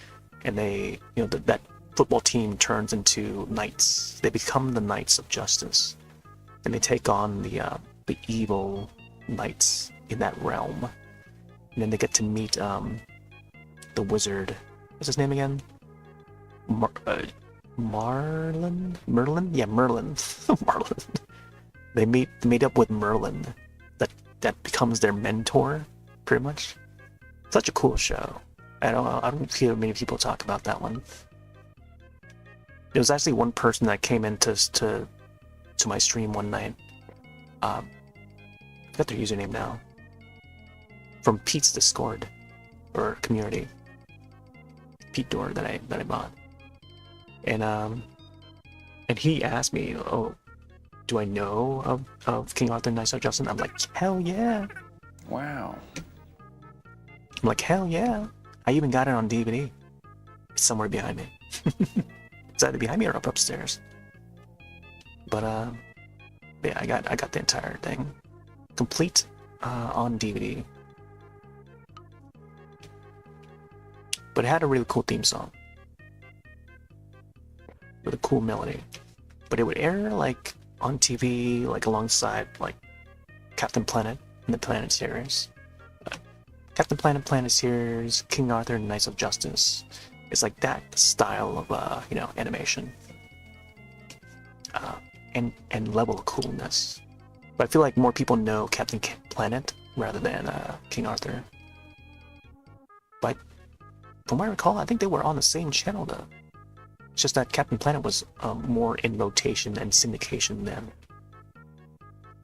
Speaker 1: And they, that football team turns into knights. They become the Knights of Justice. And they take on the evil knights in that realm. And then they get to meet the wizard. What's his name again? Merlin? Yeah, Merlin. Merlin. They meet up with Merlin. That becomes their mentor, pretty much. Such a cool show. I don't hear many people talk about that one. There was actually one person that came into to my stream one night. I forgot their username now. From Pete's Discord or community. Pete Door that I bought. And he asked me, "Oh, do I know of King Arthur and Knights of Justice?" I'm like, "Hell yeah!"
Speaker 2: Wow.
Speaker 1: I'm like, "Hell yeah!" I even got it on DVD. It's somewhere behind me. It's either behind me or up upstairs. But yeah, I got the entire thing complete on DVD. But it had a really cool theme song with a cool melody. But it would air like on TV, like alongside like Captain Planet and the Planeteers. Captain Planet, Planeteers, King Arthur, and Knights of Justice. It's like that style of animation and level of coolness. But I feel like more people know Captain Planet rather than King Arthur. But from what I recall, I think they were on the same channel though. It's just that Captain Planet was more in rotation and syndication than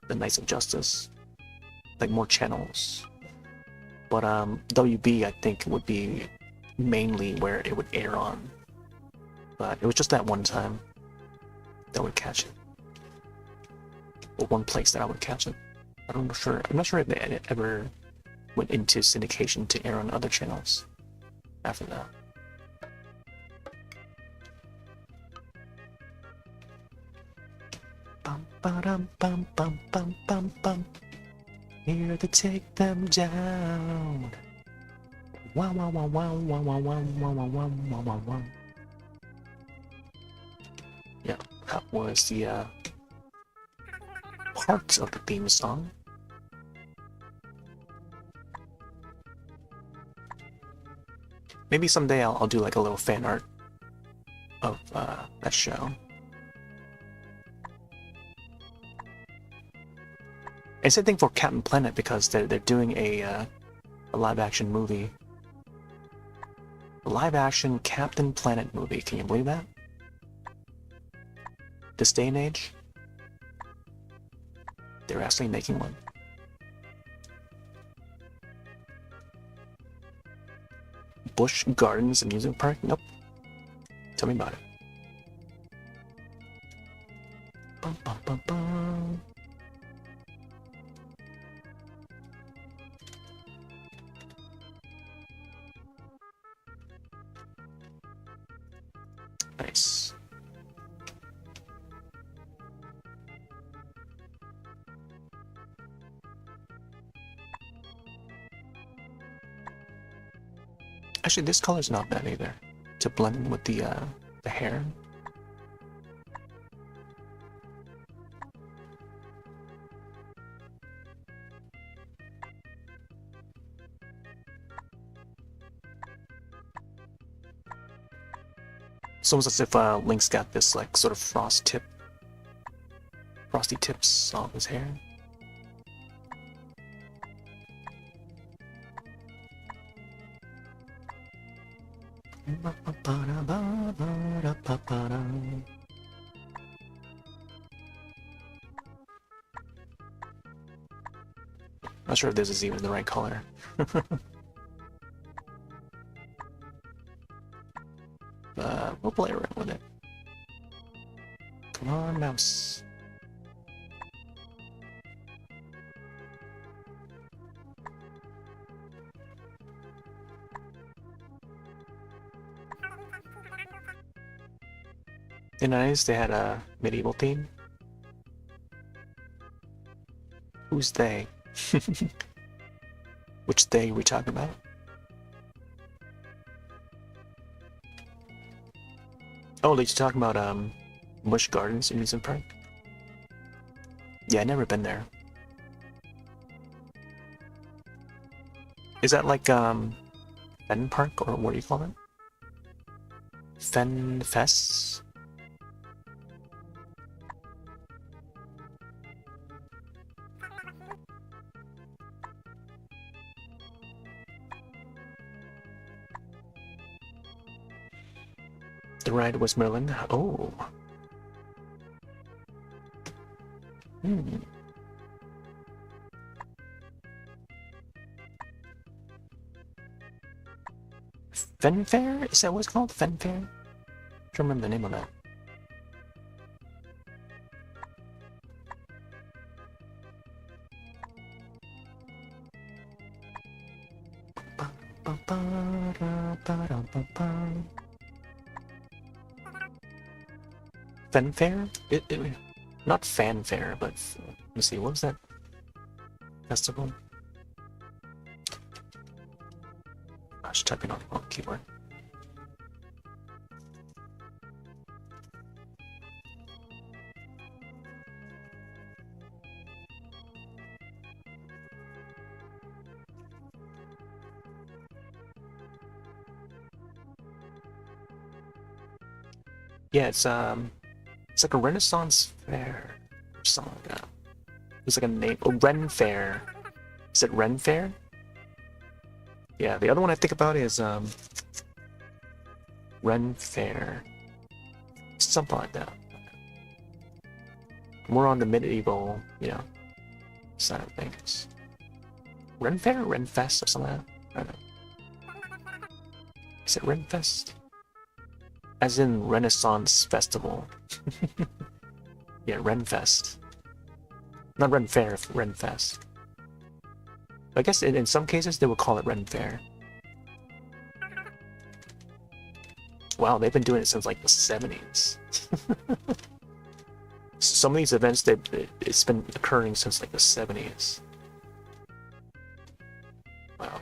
Speaker 1: the Knights of Justice. Like more channels. But WB I think would be mainly where it would air on. But it was just that one time that would catch it. Or one place that I would catch it. I'm not sure if they ever went into syndication to air on other channels after that. Ba-dum, bum, bum, bum, bum, bum. Here to take them down. Wow, wow, wow, wow, wow, wow, wow, wow, wow, wow, wow, wow, wow. Yeah, that was the parts of the theme song. Maybe someday I'll do like a little fan art of that show. And same thing for Captain Planet because they're doing a live action movie. A live action Captain Planet movie. Can you believe that? This day and age, they're actually making one. Busch Gardens Amusement Park? Nope. Tell me about it. Bum, bum, bum, bum. Nice. Actually, this color's not bad either. To blend in with the hair. It's almost as if Link's got this like sort of frosty tips on his hair. Not sure if this is even the right color. We'll play around with it. Come on, mouse. In the 90s, they had a medieval theme. Who's they? Which they we talking about? Oh, did you talk about Busch Gardens Amusement Park? Yeah, I've never been there. Is that like Fen Park, or what do you call it? Fen Fests? The ride was Merlin. Oh. Fenfair? Is that what it's called? Fenfair? I don't remember the name of that. Fenfair? Not fanfare, but let's see, what was that festival? I should type in on the wrong keyboard. Yeah, it's like a Renaissance fair or something like that. It's like a name. Oh, Ren Fair. Is it Ren Fair? Yeah, the other one I think about is Ren Fair. Something like that. More on the medieval, side of things. Ren Fair? Ren Fest or something like that? I don't know. Is it Ren Fest? As in Renaissance Festival. Yeah, Renfest. Not Ren Fair, Ren Fest. I guess in some cases they would call it Ren Fair. Wow, they've been doing it since like the 70s. Some of these events, it's been occurring since like the 70s. Wow.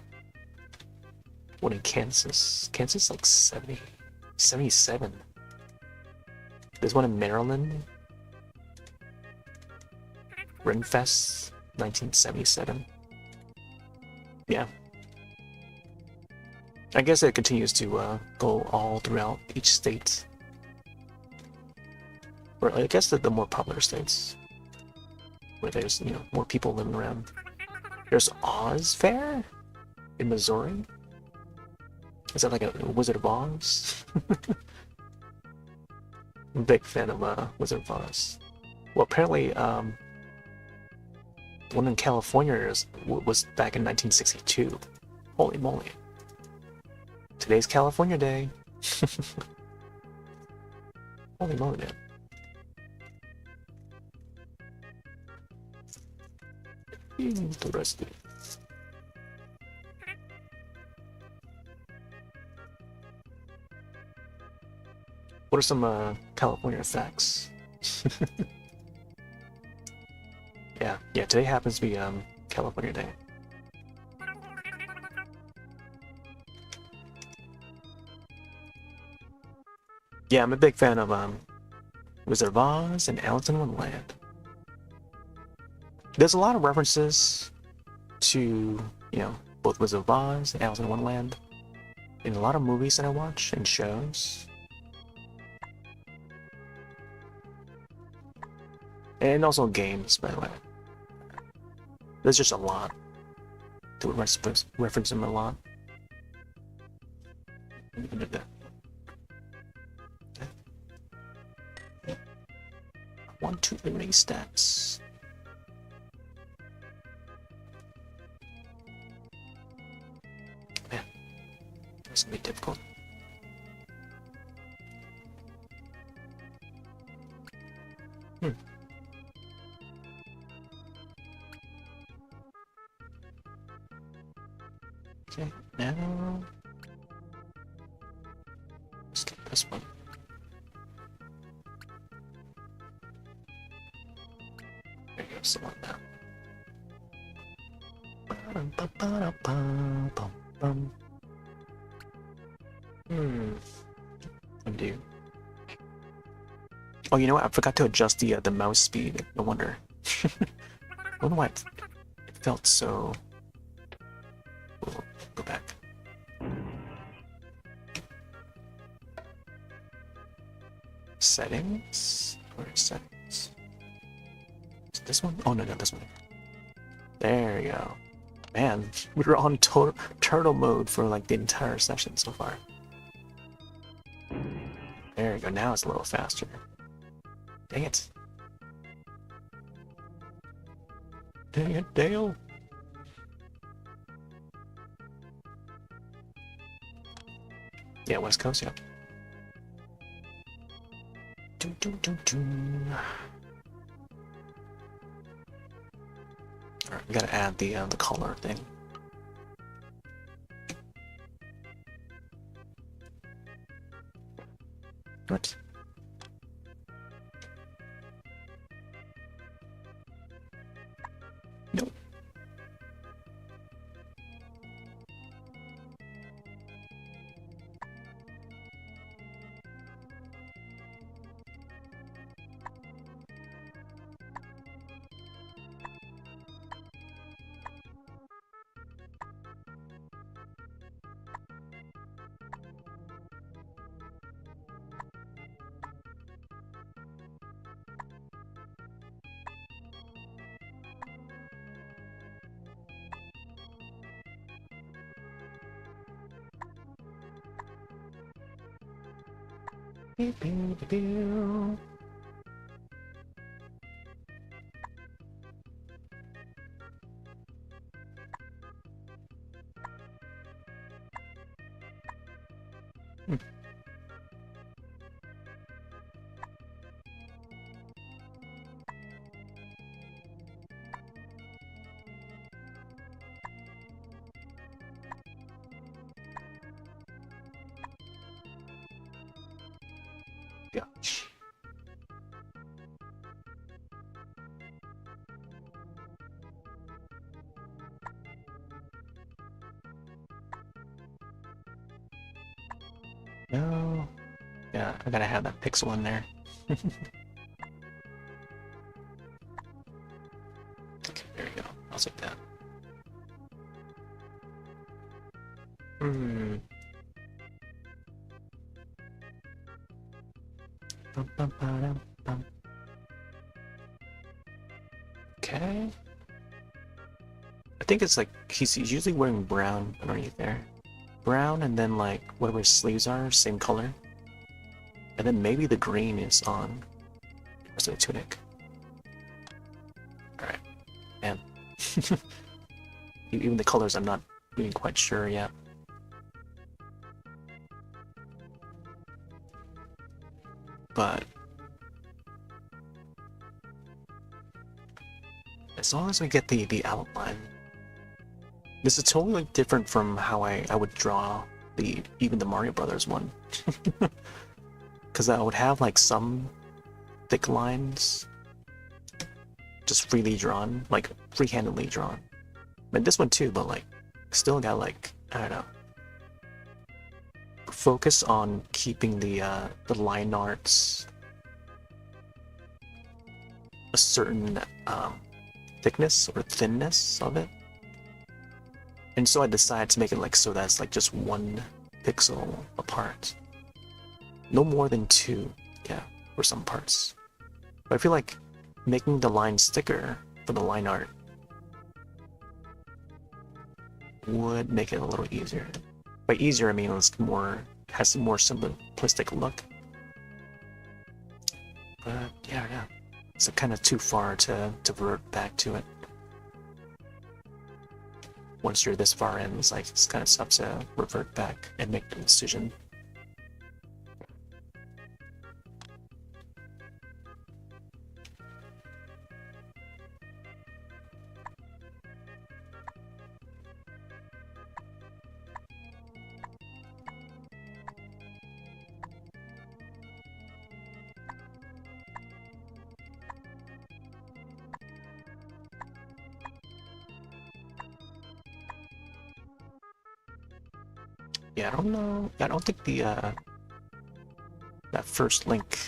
Speaker 1: One in Kansas. Kansas like 77. There's one in Maryland. Renfest, 1977. Yeah. I guess it continues to go all throughout each state. Or I guess the more popular states, where there's, you know, more people living around. There's Oz Fair in Missouri. Is that like a Wizard of Oz? I'm a big fan of Wizard of Oz. Well, apparently, the one in California was back in 1962. Holy moly. Today's California Day. Holy moly, man. Interesting. What are some California facts? Yeah, today happens to be California Day. Yeah, I'm a big fan of Wizard of Oz and Alice in Wonderland. There's a lot of references to, you know, both Wizard of Oz and Alice in Wonderland in a lot of movies that I watch and shows. And also games, by the way. There's just a lot to reference them a lot. 1, 2, 3 stats. Man, this gonna be difficult. Okay, now let's get this one. There you go, something like that. Undo. Oh, you know what? I forgot to adjust the mouse speed. No wonder. I don't know why it felt so. We'll go back. Settings? Where is settings? Is it this one? Oh, no, not this one. There you go. Man, we were on turtle mode for like the entire session so far. There you go. Now it's a little faster. Dang it. Dang it, Dale. Yeah, West Coast, yeah. Alright, we gotta add the color thing. What? Nope. Gosh. No. Yeah, I gotta have that pixel in there. Okay, there you go. I'll take that. Hmm. Bum, bum, ba-dum, bum. Okay. I think it's like he's usually wearing brown underneath there. Brown and then like whatever his sleeves are, same color. And then maybe the green is on the rest of the tunic. Alright. And even the colors I'm not being quite sure yet. But as long as we get the outline. This is totally different from how I would draw even the Mario Brothers one. Because I would have like some thick lines just freely drawn, like free-handedly drawn. And this one too, but like still got like, I don't know, focus on keeping the line arts a certain thickness or thinness of it. And so I decided to make it like so that's like just 1 pixel apart. No more than 2, yeah, for some parts. But I feel like making the lines thicker for the line art would make it a little easier. By easier I mean it's more, has a more simplistic look. But yeah. It's kind of too far to revert back to it. Once you're this far in, it's like it's kind of tough to revert back and make the decision. Yeah, I don't know. I don't think the that first Link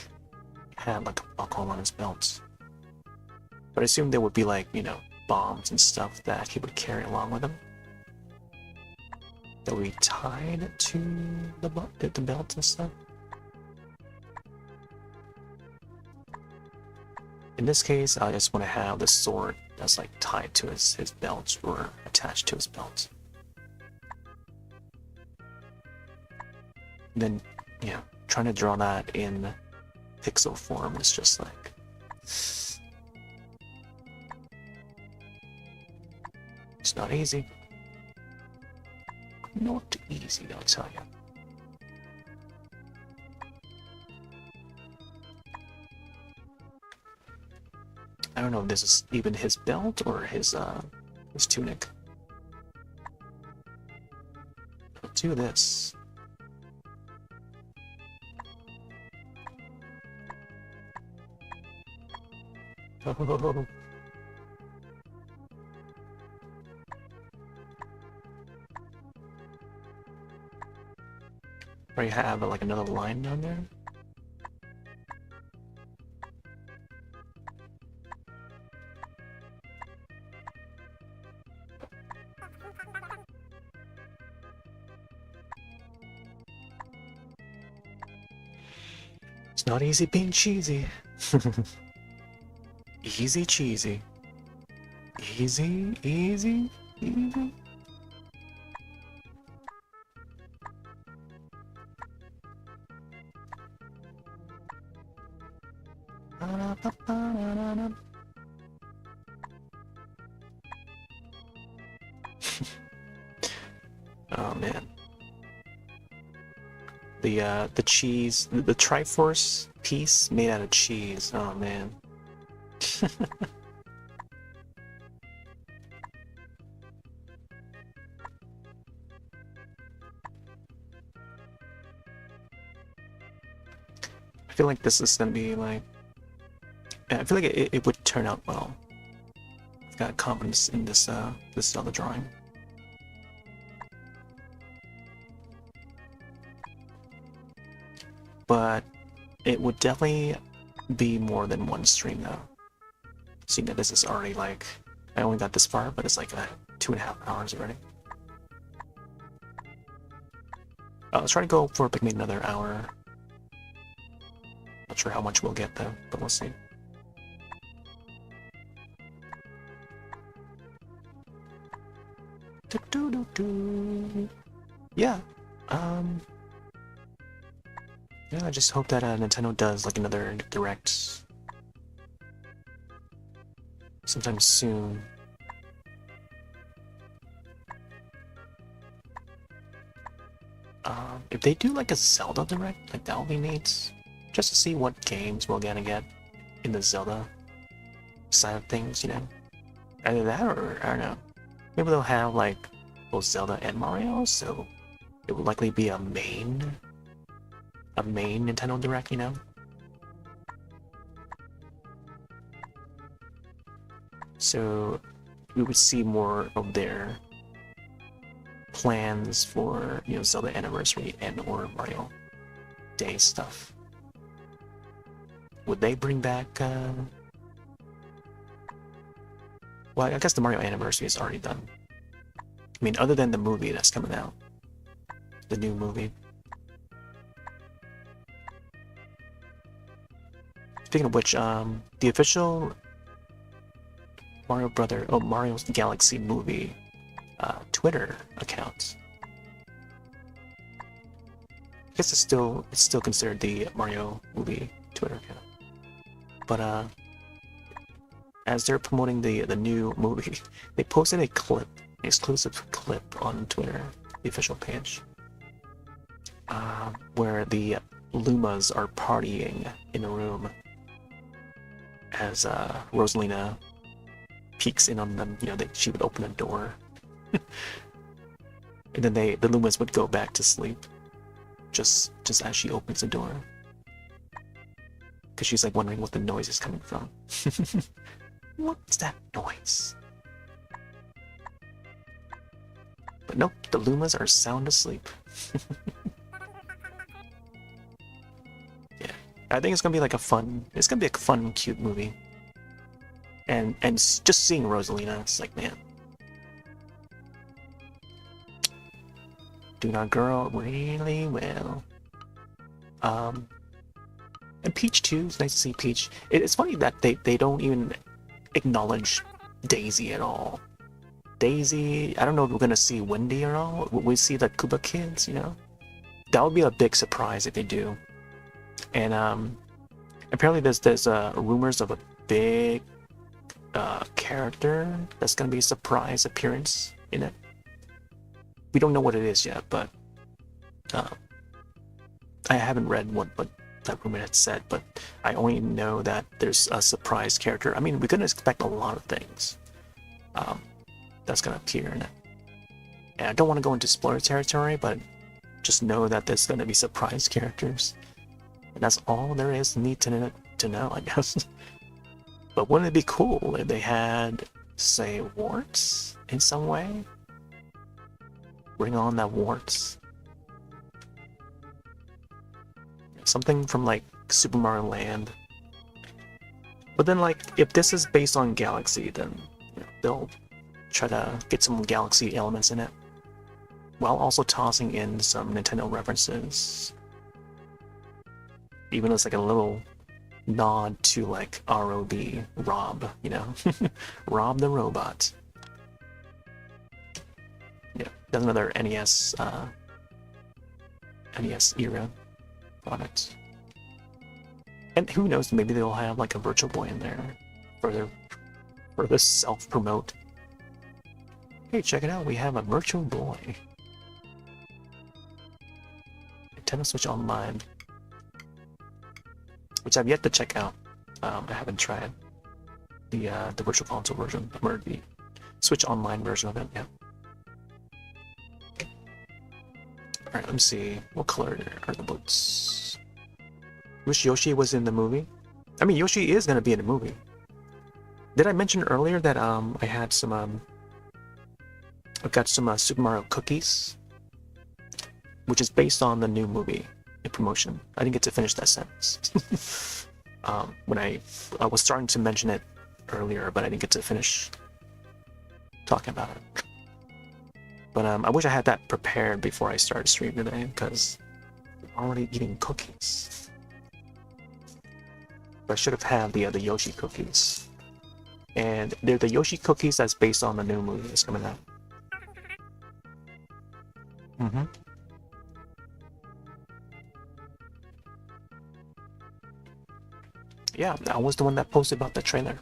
Speaker 1: had like a buckle on his belt. But I assume there would be like, you know, bombs and stuff that he would carry along with him. That would be tied to the belt and stuff. In this case, I just want to have the sword that's like tied to his belt or attached to his belt. And then, yeah, trying to draw that in pixel form is just like... It's not easy. Not easy, I'll tell you. I don't know if this is even his belt or his tunic. I'll do this. Oh. Or you have like another line down there. It's not easy being cheesy. Easy cheesy. Easy, easy, easy. Oh man. The cheese, the Triforce piece made out of cheese. Oh man. I feel like this is gonna be like... I feel like it would turn out well. I've got confidence in this Zelda drawing. but it would definitely be more than one stream though. Seeing that this is already like, I only got this far, but it's like 2.5 hours already. Let's try to go for maybe another hour. Not sure how much we'll get though, but we'll see. Yeah. Yeah, I just hope that Nintendo does like another direct sometime soon. If they do like a Zelda direct, like that would be neat. Just to see what games we're gonna get in the Zelda side of things, you know. Either that or, I don't know. Maybe they'll have like both Zelda and Mario, so it would likely be a main Nintendo Direct, you know? So we would see more of their plans for, you know, Zelda Anniversary and or Mario Day stuff. Would they bring back well, I guess the Mario Anniversary is already done. I mean, other than the movie that's coming out. The new movie. Speaking of which, the official Mario's Galaxy movie Twitter account. I guess it's still considered the Mario movie Twitter account. But as they're promoting the new movie, they posted a clip, an exclusive clip on Twitter, the official page, where the Lumas are partying in a room as Rosalina peeks in on them. You know, she would open a door, and then the Lumas would go back to sleep, just as she opens the door, because she's like wondering what the noise is coming from. What's that noise? But nope, the Lumas are sound asleep. Yeah, I think it's gonna be like it's gonna be a fun, cute movie. And just seeing Rosalina, it's like, man, doing our girl really well. And Peach too. It's nice to see Peach. It's funny that they don't even acknowledge Daisy at all. Daisy, I don't know if we're gonna see Wendy or all. We see the Koopa kids, you know. That would be a big surprise if they do. And apparently there's rumors of a big character that's gonna be a surprise appearance in it. We don't know what it is yet, but I haven't read what that rumor had said, but I only know that there's a surprise character. I mean, we're gonna expect a lot of things that's gonna appear in it. And I don't want to go into spoiler territory, but just know that there's gonna be surprise characters, and that's all there is need to know, I guess. But wouldn't it be cool if they had, say, warts in some way? Bring on that warts. Something from like Super Mario Land. But then, like, if this is based on Galaxy, then you know, they'll try to get some Galaxy elements in it, while also tossing in some Nintendo references. Even as like a little nod to like ROB, Rob, you know, Rob the robot. Yeah, that's another NES era product. And who knows, maybe they'll have like a Virtual Boy in there for the self-promote. Hey, check it out, we have a Virtual Boy. Nintendo Switch Online. Which I've yet to check out. I haven't tried the Virtual Console version, or the Switch Online version of it, yeah. Alright, let me see. What color are the boots? Wish Yoshi was in the movie. I mean, Yoshi is gonna be in the movie. Did I mention earlier that I had some I got some Super Mario cookies, which is based on the new movie. a promotion. I didn't get to finish that sentence. When I was starting to mention it earlier, but I didn't get to finish talking about it. But I wish I had that prepared before I started streaming today, because I'm already eating cookies. But I should have had the Yoshi cookies. And they're the Yoshi cookies that's based on the new movie that's coming out. Mm-hmm. Yeah, I was the one that posted about the trailer.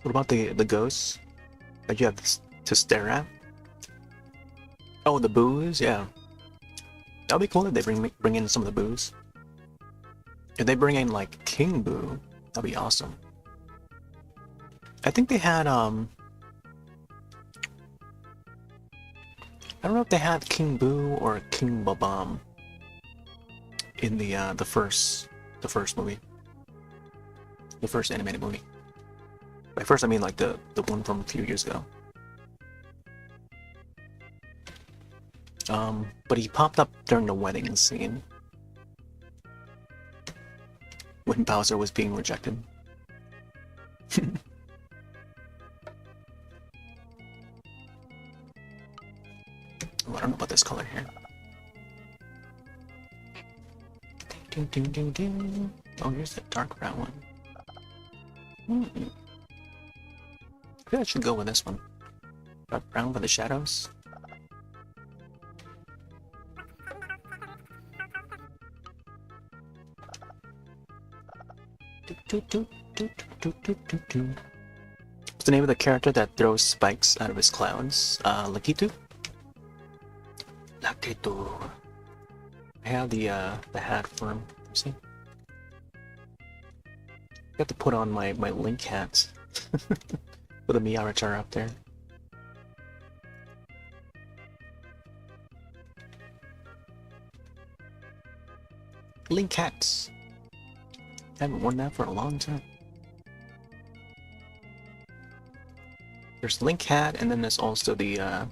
Speaker 1: What about the ghosts that you have to stare at? Oh, the boos, yeah. That'd be cool if they bring in some of the boos. If they bring in like King Boo, that'd be awesome. I think they had I don't know if they had King Boo or King Babam in the first movie, the first animated movie. By first I mean like the one from a few years ago. But he popped up during the wedding scene when Bowser was being rejected. Oh, I don't know about this color here. Ding, ding, ding, ding. Oh, here's the dark brown one. I think I should go with this one. Dark brown for the shadows. What's the name of the character that throws spikes out of his clouds? Lakitu? Lakitu. I have the hat for him. See? I have to put on my Link hat with a Miaratar up there. Link hats. I haven't worn that for a long time. There's Link hat, and then there's also the I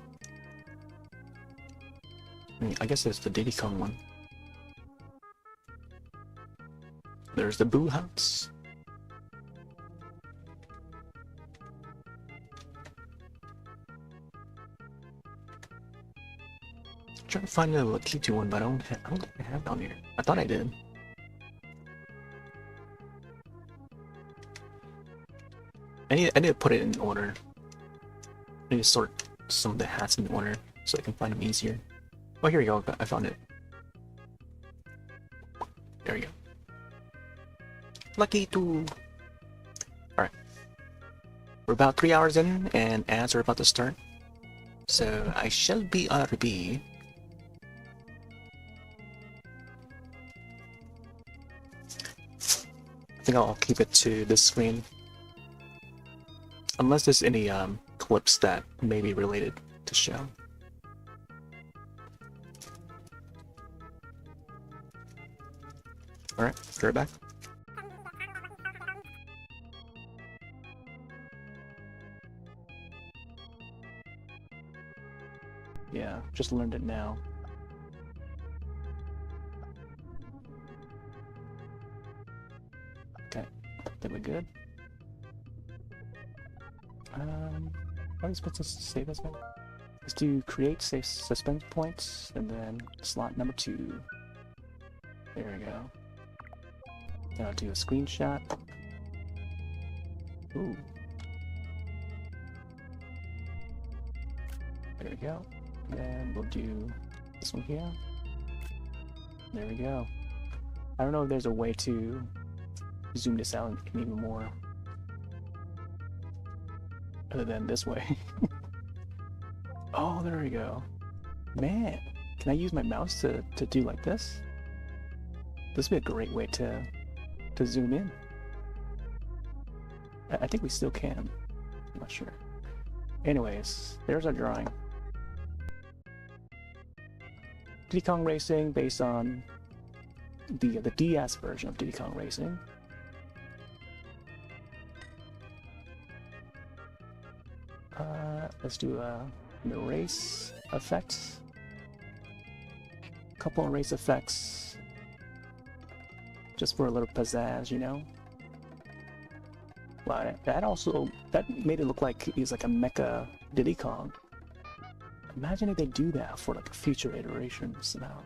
Speaker 1: guess there's the Diddy Kong one. There's the Boo hats. I'm trying to find the Lakitu one, but I don't think I have down here. I thought I did. I need to put it in order. I need to sort some of the hats in order so I can find them easier. Oh, here we go. I found it. There we go. Lakitu. Alright. We're about 3 hours in, and ads are about to start. So I shall be RB. I think I'll keep it to this screen. Unless there's any clips that may be related to show. Alright, let's right back. Yeah, just learned it now. Okay, I think we're good. How are you supposed to save this one? Let's do create save suspense points, and then slot number 2. There we go. Then I'll do a screenshot. Ooh. There we go. And then we'll do this one here. There we go. I don't know if there's a way to zoom this out even more. Other than this way. Oh, there we go. Man, Can I use my mouse to do like this? This would be a great way to zoom in. I think we still can. I'm not sure. Anyways, there's our drawing. Diddy Kong Racing based on the DS version of Diddy Kong Racing. Let's do an erase effect. Couple erase effects, just for a little pizzazz, you know. Wow, that made it look like he's like a mecha Diddy Kong. Imagine if they do that for like future iterations now.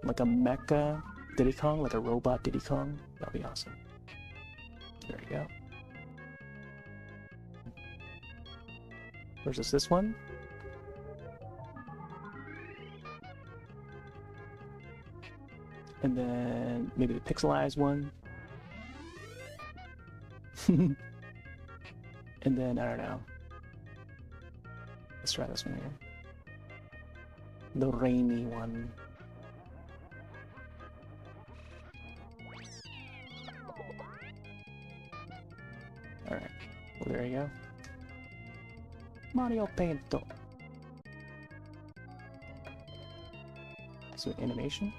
Speaker 1: Like a mecha Diddy Kong, like a robot Diddy Kong. That'd be awesome. There you go. Versus this one. And then maybe the pixelized one. And then, I don't know. Let's try this one here. The rainy one. Alright, well, there you go. Mario Painto. So animation.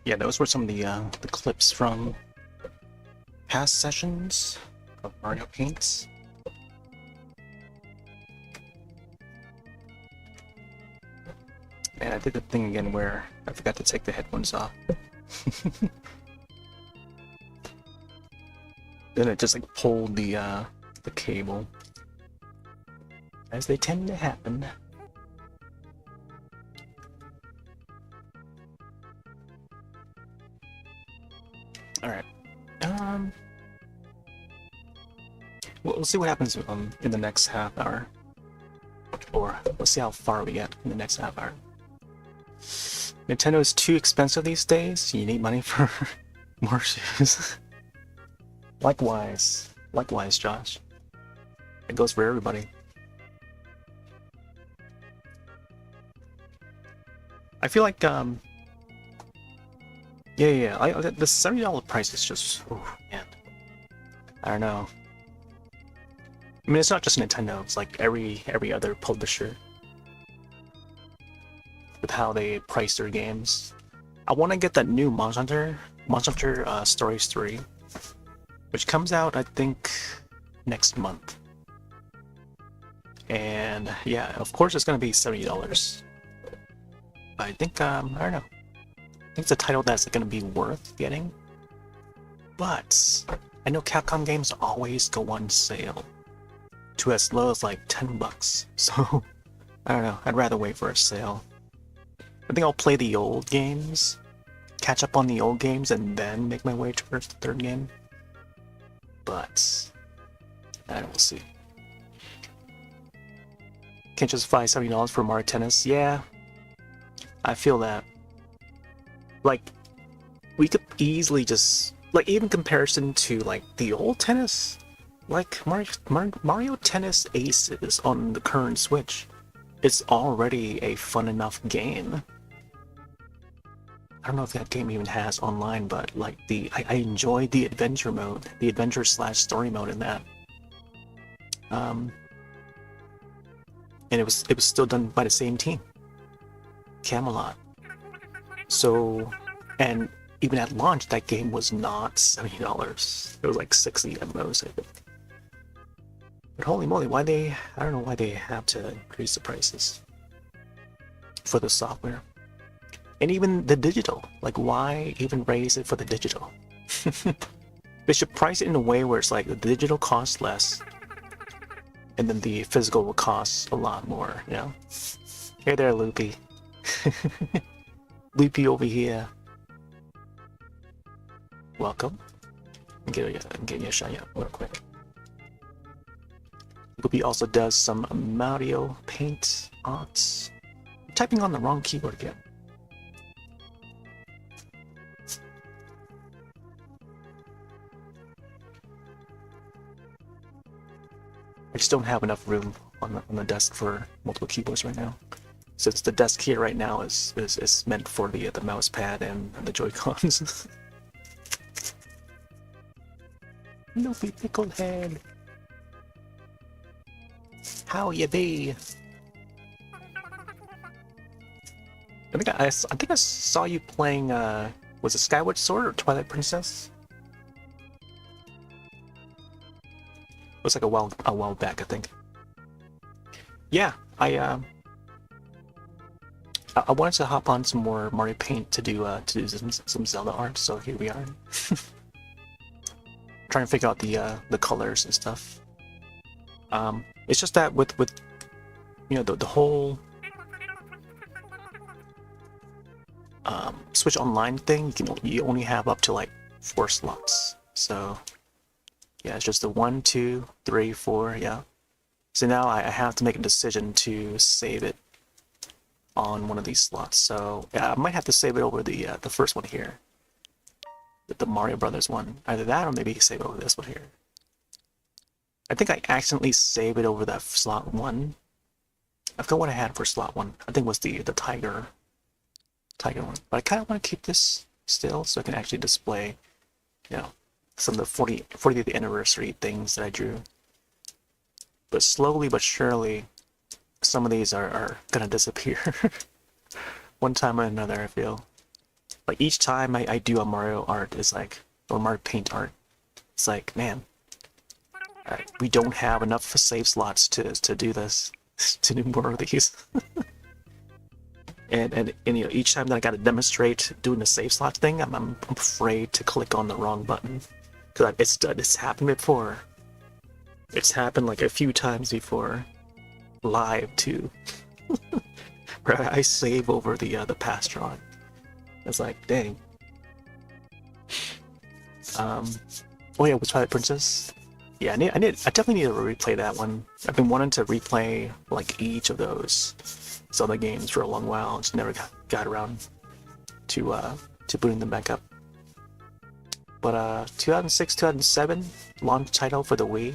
Speaker 1: Yeah, those were some of the clips from past sessions of Mario Paints. And I did the thing again where I forgot to take the headphones off. Then it just like pulled the cable, as they tend to happen. All right. We'll see what happens in the next half hour, or we'll see how far we get in the next half hour. Nintendo is too expensive these days. You need money for more shoes. Likewise, Josh. It goes for everybody. I feel like the $70 price is just, oh man, I don't know. I mean, it's not just Nintendo; it's like every other publisher with how they price their games. I want to get that new Monster Hunter Stories 3, which comes out I think next month. And yeah, of course it's gonna be $70. I think I don't know. I think it's a title that's gonna be worth getting. But I know Capcom games always go on sale to as low as like $10. So I don't know. I'd rather wait for a sale. I think I'll play the old games, catch up on the old games, and then make my way towards the third game. But I don't know, we'll see. Can't justify $70 for Mario Tennis. Yeah, I feel that. Like, we could easily just, like, even comparison to like the old tennis, like Mario Tennis Aces on the current Switch, it's already a fun enough game. I don't know if that game even has online, but like I enjoyed the adventure mode, the adventure/story mode in that. And it was still done by the same team, Camelot. So, and even at launch, that game was not $70. It was like $60 at most, I think. But holy moly, I don't know why they have to increase the prices for the software. And even the digital, like why even raise it for the digital? They should price it in a way where it's like the digital costs less, and then the physical will cost a lot more, you know? Hey there, Loopy. Loopy over here. Welcome. I'm getting you a shot real quick. Loopy also does some Mario Paint arts. I'm typing on the wrong keyboard again. I just don't have enough room on the desk for multiple keyboards right now. Since the desk here right now is meant for the mouse pad and the Joy-Cons. Loopy Picklehead. How you be? I think I saw you playing was it Skyward Sword or Twilight Princess? It was like a while back, I think. Yeah, I wanted to hop on some more Mario Paint to do some Zelda art, so here we are. Trying to figure out the colors and stuff. It's just that with you know the whole Switch Online thing, you only have up to like 4 slots. So yeah, it's just the 1, 2, 3, 4. Yeah. So now I have to make a decision to save it on one of these slots. So yeah, I might have to save it over the first one here, the Mario Brothers one. Either that or maybe save it over this one here. I think I accidentally saved it over that slot 1. I forgot what I had for slot 1. I think it was the tiger one. But I kind of want to keep this still so I can actually display, you know, some of the 40th anniversary things that I drew. But slowly but surely, some of these are gonna disappear. One time or another, I feel. Like each time I do a Mario art is like, or Mario Paint art, it's like, man, we don't have enough save slots to do this, to do more of these. and you know, each time that I got to demonstrate doing the save slot thing, I'm afraid to click on the wrong button, because it's happened before. It's happened like a few times before, live too, where I save over the past drawing. It's like, dang. Oh yeah, with Twilight Princess. Yeah, I definitely need to replay that one. I've been wanting to replay like each of those Zelda games for a long while. Just never got around to booting them back up. But 2006, 2007 launch title for the Wii.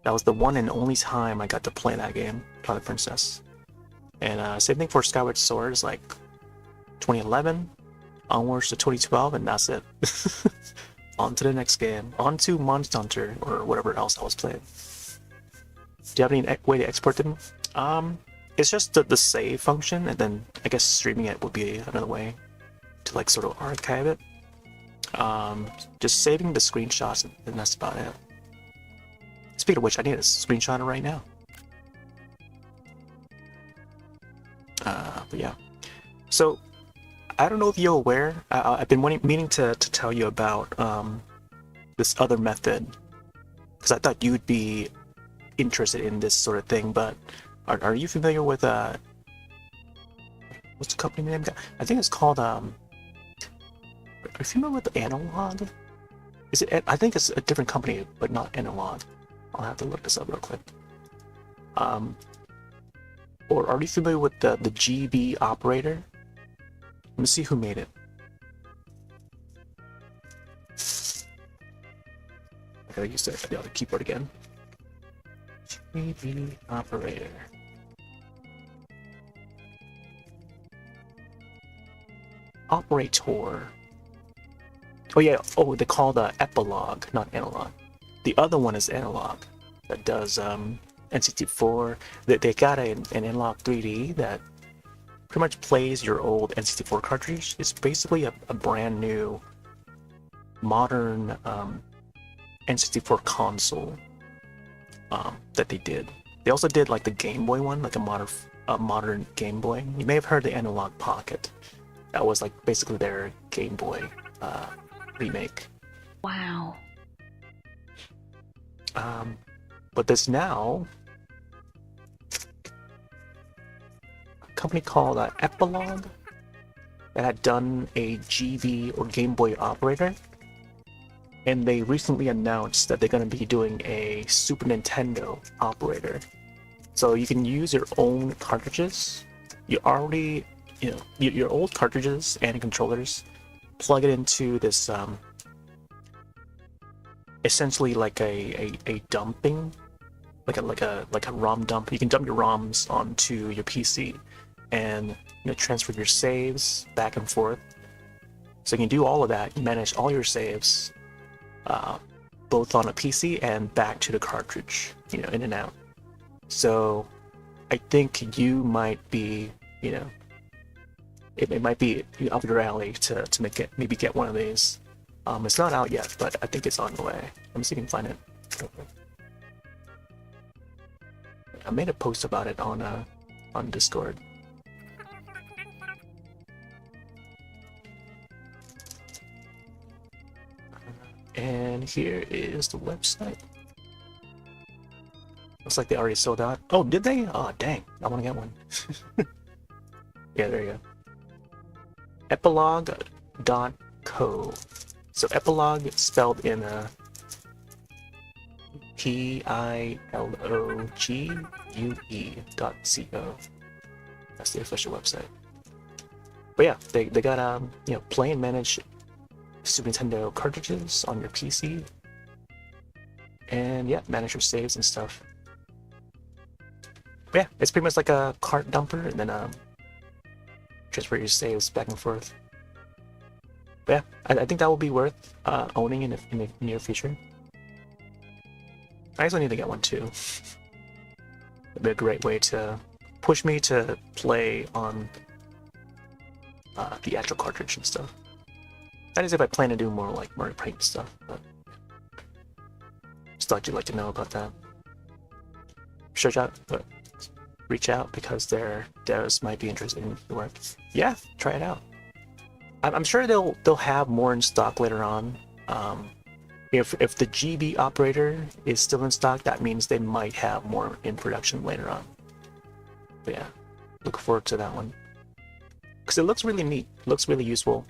Speaker 1: That was the one and only time I got to play that game, Twilight Princess. And same thing for Skyward Sword. Is like 2011 onwards to 2012, and that's it. On to the next game. On to Monster Hunter or whatever else I was playing. Do you have any way to export them? It's just the save function, and then I guess streaming it would be another way to like sort of archive it. Just saving the screenshots, and that's about it. Speaking of which, I need a screenshot right now. But yeah. So I don't know if you're aware. I've been meaning to tell you about this other method, because I thought you'd be interested in this sort of thing. But are you familiar with what's the company name? I think it's called Are you familiar with Analog? Is it? I think it's a different company, but not Analog. I'll have to look this up real quick. Or are you familiar with the GB operator? Let me see who made it. I gotta use the other keyboard again. GB operator. Operator. Oh yeah, oh, they call the Epilogue, not Analog. The other one is Analog, that does N64. They got an Analog 3D that pretty much plays your old N64 cartridge. It's basically a brand new, modern N64 console that they did. They also did like the Game Boy one, like a modern Game Boy. You may have heard the Analog Pocket. That was like basically their Game Boy remake.
Speaker 2: Wow.
Speaker 1: But there's now a company called Epilogue that had done a GB or Game Boy operator, and they recently announced that they're going to be doing a Super Nintendo operator. So you can use your own cartridges. You already, your old cartridges and controllers, plug it into this essentially like a dumping, like a ROM dump. You can dump your ROMs onto your PC and transfer your saves back and forth. So you can do all of that. You manage all your saves, both on a PC and back to the cartridge, in and out. So I think you might be, it might be up your alley to maybe get one of these. It's not out yet, but I think it's on the way. Let me see if I can find it. I made a post about it on Discord. And here is the website. Looks like they already sold out. Oh, did they? Oh, dang. I want to get one. Yeah, there you go. Epilogue.co. So Epilogue spelled in a PILOGUE.co. That's the official website. But yeah, they got play and manage Super Nintendo cartridges on your PC, and yeah, manage your saves and stuff. But yeah, it's pretty much like a cart dumper, and then transfer your saves back and forth. But yeah, I think that will be worth owning in the near future. I also need to get one too. It'd be a great way to push me to play on the actual cartridge and stuff. That is if I plan to do more like Mario Paint stuff, but just thought you'd like to know about that. Reach out because their devs might be interested in the work. Yeah, try it out. I'm sure they'll have more in stock later on. If the GB operator is still in stock, that means they might have more in production later on. But yeah, look forward to that one because it looks really neat. Looks really useful.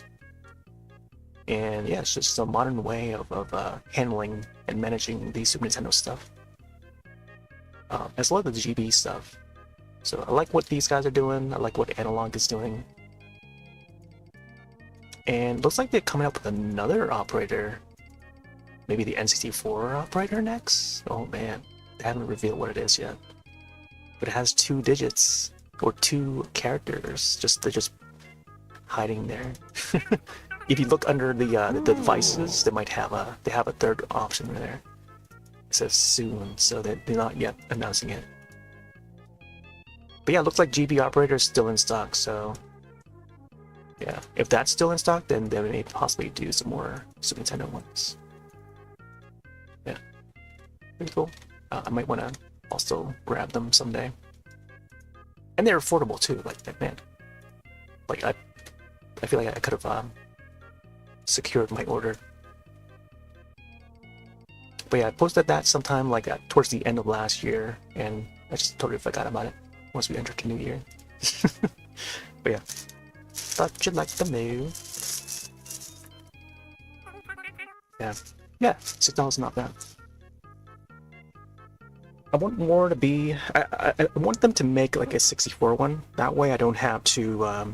Speaker 1: And yeah, it's just a modern way of handling and managing the Super Nintendo stuff, as well as the GB stuff. So I like what these guys are doing. I like what Analog is doing. And looks like they're coming up with another operator. Maybe the N64 operator next? Oh man, they haven't revealed what it is yet. But it has 2 digits, or 2 characters, they're just hiding there. If you look under the devices, they have a 3rd option there. It says soon, so they're not yet announcing it. But yeah, it looks like GB operator is still in stock, so yeah, if that's still in stock, then they may possibly do some more Super Nintendo ones. Yeah, pretty cool. I might want to also grab them someday. And they're affordable too, like, man. Like, I feel like I could have secured my order. But yeah, I posted that sometime like towards the end of last year, and I just totally forgot about it once we entered the new year. But yeah, thought you'd like the move. Yeah, $6 is not bad. I want more to be. I want them to make like a 64 one. That way, I don't have to. I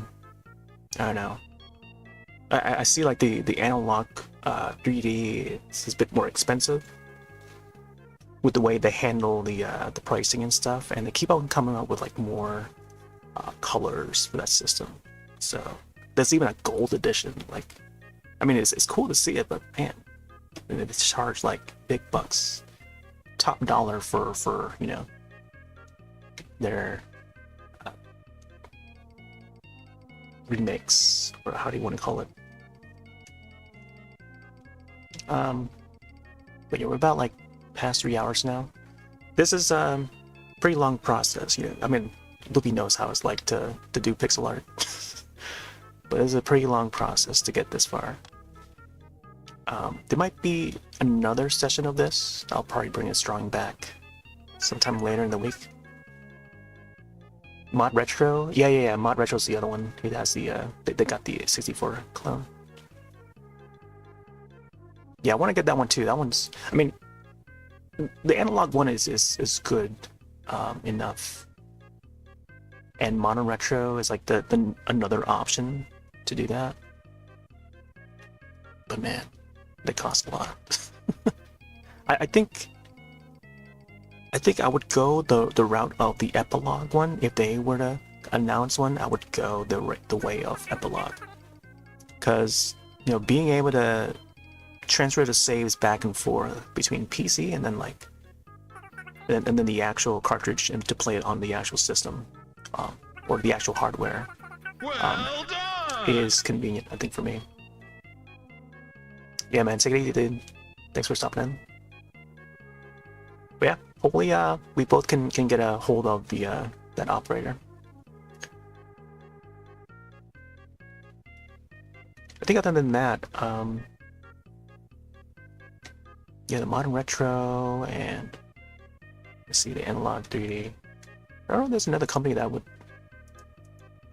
Speaker 1: don't know. I see like the analog 3D is a bit more expensive with the way they handle the pricing and stuff, and they keep on coming up with like more colors for that system. So there's even a gold edition. Like, I mean, it's cool to see it, but man, they charge like big bucks, top dollar for their remix, or how do you want to call it? But yeah, we're about like past 3 hours now. This is a pretty long process. I mean, Loopy knows how it's like to do pixel art, but it's a pretty long process to get this far. There might be another session of this. I'll probably bring a drawing back sometime later in the week. Mod Retro, yeah. Mod Retro's the other one. He has the they got the 64 clone. Yeah, I want to get that one too. That one's, I mean, the analog one is good enough, and Mono Retro is like the another option to do that. But man, they cost a lot. I think I would go the route of the epilogue one. If they were to announce one, I would go the way of epilogue, because you know, being able to transfer the saves back and forth between PC and then like and then the actual cartridge and to play it on the actual system or the actual hardware is convenient, I think, for me. Yeah, man, take it easy, dude. Thanks for stopping in. But yeah, hopefully we both can get a hold of the that operator. I think other than that, yeah, the modern retro and let's see, the analog 3D. I don't know if there's another company that would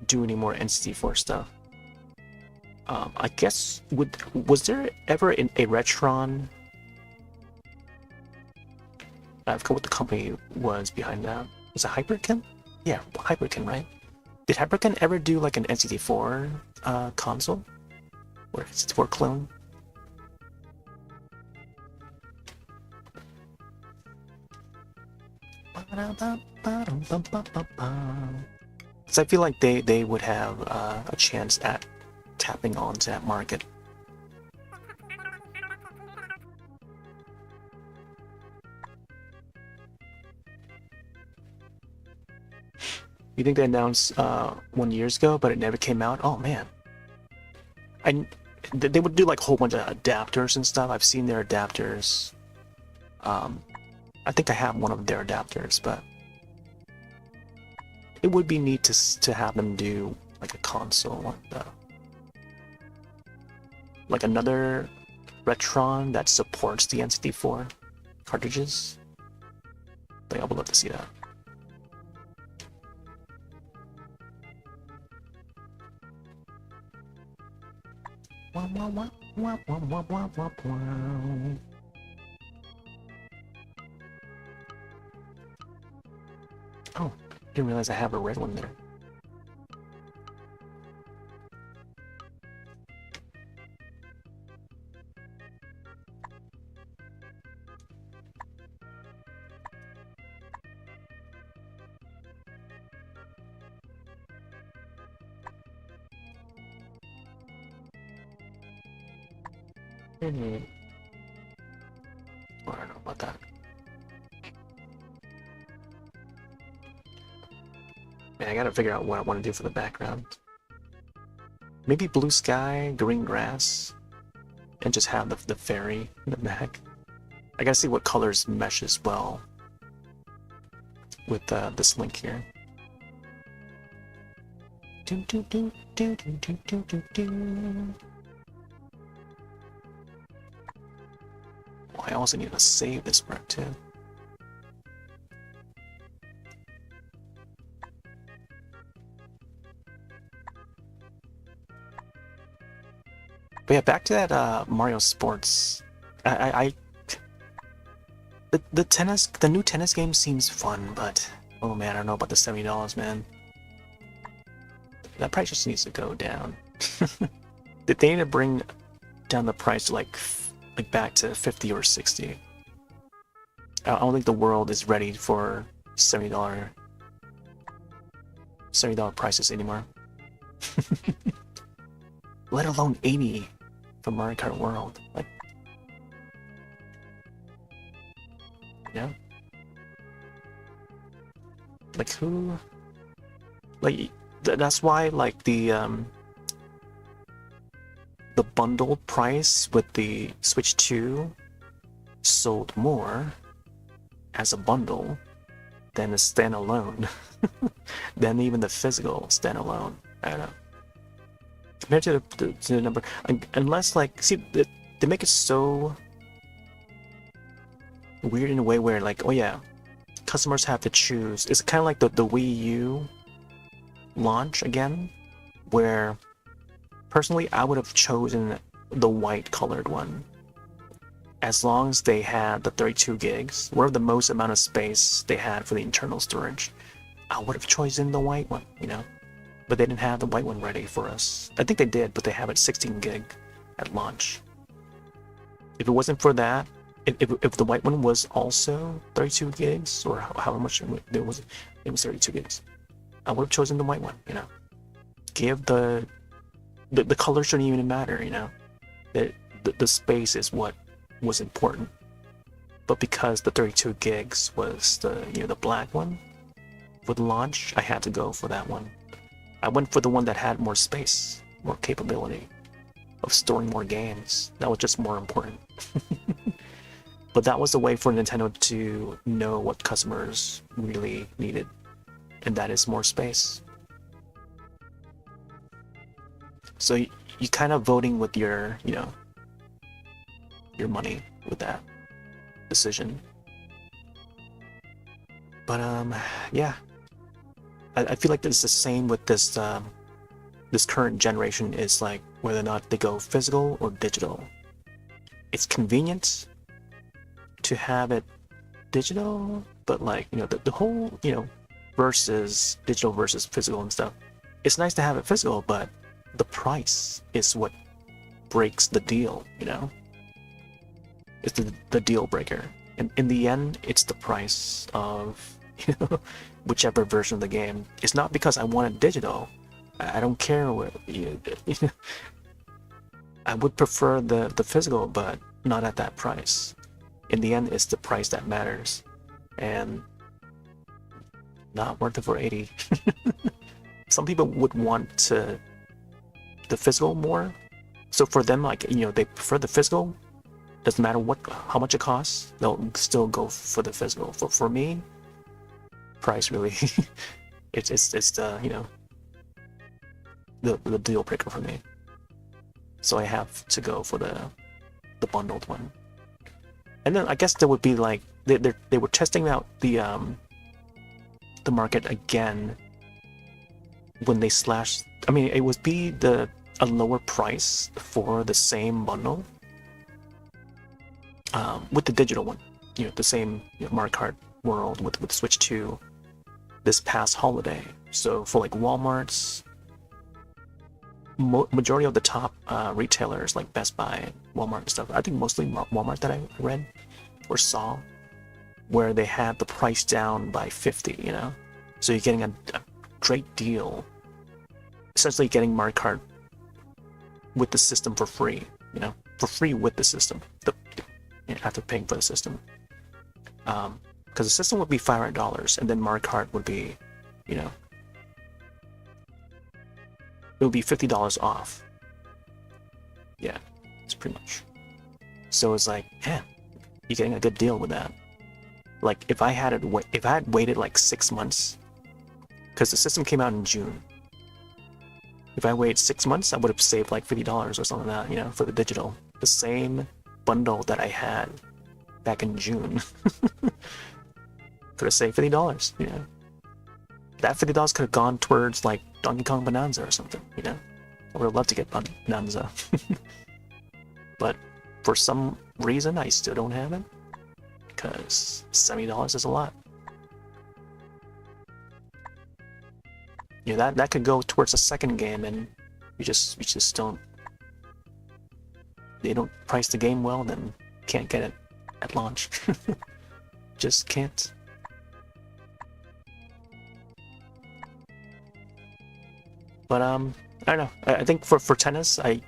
Speaker 1: do any more N64 stuff. I guess was there ever a Retron? I forgot what the company was behind that. Was it Hyperkin? Yeah, Hyperkin, right? Did Hyperkin ever do like an N64 console or N64 clone? So I feel like they would have a chance at tapping onto that market. You think they announced 1 year ago, but it never came out? Oh man, they would do like a whole bunch of adapters and stuff. I've seen their adapters. I think I have one of their adapters, but it would be neat to have them do like a console, like another Retron that supports the N64 cartridges. Like, I would love to see that. Oh, didn't realize I have a red one there. Oh, I don't know about that. Man, I gotta figure out what I want to do for the background. Maybe blue sky, green grass, and just have the fairy in the back. I gotta see what colors meshes well with this link here. Oh, I also need to save this part too. But yeah, back to that Mario Sports. The new tennis game seems fun, but oh man, I don't know about the $70, man. That price just needs to go down. They need to bring down the price to like back to 50 or 60. I don't think the world is ready for $70 prices anymore. Let alone 80 for Mario Kart World. Like, yeah. Like who? Like that's why like the bundled price with the Switch 2 sold more as a bundle than a standalone, than even the physical standalone. I don't know. Compared to the number, unless like, see, they make it so weird in a way where like, oh yeah, customers have to choose. It's kind of like the Wii U launch again, where personally I would have chosen the white colored one. As long as they had the 32 gigs, or the most amount of space they had for the internal storage, I would have chosen the white one, you know? But they didn't have the white one ready for us. I think they did, but they have it 16 gig at launch. If it wasn't for that, if the white one was also 32 gigs, or how much it was 32 gigs, I would have chosen the white one, you know? Give the color shouldn't even matter, you know? The space is what was important. But because the 32 gigs was the black one for the launch, I had to go for that one. I went for the one that had more space, more capability of storing more games. That was just more important. But that was a way for Nintendo to know what customers really needed, and that is more space. So you kind of voting with your, you know, your money with that decision. But yeah, I feel like it's the same with this this current generation. Is like whether or not they go physical or digital. It's convenient to have it digital, but like, you know, the whole, you know, versus digital versus physical and stuff. It's nice to have it physical, but the price is what breaks the deal, you know? It's the deal breaker. And in the end, it's the price of, you know, whichever version of the game. It's not because I want it digital. I don't care what you know, I would prefer the physical, but not at that price. In the end, it's the price that matters, and not worth it for 80. Some people would want the physical more, so for them, like, you know, they prefer the physical. Doesn't matter how much it costs, they'll still go for the physical. For me, price really, it's the, you know, the deal breaker for me. So I have to go for the bundled one. And then I guess there would be like they were testing out the market again when they slashed. I mean, it would be a lower price for the same bundle with the digital one. You know, the same, you know, Mario Kart World with Switch 2 this past holiday. So for like Walmart's, majority of the top retailers like Best Buy and Walmart and stuff, I think mostly Walmart that I read or saw, where they had the price down by 50, you know? So you're getting a great deal, essentially getting Mario Kart with the system for free, you know? For free with the system, after paying for the system. Because the system would be $500, and then Mario Kart would be, you know, it would be $50 off. Yeah, it's pretty much. So it's like, man, you're getting a good deal with that. Like if I had waited like 6 months, because the system came out in June. If I waited 6 months, I would have saved like $50 or something like that, you know, for the digital. The same bundle that I had back in June. Could have saved $50, you know. That $50 could have gone towards like Donkey Kong Bonanza or something, you know. I would have loved to get Bonanza. But for some reason, I still don't have it, because $70 is a lot. You know, that could go towards a second game, and you just don't. They don't price the game well, then can't get it at launch. Just can't. But I don't know. I think for tennis, I'd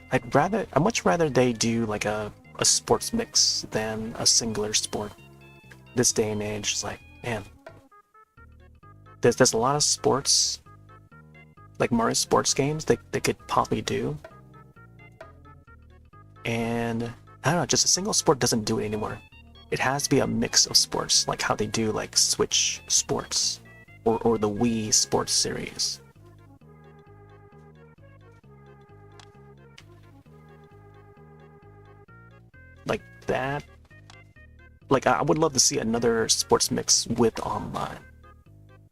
Speaker 1: much rather they do like a sports mix than a singular sport. This day and age, it's like, man, there's a lot of sports, like Mario sports games they could possibly do, and I don't know, just a single sport doesn't do it anymore. It has to be a mix of sports, like how they do like Switch Sports or the Wii Sports series. Like that, Like, I would love to see another sports mix with online,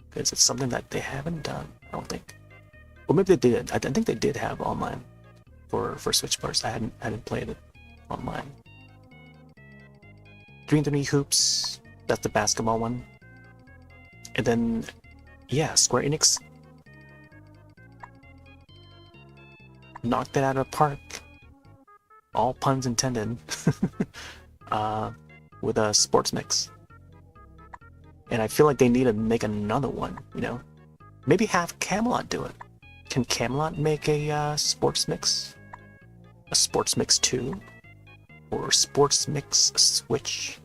Speaker 1: because it's something that they haven't done, I don't think. Well, maybe they did. I think they did have online for Switch Sports. I hadn't played it online. 3 Hoops, that's the basketball one. And then, yeah, Square Enix knocked it out of the park. All puns intended. With a sports mix. And I feel like they need to make another one, you know? Maybe have Camelot do it. Can Camelot make a sports mix? A sports mix 2? Or sports mix Switch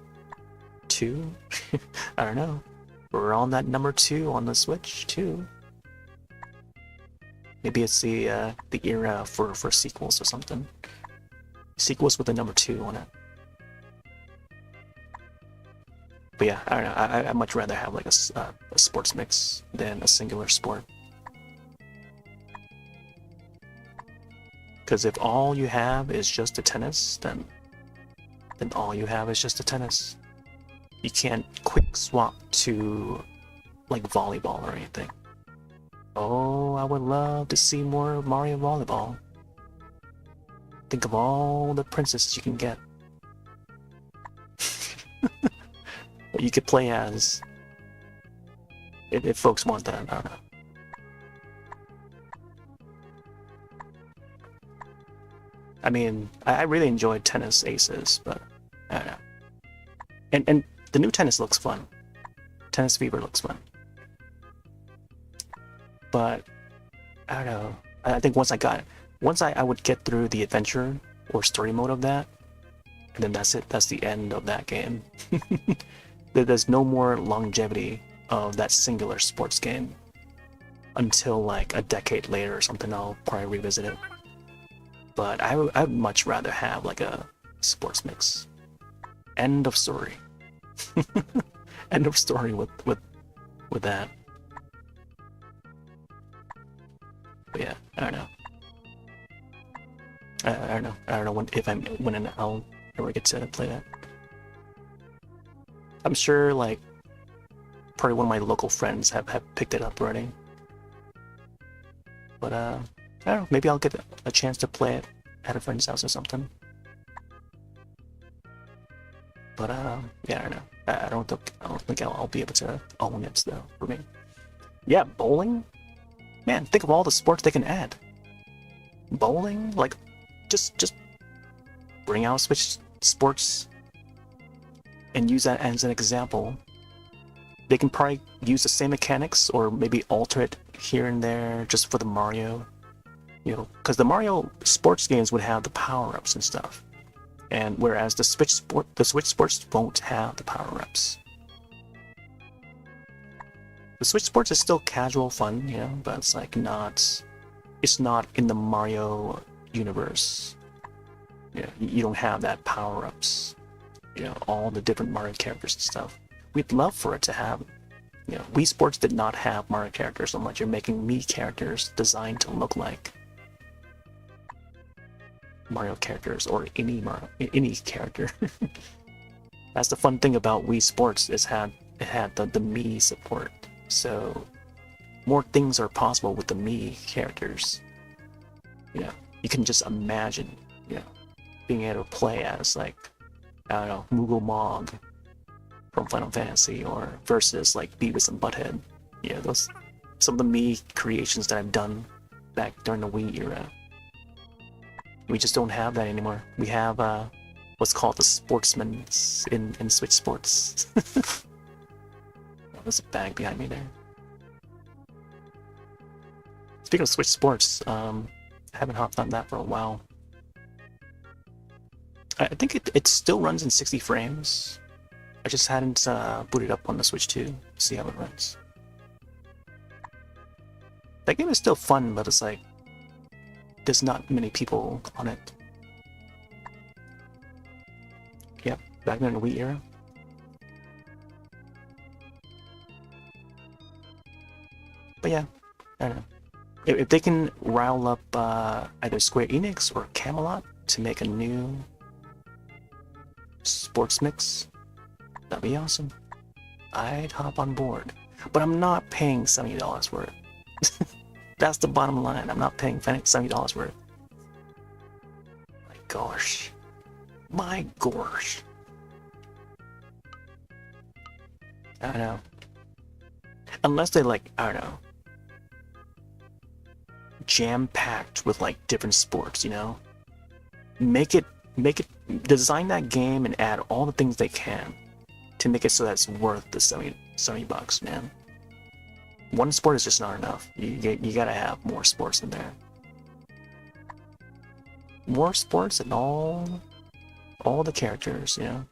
Speaker 1: 2? I don't know. We're on that number 2 on the Switch too. Maybe it's the era for sequels or something. Sequels with the number 2 on it. But yeah, I don't know. I'd much rather have like a sports mix than a singular sport. Because if all you have is just a tennis, then all you have is just a tennis. You can't quick swap to like volleyball or anything. Oh, I would love to see more Mario Volleyball. Think of all the princesses you can get. You could play as, if folks want that. I don't know. I mean, I really enjoyed Tennis Aces, but I don't know. And the new tennis looks fun. Tennis Fever looks fun. But I don't know. I think once I would get through the adventure or story mode of that, and then that's it. That's the end of that game. There's no more longevity of that singular sports game until like a decade later or something. I'll probably revisit it. But I'd much rather have like a sports mix. End of story. End of story with that. But yeah, I don't know. I don't know. I don't know when I'll ever get to play that. I'm sure like probably one of my local friends have picked it up already. But I don't know, maybe I'll get a chance to play it at a friend's house or something. But yeah, I don't know. I don't think I'll be able to own it though for me. Yeah, bowling? Man, think of all the sports they can add. Bowling? Like just bring out Switch Sports and use that as an example. They can probably use the same mechanics or maybe alter it here and there just for the Mario, you know, because the Mario sports games would have the power-ups and stuff, and whereas the Switch Sports won't have the power-ups. The Switch Sports is still casual fun, you know, but it's like it's not in the Mario universe. You know, you don't have that power-ups. You know, all the different Mario characters and stuff. We'd love for it to have, you know, Wii Sports did not have Mario characters unless you're making Mii characters designed to look like Mario characters or any character. That's the fun thing about Wii Sports is it had the Mii support. So more things are possible with the Mii characters. You know, you can just imagine, you know, being able to play as like, I don't know, Moogle Mog from Final Fantasy, or versus like Beavis and Butthead. Yeah, those some of the Mii creations that I've done back during the Wii era. We just don't have that anymore. We have what's called the Sportsman in Switch Sports. Oh, there's a bag behind me there. Speaking of Switch Sports, I haven't hopped on that for a while. I think it still runs in 60 frames. I just hadn't booted up on the Switch 2 to see how it runs. That game is still fun, but it's like there's not many people on it. Yep, back in the Wii era. But yeah, I don't know. If they can rile up either Square Enix or Camelot to make a new sports mix, That'd be awesome. I'd hop on board. But I'm not paying $70 worth. That's the bottom line. I'm not paying $70 worth. My gosh. My gosh. I don't know. Unless they like, I don't know, jam-packed with like different sports, you know? Make it, design that game and add all the things they can to make it so that's worth the 70 bucks, man. One sport is just not enough. You gotta have more sports in there. More sports and all the characters, you know?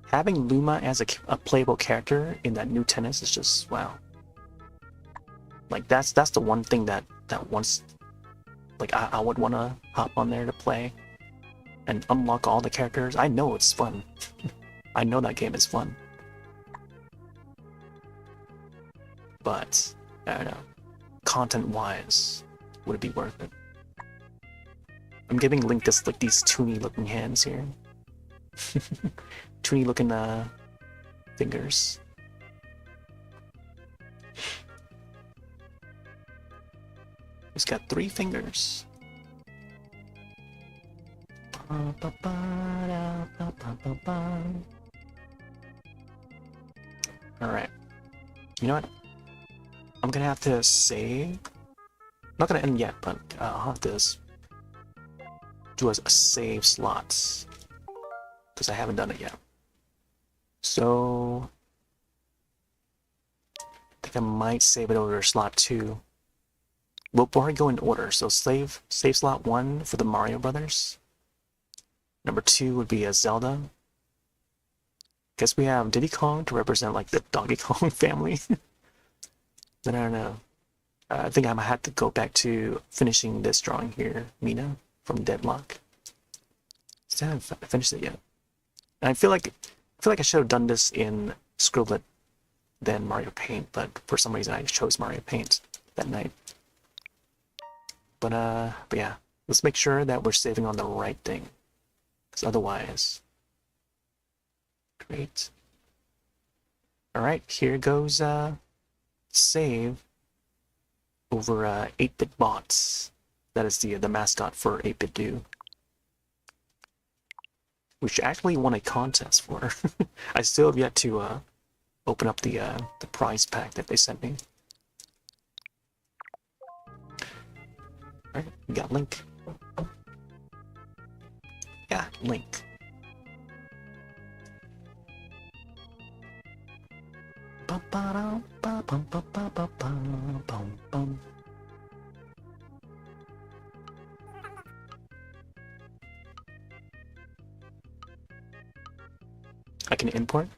Speaker 1: Having Luma as a playable character in that new tennis is just, wow. Like, that's the one thing that once, like, I would want to hop on there to play and unlock all the characters. I know it's fun. I know that game is fun. But, I don't know. Content-wise, would it be worth it? I'm giving Link this, like, these toony-looking hands here. Toony-looking, fingers. He's got 3 fingers. Alright. You know what? I'm gonna have to save. Not gonna end yet, but I'll have to do a save slots. Because I haven't done it yet. So I think I might save it over to slot 2. We'll probably go in order. So save slot 1 for the Mario Brothers. Number 2 would be a Zelda. Guess we have Diddy Kong to represent like the Donkey Kong family. Then I don't know. I think I might have to go back to finishing this drawing here, Mina from Deadlock. Still haven't finished it yet. And I feel like I should have done this in Scribblet than Mario Paint, but for some reason I chose Mario Paint that night. But yeah, let's make sure that we're saving on the right thing, because otherwise, great. All right, here goes save over 8-bit bots. That is the mascot for 8-bit do. Which actually won a contest for. I still have yet to open up the prize pack that they sent me. Alright, we got Link. Yeah, Link. I can import.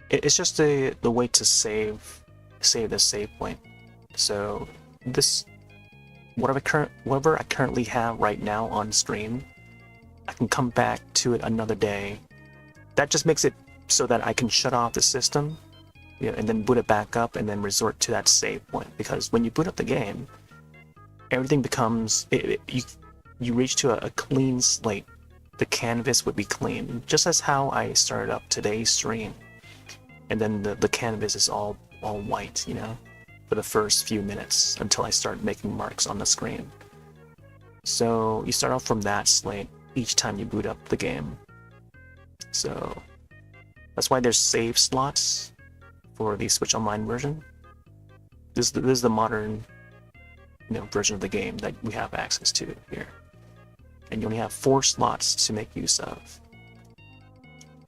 Speaker 1: It's just the way to save the save point. So this whatever I currently have right now on stream, I can come back to it another day. That just makes it so that I can shut off the system, you know, and then boot it back up and then resort to that save point. Because when you boot up the game, everything becomes you reach to a clean slate. The canvas would be clean, just as how I started up today's stream. And then the canvas is all white, you know, for the first few minutes until I start making marks on the screen. So you start off from that slate each time you boot up the game. So that's why there's save slots for the Switch Online version. This is the modern, you know, version of the game that we have access to here. And you only have 4 slots to make use of.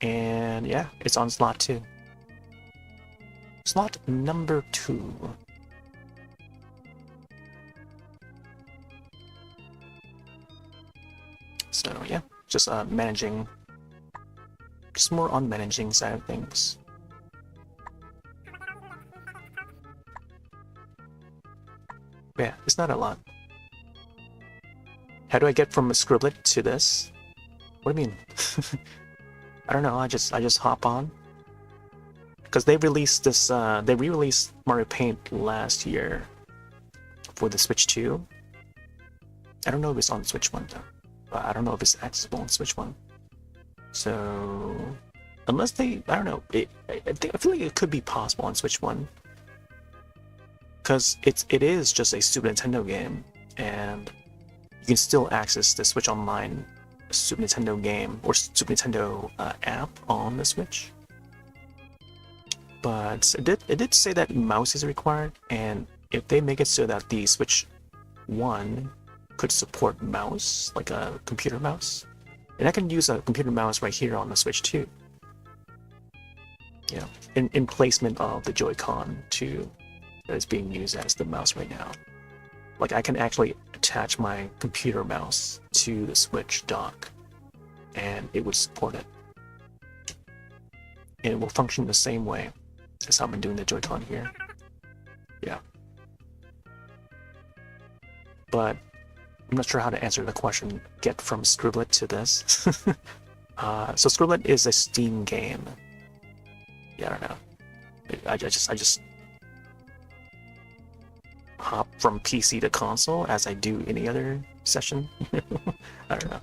Speaker 1: And yeah, it's on slot 2. Slot number 2. So yeah, just managing, just more on managing side of things. But yeah, it's not a lot. How do I get from a Scribblet to this? What do you mean? I don't know. I just hop on. Because they released this. They re-released Mario Paint last year for the Switch 2. I don't know if it's on Switch 1 though. but I don't know if it's accessible on Switch One. So unless they, I don't know, I feel like it could be possible on Switch One, because it is just a Super Nintendo game, and you can still access the Switch Online Super Nintendo game or Super Nintendo app on the Switch. But it did say that mouse is required, and if they make it so that the Switch One could support mouse, like a computer mouse, and I can use a computer mouse right here on the Switch too. You know, in placement of the Joy-Con to that is being used as the mouse right now. Like I can actually attach my computer mouse to the Switch dock, and it would support it. And it will function the same way as how I've been doing the Joy-Con here. Yeah. But I'm not sure how to answer the question, get from Scribblet to this. So Scribblet is a Steam game. Yeah, I don't know. I just hop from PC to console as I do any other session. I don't know.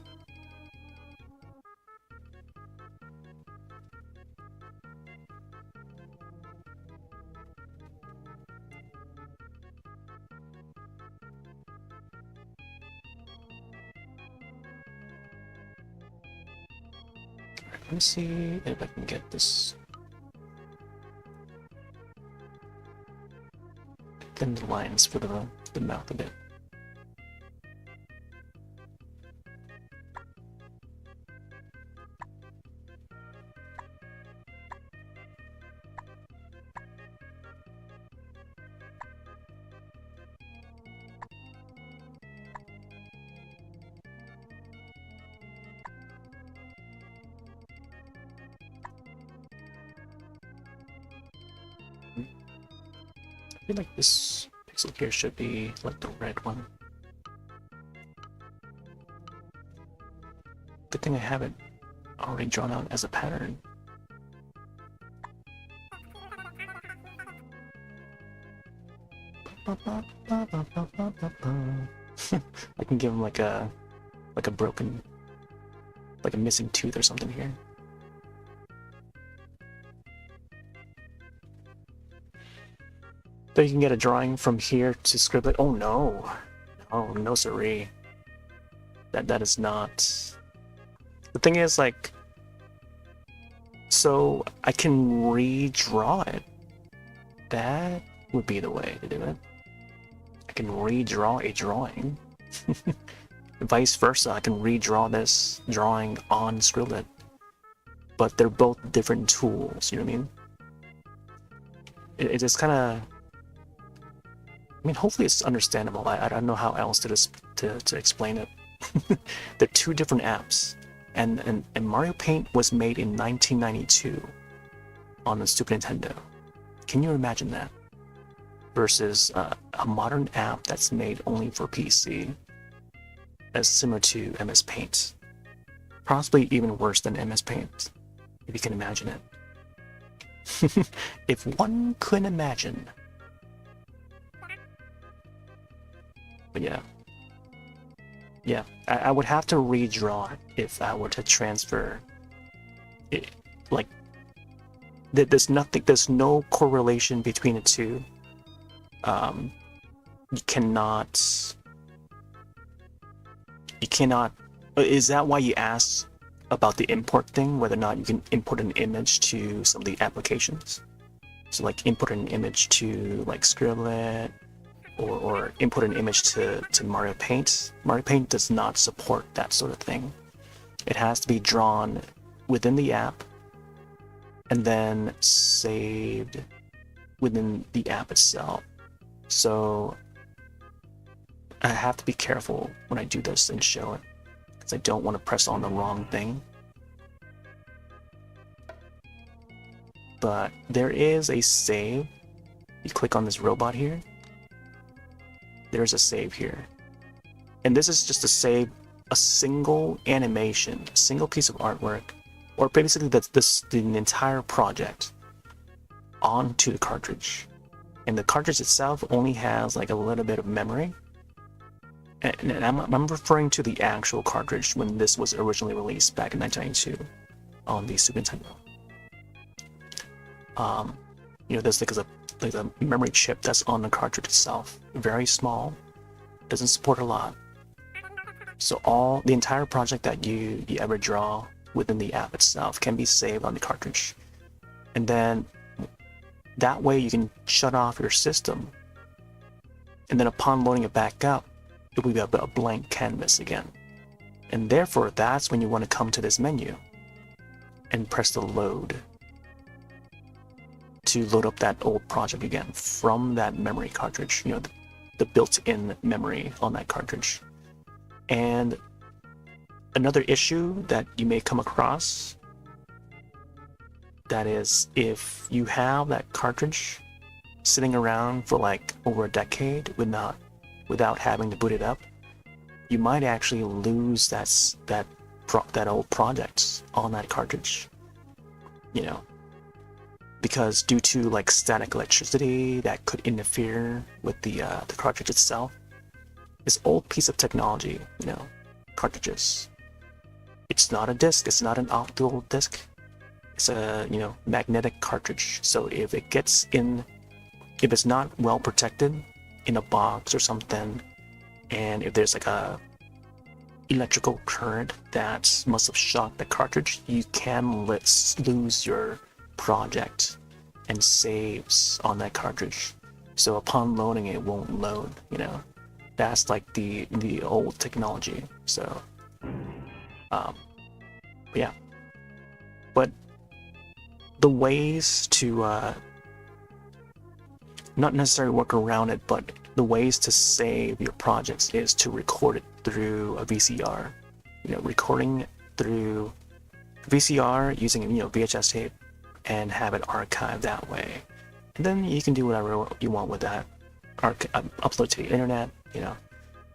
Speaker 1: Let me see if I can get this. Thin the lines for the mouth a bit. I feel like this pixel here should be like the red one. Good thing I have it already drawn out as a pattern. I can give him like a broken, like a missing tooth or something here. So you can get a drawing from here to Scribblet. Oh no, no siree. That is not. The thing is, like, so I can redraw it. That would be the way to do it. I can redraw a drawing. Vice versa, I can redraw this drawing on Scribblet. But they're both different tools, you know what I mean? It is kind of. I mean, hopefully it's understandable. I don't know how else to explain it. They're two different apps, and Mario Paint was made in 1992 on the Super Nintendo. Can you imagine that? Versus a modern app that's made only for PC, as similar to MS Paint. Possibly even worse than MS Paint, if you can imagine it. If one could imagine. But yeah, I would have to redraw it if I were to transfer it. Like, there's no correlation between the two. You cannot. Is that why you asked about the import thing? Whether or not you can import an image to some of the applications? So, like, import an image to like Scribblet. Or input an image to Mario Paint. Mario Paint does not support that sort of thing. It has to be drawn within the app and then saved within the app itself. So I have to be careful when I do this and show it, because I don't want to press on the wrong thing. But there is a save. You click on this robot here. There's a save here. And this is just to save a single animation, a single piece of artwork, or basically the entire project onto the cartridge. And the cartridge itself only has like a little bit of memory. and I'm referring to the actual cartridge when this was originally released back in 1992 on the Super Nintendo. There's like a memory chip that's on the cartridge itself, very small, doesn't support a lot. So the entire project that you ever draw within the app itself can be saved on the cartridge, and then that way you can shut off your system, and then upon loading it back up, it will be a blank canvas again. And therefore, that's when you want to come to this menu and press the load to load up that old project again from that memory cartridge, the built-in memory on that cartridge. And another issue that you may come across, that is, if you have that cartridge sitting around for like over a decade without having to boot it up, you might actually lose that old project on that cartridge, because due to like static electricity that could interfere with the cartridge itself. This old piece of technology, cartridges. It's not a disc, it's not an optical disc. It's a, magnetic cartridge. So if it's not well protected in a box or something, and if there's like a electrical current that must have shocked the cartridge, you can lose your project and saves on that cartridge. So upon loading it won't load, That's like the old technology. So, yeah. But the ways to not necessarily work around it, but the ways to save your projects is to record it through a VCR. Recording through VCR using VHS tape and have it archived that way. And then you can do whatever you want with that. Upload to the internet,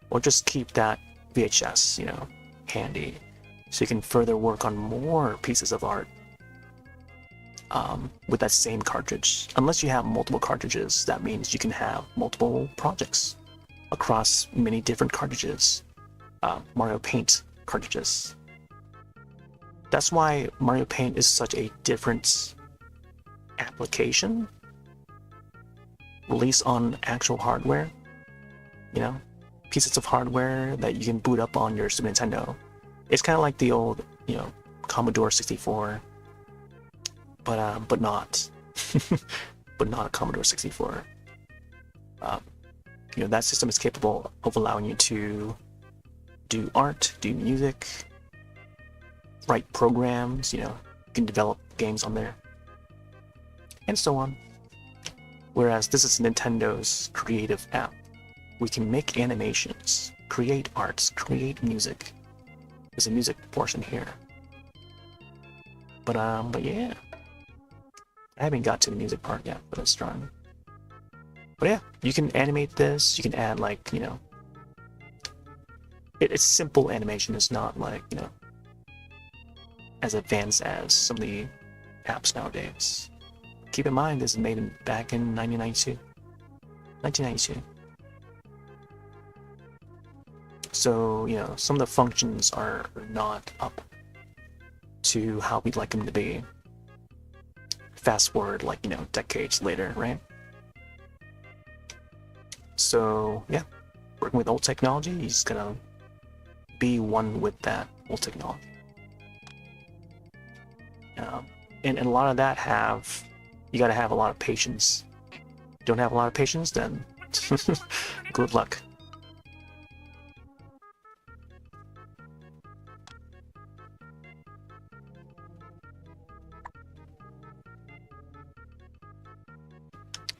Speaker 1: or just keep that VHS, handy, so you can further work on more pieces of art with that same cartridge. Unless you have multiple cartridges, that means you can have multiple projects across many different cartridges, Mario Paint cartridges. That's why Mario Paint is such a different application, released on actual hardware, pieces of hardware that you can boot up on your Super Nintendo. It's kind of like the old, Commodore 64, but not, but not a Commodore 64. That system is capable of allowing you to do art, do music, write programs. You can develop games on there, and so on. Whereas this is Nintendo's creative app. We can make animations, create arts, create music. There's a music portion here. But yeah. I haven't got to the music part yet, but it's trying. But yeah, you can animate this, you can add like, it's simple animation, it's not like, as advanced as some of the apps nowadays. Keep in mind, this is made back in 1992. So, some of the functions are not up to how we'd like them to be. Fast forward, like, decades later, right? So, yeah, working with old technology, you just gotta be one with that old technology. And a lot of that you gotta have a lot of patience. Don't have a lot of patience, then good luck.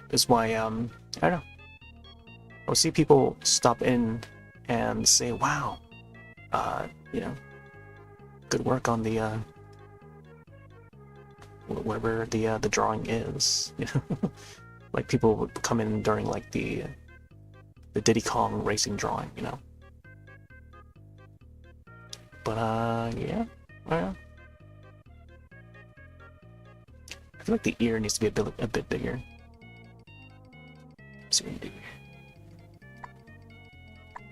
Speaker 1: That's why, I don't know. I'll see people stop in and say, wow, good work on the, whatever the drawing is, like people would come in during like the Diddy Kong racing drawing, But yeah, I feel like the ear needs to be a bit bigger. Let's see what we can do.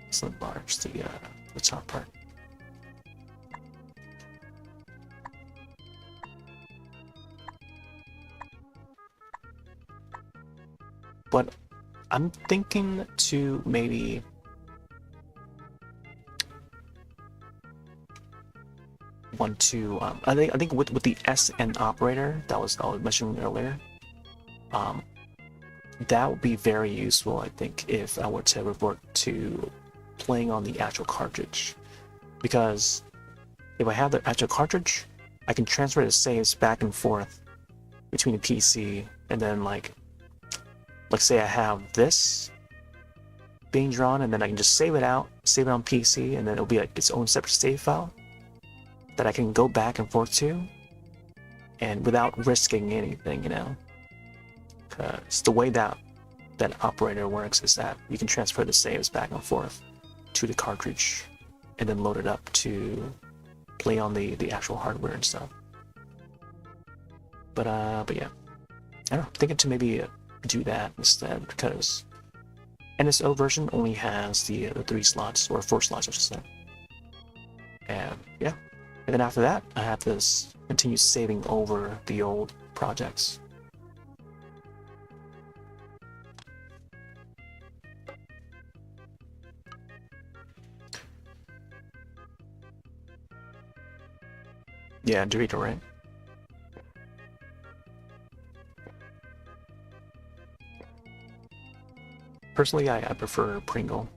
Speaker 1: It's let's enlarge the top part. But I'm thinking to maybe want to I think with the SN operator that was mentioned earlier, that would be very useful, I think, if I were to revert to playing on the actual cartridge, because if I have the actual cartridge, I can transfer the saves back and forth between the PC, and then like let's say I have this being drawn, and then I can just save it out, save it on PC, and then it'll be like its own separate save file that I can go back and forth to, and without risking anything, you know. Because the way that operator works is that you can transfer the saves back and forth to the cartridge, and then load it up to play on the actual hardware and stuff. But yeah, I don't know, thinking to maybe do that instead, because NSO version only has the 3 slots, or 4 slots, I should say. And yeah, and then after that, I have to continue saving over the old projects. Yeah, Dorito, right? Personally, I prefer Pringle.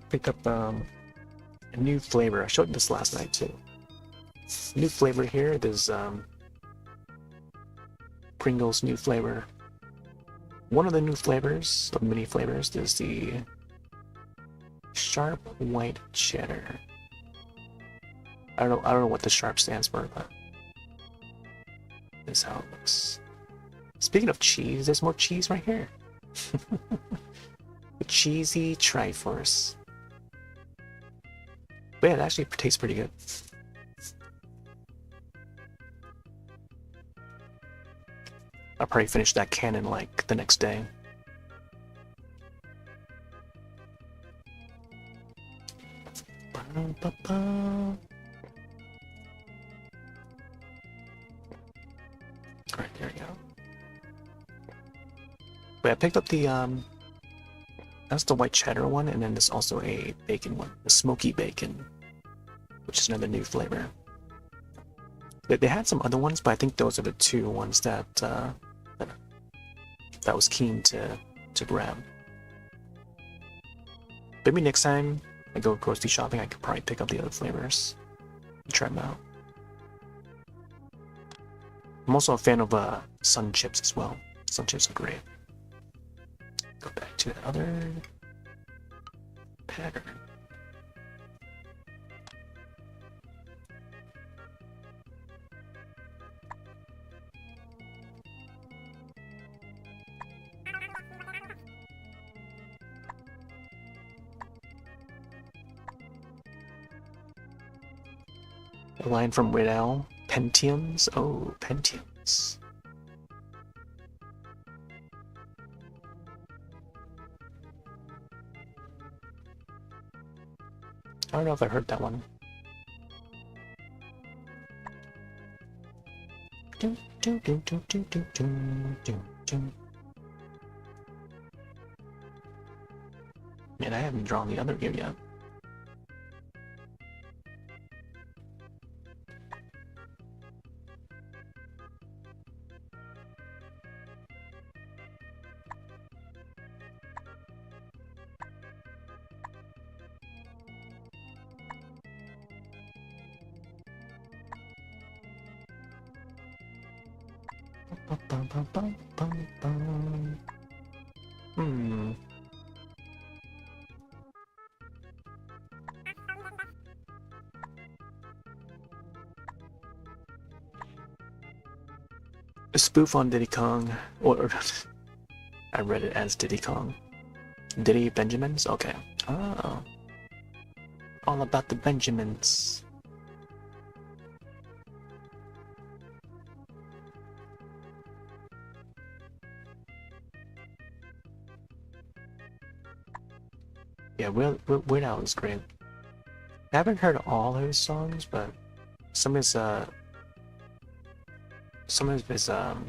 Speaker 1: Picked up a new flavor. I showed you this last night too. New flavor here. There's Pringle's new flavor. One of the new flavors, of many flavors, is the sharp white cheddar. I don't know what the sharp stands for, but this is how it looks. Speaking of cheese, there's more cheese right here. The cheesy Triforce. But yeah, it actually tastes pretty good. I'll probably finish that cannon like the next day. Alright, there we go. But I picked up the that's the white cheddar one, and then there's also a bacon one, the smoky bacon, which is another new flavor. They had some other ones, but I think those are the 2 ones that that was keen to grab. Maybe next time I go grocery shopping, I could probably pick up the other flavors and try them out. I'm also a fan of sun chips as well. Sun chips are great. Go back to the other pattern. A line from Riddell. Pentiums? Oh, Pentiums. I don't know if I heard that one. Man, I haven't drawn the other ear yet. A spoof on Diddy Kong, or I read it as Diddy Kong. Diddy Benjamins? Okay. Oh. All about the Benjamins. Yeah, Weird Al is great. I haven't heard all his songs, but some of his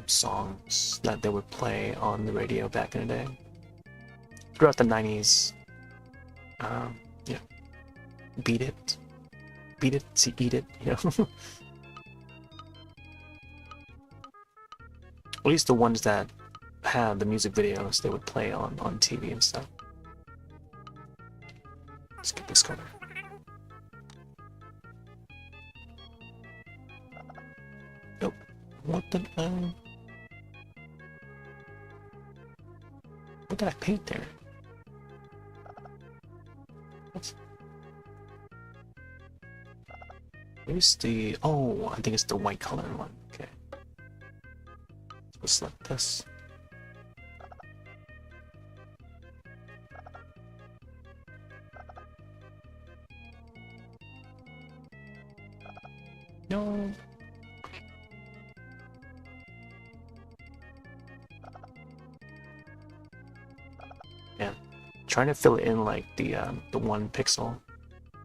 Speaker 1: songs that they would play on the radio back in the day throughout the 90s. Yeah, beat it, see, eat it. You know, at least the ones that had the music videos they would play on TV and stuff. Let's get this color. Oh, what the? What did I paint there? What's... Maybe it's the... Oh, I think it's the white color one. Okay. Let's select this. No. Yeah, trying to fill it in like the 1 pixel.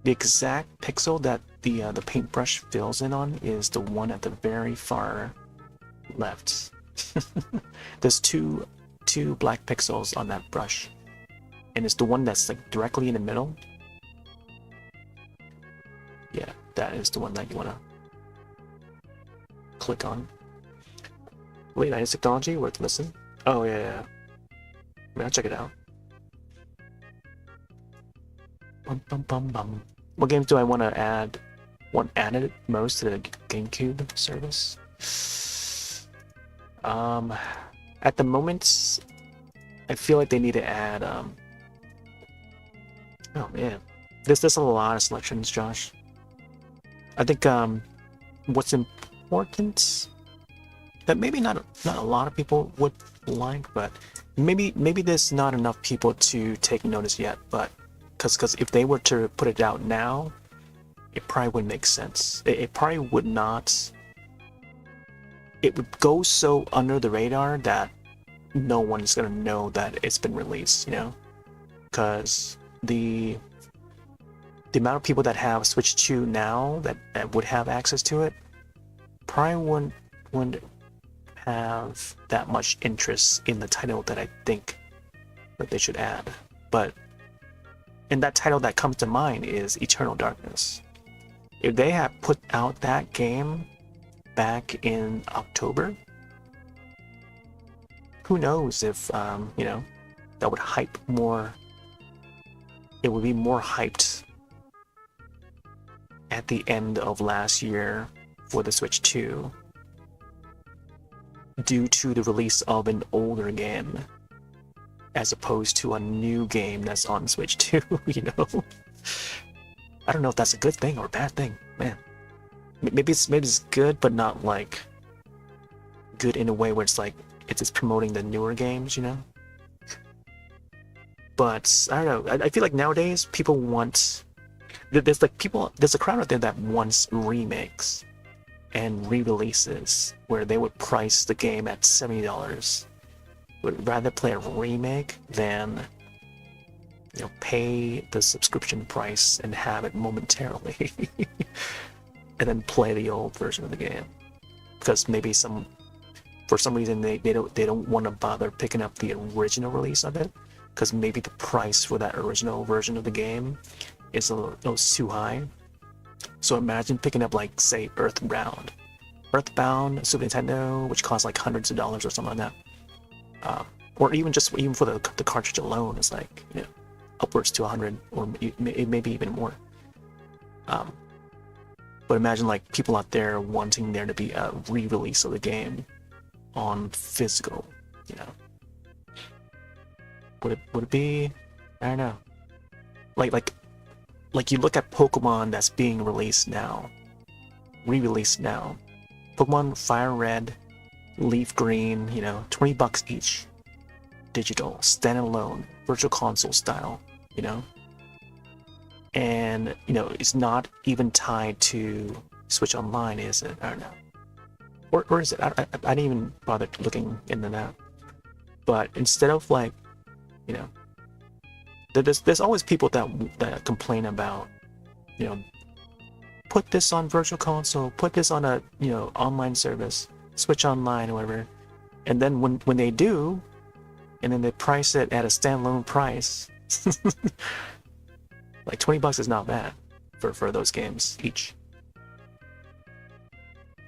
Speaker 1: The exact pixel that the paintbrush fills in on is the one at the very far left. There's two black pixels on that brush, and it's the one that's like directly in the middle. Yeah, that is the one that you wanna click on. Late 90s technology, worth listen. Oh yeah. I mean, I'll check it out. Bum, bum, bum, bum. What games do I want to add? Want added most to the GameCube service? At the moment, I feel like they need to add. Oh man, there's a lot of selections, Josh. I think what's important that maybe not a lot of people would like, but maybe there's not enough people to take notice yet, but. Because if they were to put it out now, it probably wouldn't make sense. It probably would not. It would go so under the radar that no one is gonna know that it's been released. You know, because the amount of people that have Switch 2 now that would have access to it probably wouldn't have that much interest in the title that I think that they should add, but. And that title that comes to mind is Eternal Darkness. If they had put out that game back in October, who knows if, you know, that would hype more. It would be more hyped at the end of last year for the Switch 2 due to the release of an older game, as opposed to a new game that's on Switch 2, you know? I don't know if that's a good thing or a bad thing, man. Maybe it's good, but not like good in a way where it's like it's just promoting the newer games, you know? But I don't know. I feel like nowadays people want there's a crowd out there that wants remakes and re-releases where they would price the game at $70. Would rather play a remake than, you know, pay the subscription price and have it momentarily and then play the old version of the game, because maybe for some reason they don't want to bother picking up the original release of it, because maybe the price for that original version of the game is a little too high. So imagine picking up, like, say, Earthbound Super Nintendo, which costs like hundreds of dollars or something like that. Or even for the cartridge alone is like, you know, upwards to 100 or maybe even more. But imagine like people out there wanting there to be a re-release of the game on physical, you know. Would it be? I don't know. Like you look at Pokemon that's being released now, re-released now. Pokemon Fire Red, Leaf Green, you know, $20 each. Digital, standalone, virtual console style, you know? And, you know, it's not even tied to Switch Online, is it? I don't know. Or is it? I didn't even bother looking into that. But instead of, like, you know, there's always people that complain about, you know, put this on virtual console, put this on a, you know, online service, Switch Online or whatever, and then when they do, and then they price it at a standalone price, like $20 is not bad for those games each.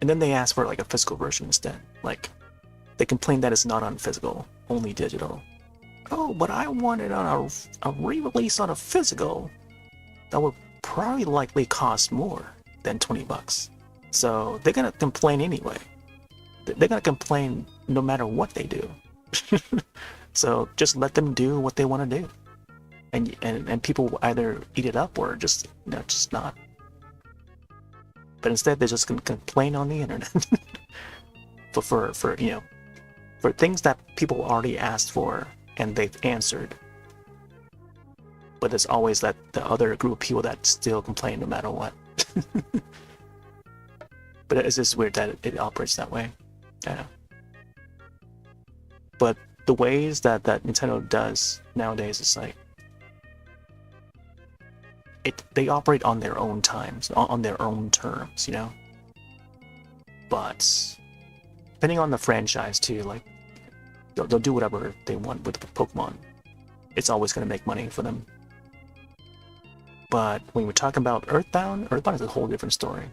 Speaker 1: And then they ask for like a physical version instead. Like, they complain that it's not on physical, only digital. Oh, but I want it on a re-release on a physical. That would probably likely cost more than $20. So they're gonna complain anyway. They're gonna complain no matter what they do. So just let them do what they want to do, and people will either eat it up or just, you know, just not. But instead, they're just gonna complain on the internet for you know, for things that people already asked for and they've answered. But there's always the other group of people that still complain no matter what. But it's just weird that it operates that way. I know. But the ways that Nintendo does nowadays is like, they operate on their own times, on their own terms, you know. But depending on the franchise too, like they'll do whatever they want with Pokemon. It's always going to make money for them. But when we're talking about Earthbound is a whole different story.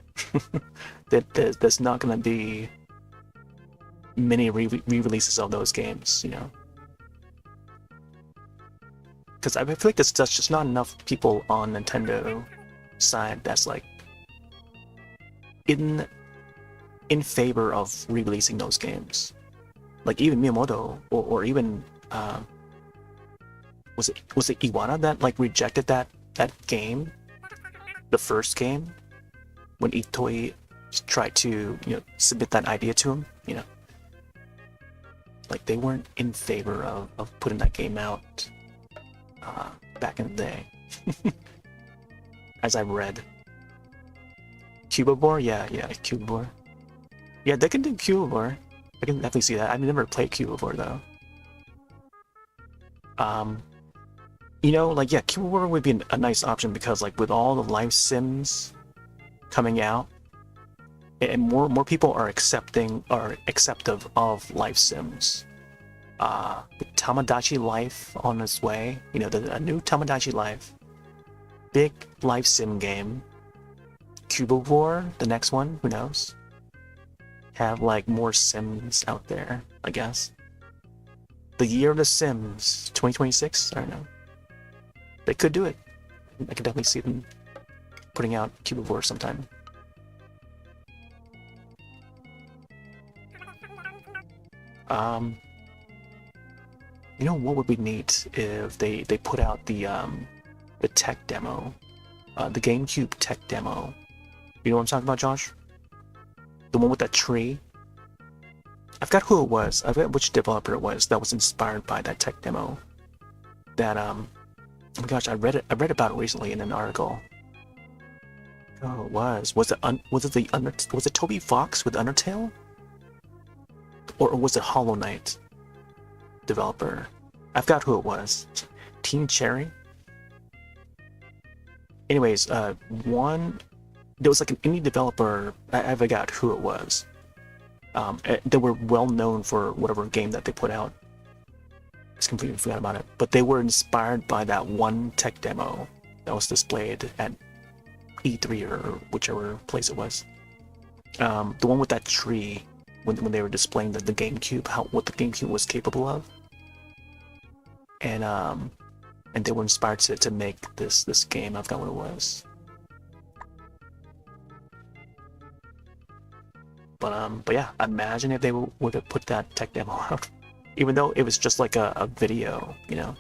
Speaker 1: There's not going to be many re-releases of those games, you know. Because I feel like there's just not enough people on Nintendo side that's like in favor of re-releasing those games. Like even Miyamoto or even was it Iwata that like rejected that game, the first game, when Itoi tried to, you know, submit that idea to him, you know. Like they weren't in favor of putting that game out back in the day. As I've read. Cubivore? Yeah, Cubivore. Yeah, they can do Cubivore. I can definitely see that. I've never played Cubivore though. You know, like, yeah, Cubivore would be a nice option because, like, with all the live sims coming out, and more people are accepting or acceptive of live sims. With Tamagotchi Life on its way, you know, a new Tamagotchi Life, big live sim game. Cubivore, the next one, who knows? Have like more sims out there, I guess. The year of the Sims, 2026. I don't know. They could do it. I could definitely see them putting out Cubivore sometime. You know what would be neat if they put out the tech demo, the GameCube tech demo. You know what I'm talking about, Josh? The one with that tree. I forgot who it was. I forgot which developer it was that was inspired by that tech demo. That oh my gosh, I read about it recently in an article. Oh, it was it Toby Fox with Undertale? Or was it Hollow Knight developer? I forgot who it was. Team Cherry? Anyways, there was like an indie developer, I forgot who it was. They were well known for whatever game that they put out. I just completely forgot about it. But they were inspired by that one tech demo that was displayed at E3 or whichever place it was. The one with that tree, when they were displaying the GameCube, what the GameCube was capable of. And they were inspired to make this game. I forgot what it was. But yeah, imagine if they would have put that tech demo out, even though it was just like a video, you know.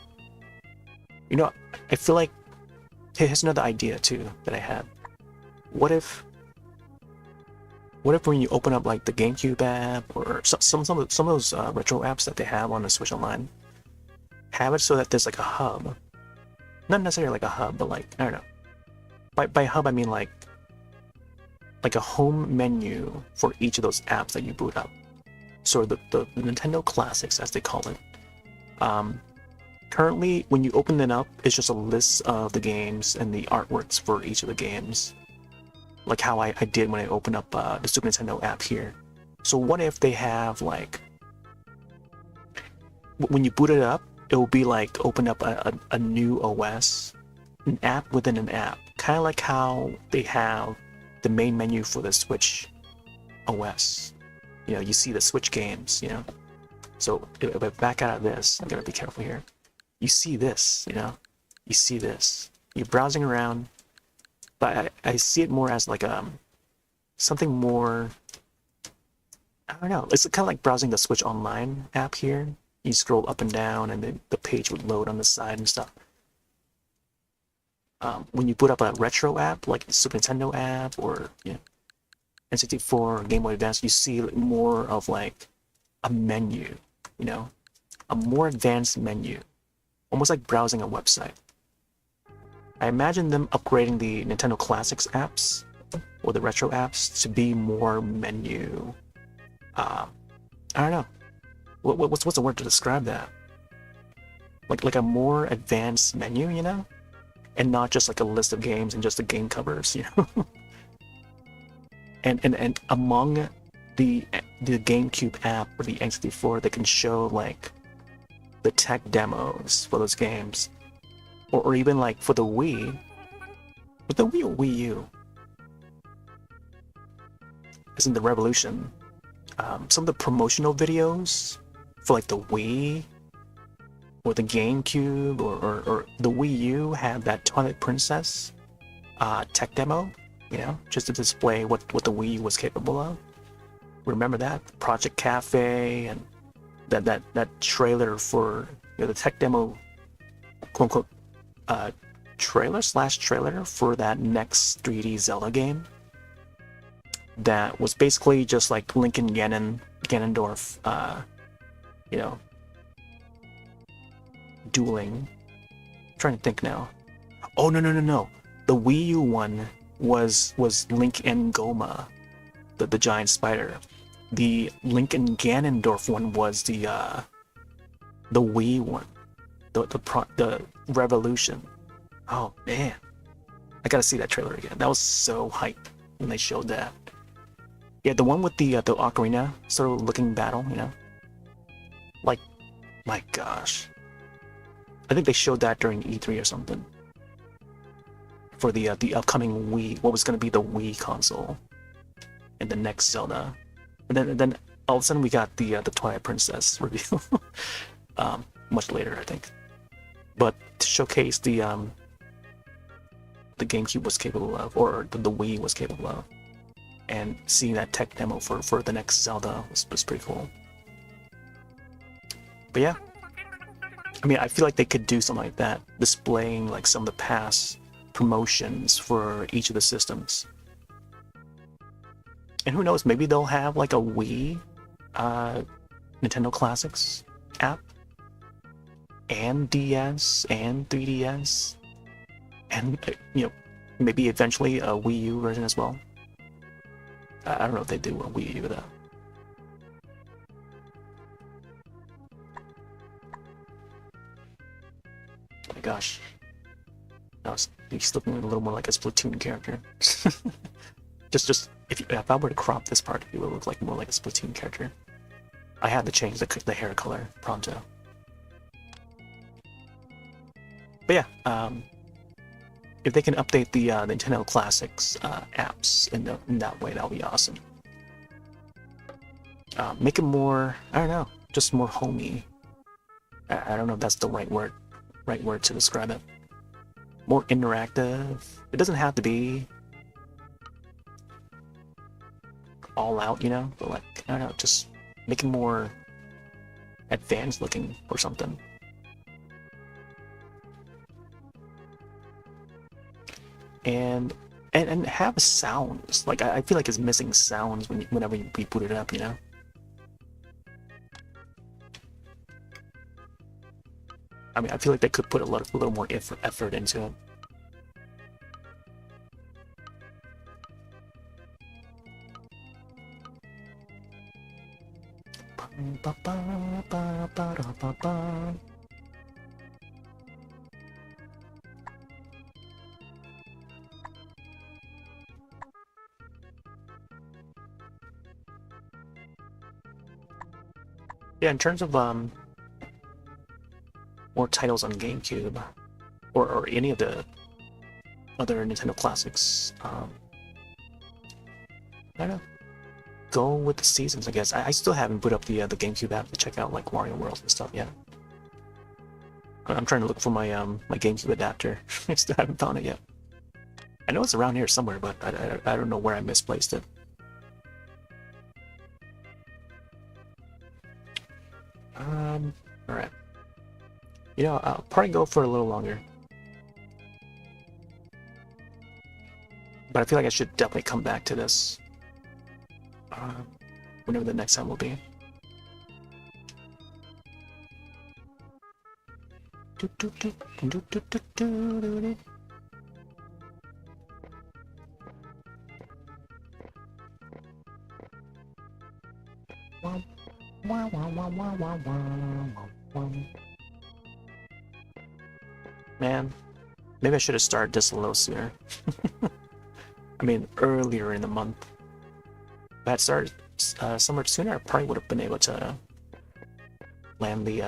Speaker 1: You know, I feel like here's another idea too that I had. What if when you open up like the GameCube app or some of those retro apps that they have on the Switch Online, have it so that there's like a hub, not necessarily like a hub, but like, I don't know. By hub I mean like a home menu for each of those apps that you boot up. So the Nintendo Classics, as they call it, Currently, when you open it up, it's just a list of the games and the artworks for each of the games. Like how I did when I opened up the Super Nintendo app here. So what if they have like, when you boot it up, it will be like open up a new OS, an app within an app. Kind of like how they have the main menu for the Switch OS. You know, you see the Switch games, you know. So if I back out of this, I gotta be careful here. You see this, you know, you see this. You're browsing around, but I see it more as like something more. I don't know. It's kind of like browsing the Switch Online app here. You scroll up and down, and then the page would load on the side and stuff. When you put up a retro app like the Super Nintendo app or you know, N64 or Game Boy Advance, you see more of like a menu, you know, a more advanced menu, almost like browsing a website. I imagine them upgrading the Nintendo Classics apps or the retro apps to be more menu. I don't know. What's the word to describe that? Like a more advanced menu, you know, and not just like a list of games and just the game covers, you know. and among the GameCube app or the N64, they can show like the tech demos for those games, or even like for the Wii, with the Wii or Wii U, isn't the Revolution? Some of the promotional videos for like the Wii or the GameCube or the Wii U had that Twilight Princess tech demo, you know, just to display what the Wii U was capable of. Remember that Project Cafe and that trailer for, you know, the tech demo, quote unquote, trailer for that next 3D Zelda game. That was basically just like Link and Ganondorf, you know, dueling. I'm trying to think now. Oh no! The Wii U one was Link and Goma, the giant spider. The Link and Ganondorf one was the Wii one, the Revolution. Oh man, I gotta see that trailer again. That was so hype when they showed that. Yeah, the one with the ocarina sort of looking battle, you know. Like, my gosh, I think they showed that during E3 or something for the upcoming Wii. What was going to be the Wii console and the next Zelda, and then all of a sudden we got the Twilight Princess review, much later I think, but to showcase the GameCube was capable of, or the Wii was capable of. And seeing that tech demo for the next Zelda was pretty cool. But yeah, I mean, I feel like they could do something like that, displaying like some of the past promotions for each of the systems. And who knows, maybe they'll have like a Wii Nintendo Classics app, and DS, and 3DS, and you know, maybe eventually a Wii U version as well. I don't know if they do a Wii U though. Oh my gosh. No, he's looking a little more like a Splatoon character. just if I were to crop this part, he would look like more like a Splatoon character. I had to change the hair color pronto. But yeah, if they can update the Nintendo Classics apps in that way, that'll be awesome. Make it more, I don't know, just more homey. I don't know if that's the right word to describe it. More interactive. It doesn't have to be all out, you know, but like, I don't know, just make it more advanced looking or something. And have sounds. Like I feel like it's missing sounds whenever you boot it up, you know. I mean, I feel like they could put a little more effort into it. Yeah, in terms of more titles on GameCube, or any of the other Nintendo classics, I don't know. Go with the seasons, I guess. I still haven't put up the GameCube app to check out like Mario World and stuff yet. I'm trying to look for my my GameCube adapter. I still haven't found it yet. I know it's around here somewhere, but I don't know where I misplaced it. All right. You know, I'll probably go for a little longer. But I feel like I should definitely come back to this. Whenever the next time will be. Man, maybe I should have started this a little sooner. I mean, earlier in the month. If I had started somewhere sooner, I probably would have been able to land it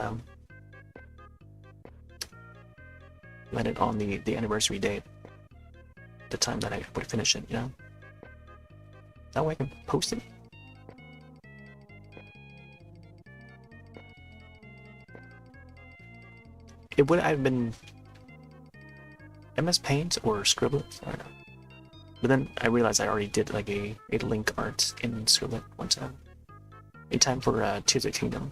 Speaker 1: on the anniversary date, the time that I would finish it, you know? That way I can post it. It would have been MS Paint or Scribblet, I don't know. But then I realized I already did like a link art in Scribblet one time. In time for Tears of the Kingdom.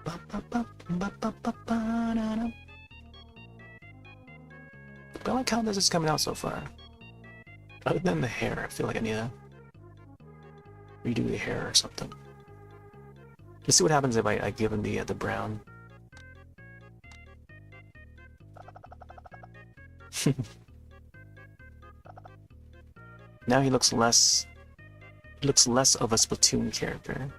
Speaker 1: But I like how this is coming out so far. Other than the hair, I feel like I need to redo the hair or something. Let's see what happens if I give him the brown. Now he looks less of a Splatoon character.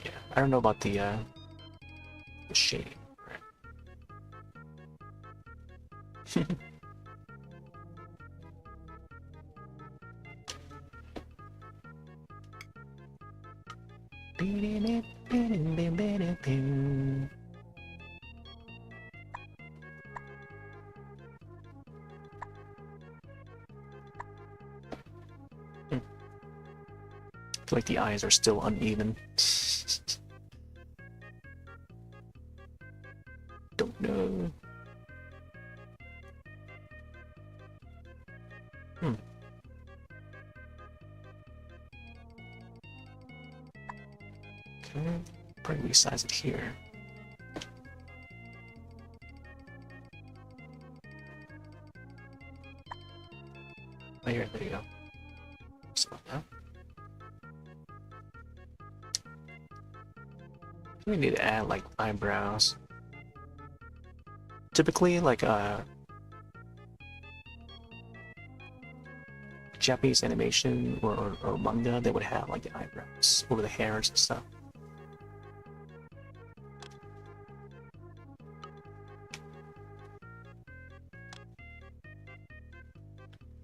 Speaker 1: Yeah, I don't know about the shading. Right. I feel like the eyes are still uneven. Don't know. Okay, probably resize it here. Oh, here, there you go. So, yeah. We need to add like eyebrows. Typically, like Japanese animation or manga, they would have like the eyebrows over the hairs and stuff.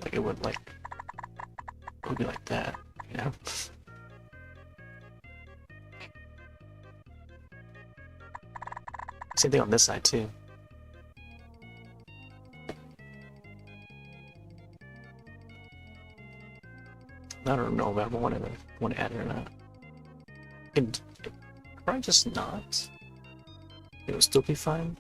Speaker 1: Like it would be like that, you know? Same thing on this side too. I don't know if I want to add it or not. And probably just not. It would still be fine.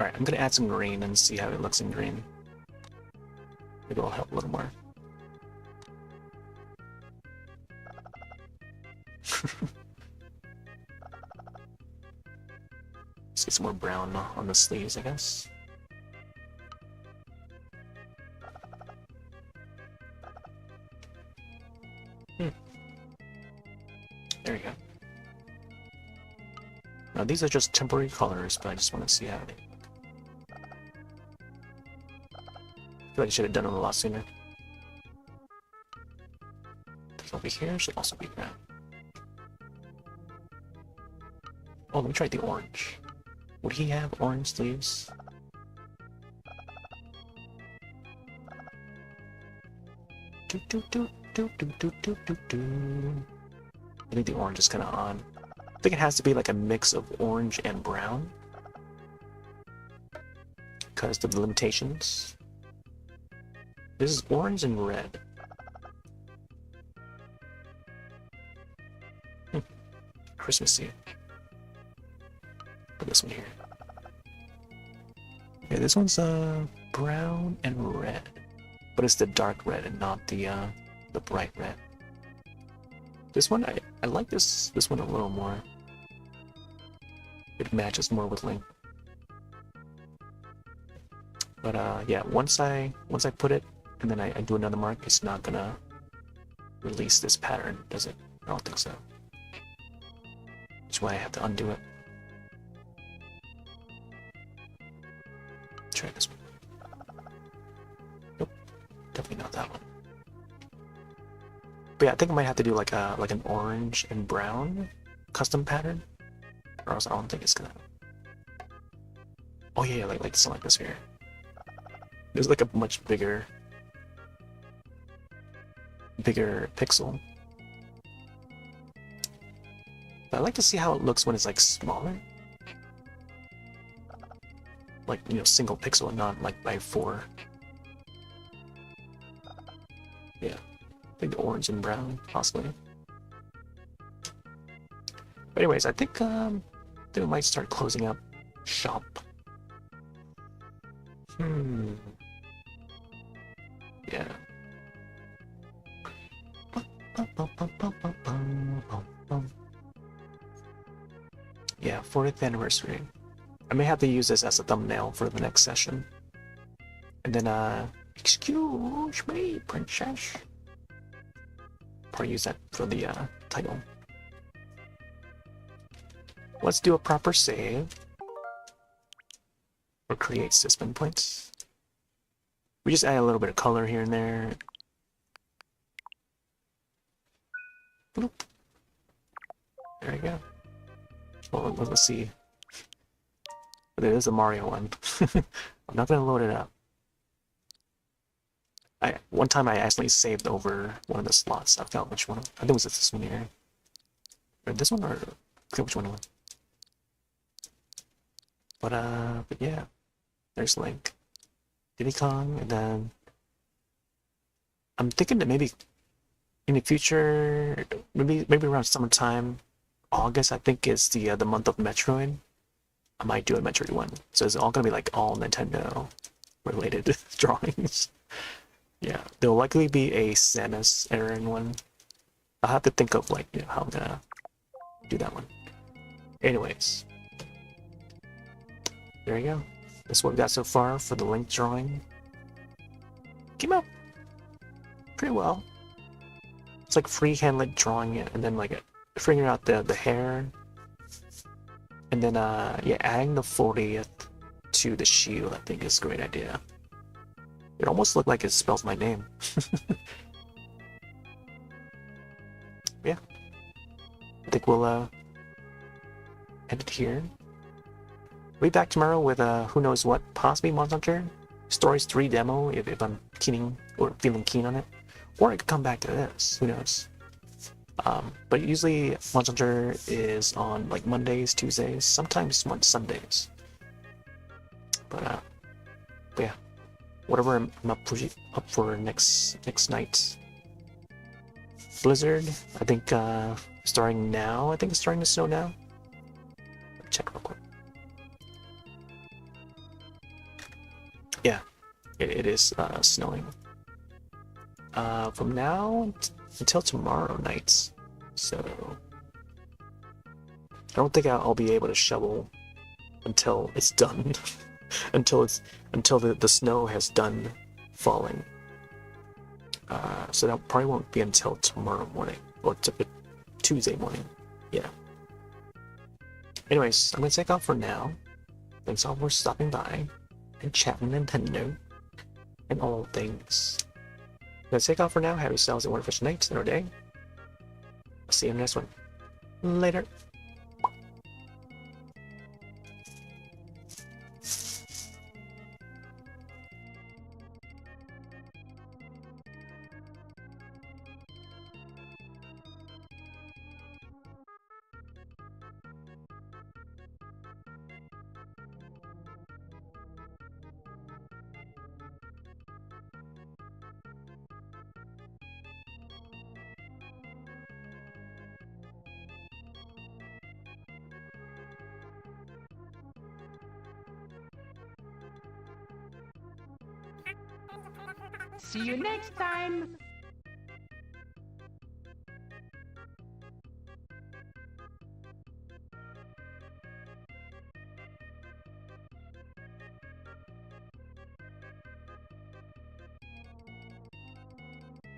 Speaker 1: Alright, I'm gonna add some green and see how it looks in green. Maybe it'll help a little more. Let's get some more brown on the sleeves, I guess. There you go. Now these are just temporary colors, but I just want to see how they... I feel like I should have done it a lot sooner. This over here should also be brown. Oh, let me try the orange. Would he have orange sleeves? Do do do do do do do do do. I think the orange is kind of odd. I think it has to be like a mix of orange and brown because of the limitations. This is orange and red. Christmassy. Put this one here. Okay, this one's brown and red, but it's the dark red and not the bright red. This one I like this one a little more. It matches more with Link. But yeah, once I put it and then I do another mark, it's not gonna release this pattern, does it? I don't think so. That's why I have to undo it. Try this one. Nope, definitely not that one. But yeah, I think I might have to do like an orange and brown custom pattern, or else I don't think it's gonna. Oh yeah, like something like this here. There's like a much bigger pixel. But I like to see how it looks when it's like smaller. Like, you know, single pixel and not like by 4. Yeah. I think the orange and brown, possibly. But anyways, I think we might start closing up shop. Yeah. Yeah, 40th anniversary. I may have to use this as a thumbnail for the next session. And then, excuse me, princess. Probably use that for the title. Let's do a proper save. Or create system points. We just add a little bit of color here and there. Bloop. There you go. Well, let's see. There is a Mario one. I'm not gonna load it up. One time I accidentally saved over one of the slots. I forgot which one. I think it was this one here. Or this one, or I forget which one it was. But yeah, there's like Diddy Kong, and then I'm thinking that maybe in the future, maybe around summertime, August I think is the month of Metroid. I might do a Metroid one, so it's all gonna be like all Nintendo related drawings. Yeah, there'll likely be a Samus Aran one. I'll have to think of like, you know, how I'm gonna do that one. Anyways, there you go. That's what we got so far for the Link drawing. Came out pretty well. It's like freehand drawing it, and then like figuring out the hair, and then yeah, adding the 40th to the shield. I think is a great idea. It almost looked like it spells my name. Yeah, I think we'll end it here. We'll be back tomorrow with who knows what, possibly Monster Hunter Stories 3 demo if I'm feeling keen on it, or I could come back to this. Who knows? But usually Monster Hunter is on like Mondays, Tuesdays, sometimes Sundays. But yeah, whatever I'm up for next night. Blizzard, I think starting now. I think it's starting to snow now. Check real quick. Yeah, it is snowing. From now until tomorrow nights. So I don't think I'll be able to shovel until it's done. until the snow has done falling. So that probably won't be until tomorrow morning or Tuesday morning. Yeah. Anyways, I'm gonna take off for now. Thanks all for stopping by and chatting Nintendo and all things. I'm gonna take off for now. Have yourselves a wonderful night or day. I'll see you in the next one. Later.
Speaker 2: See you next time!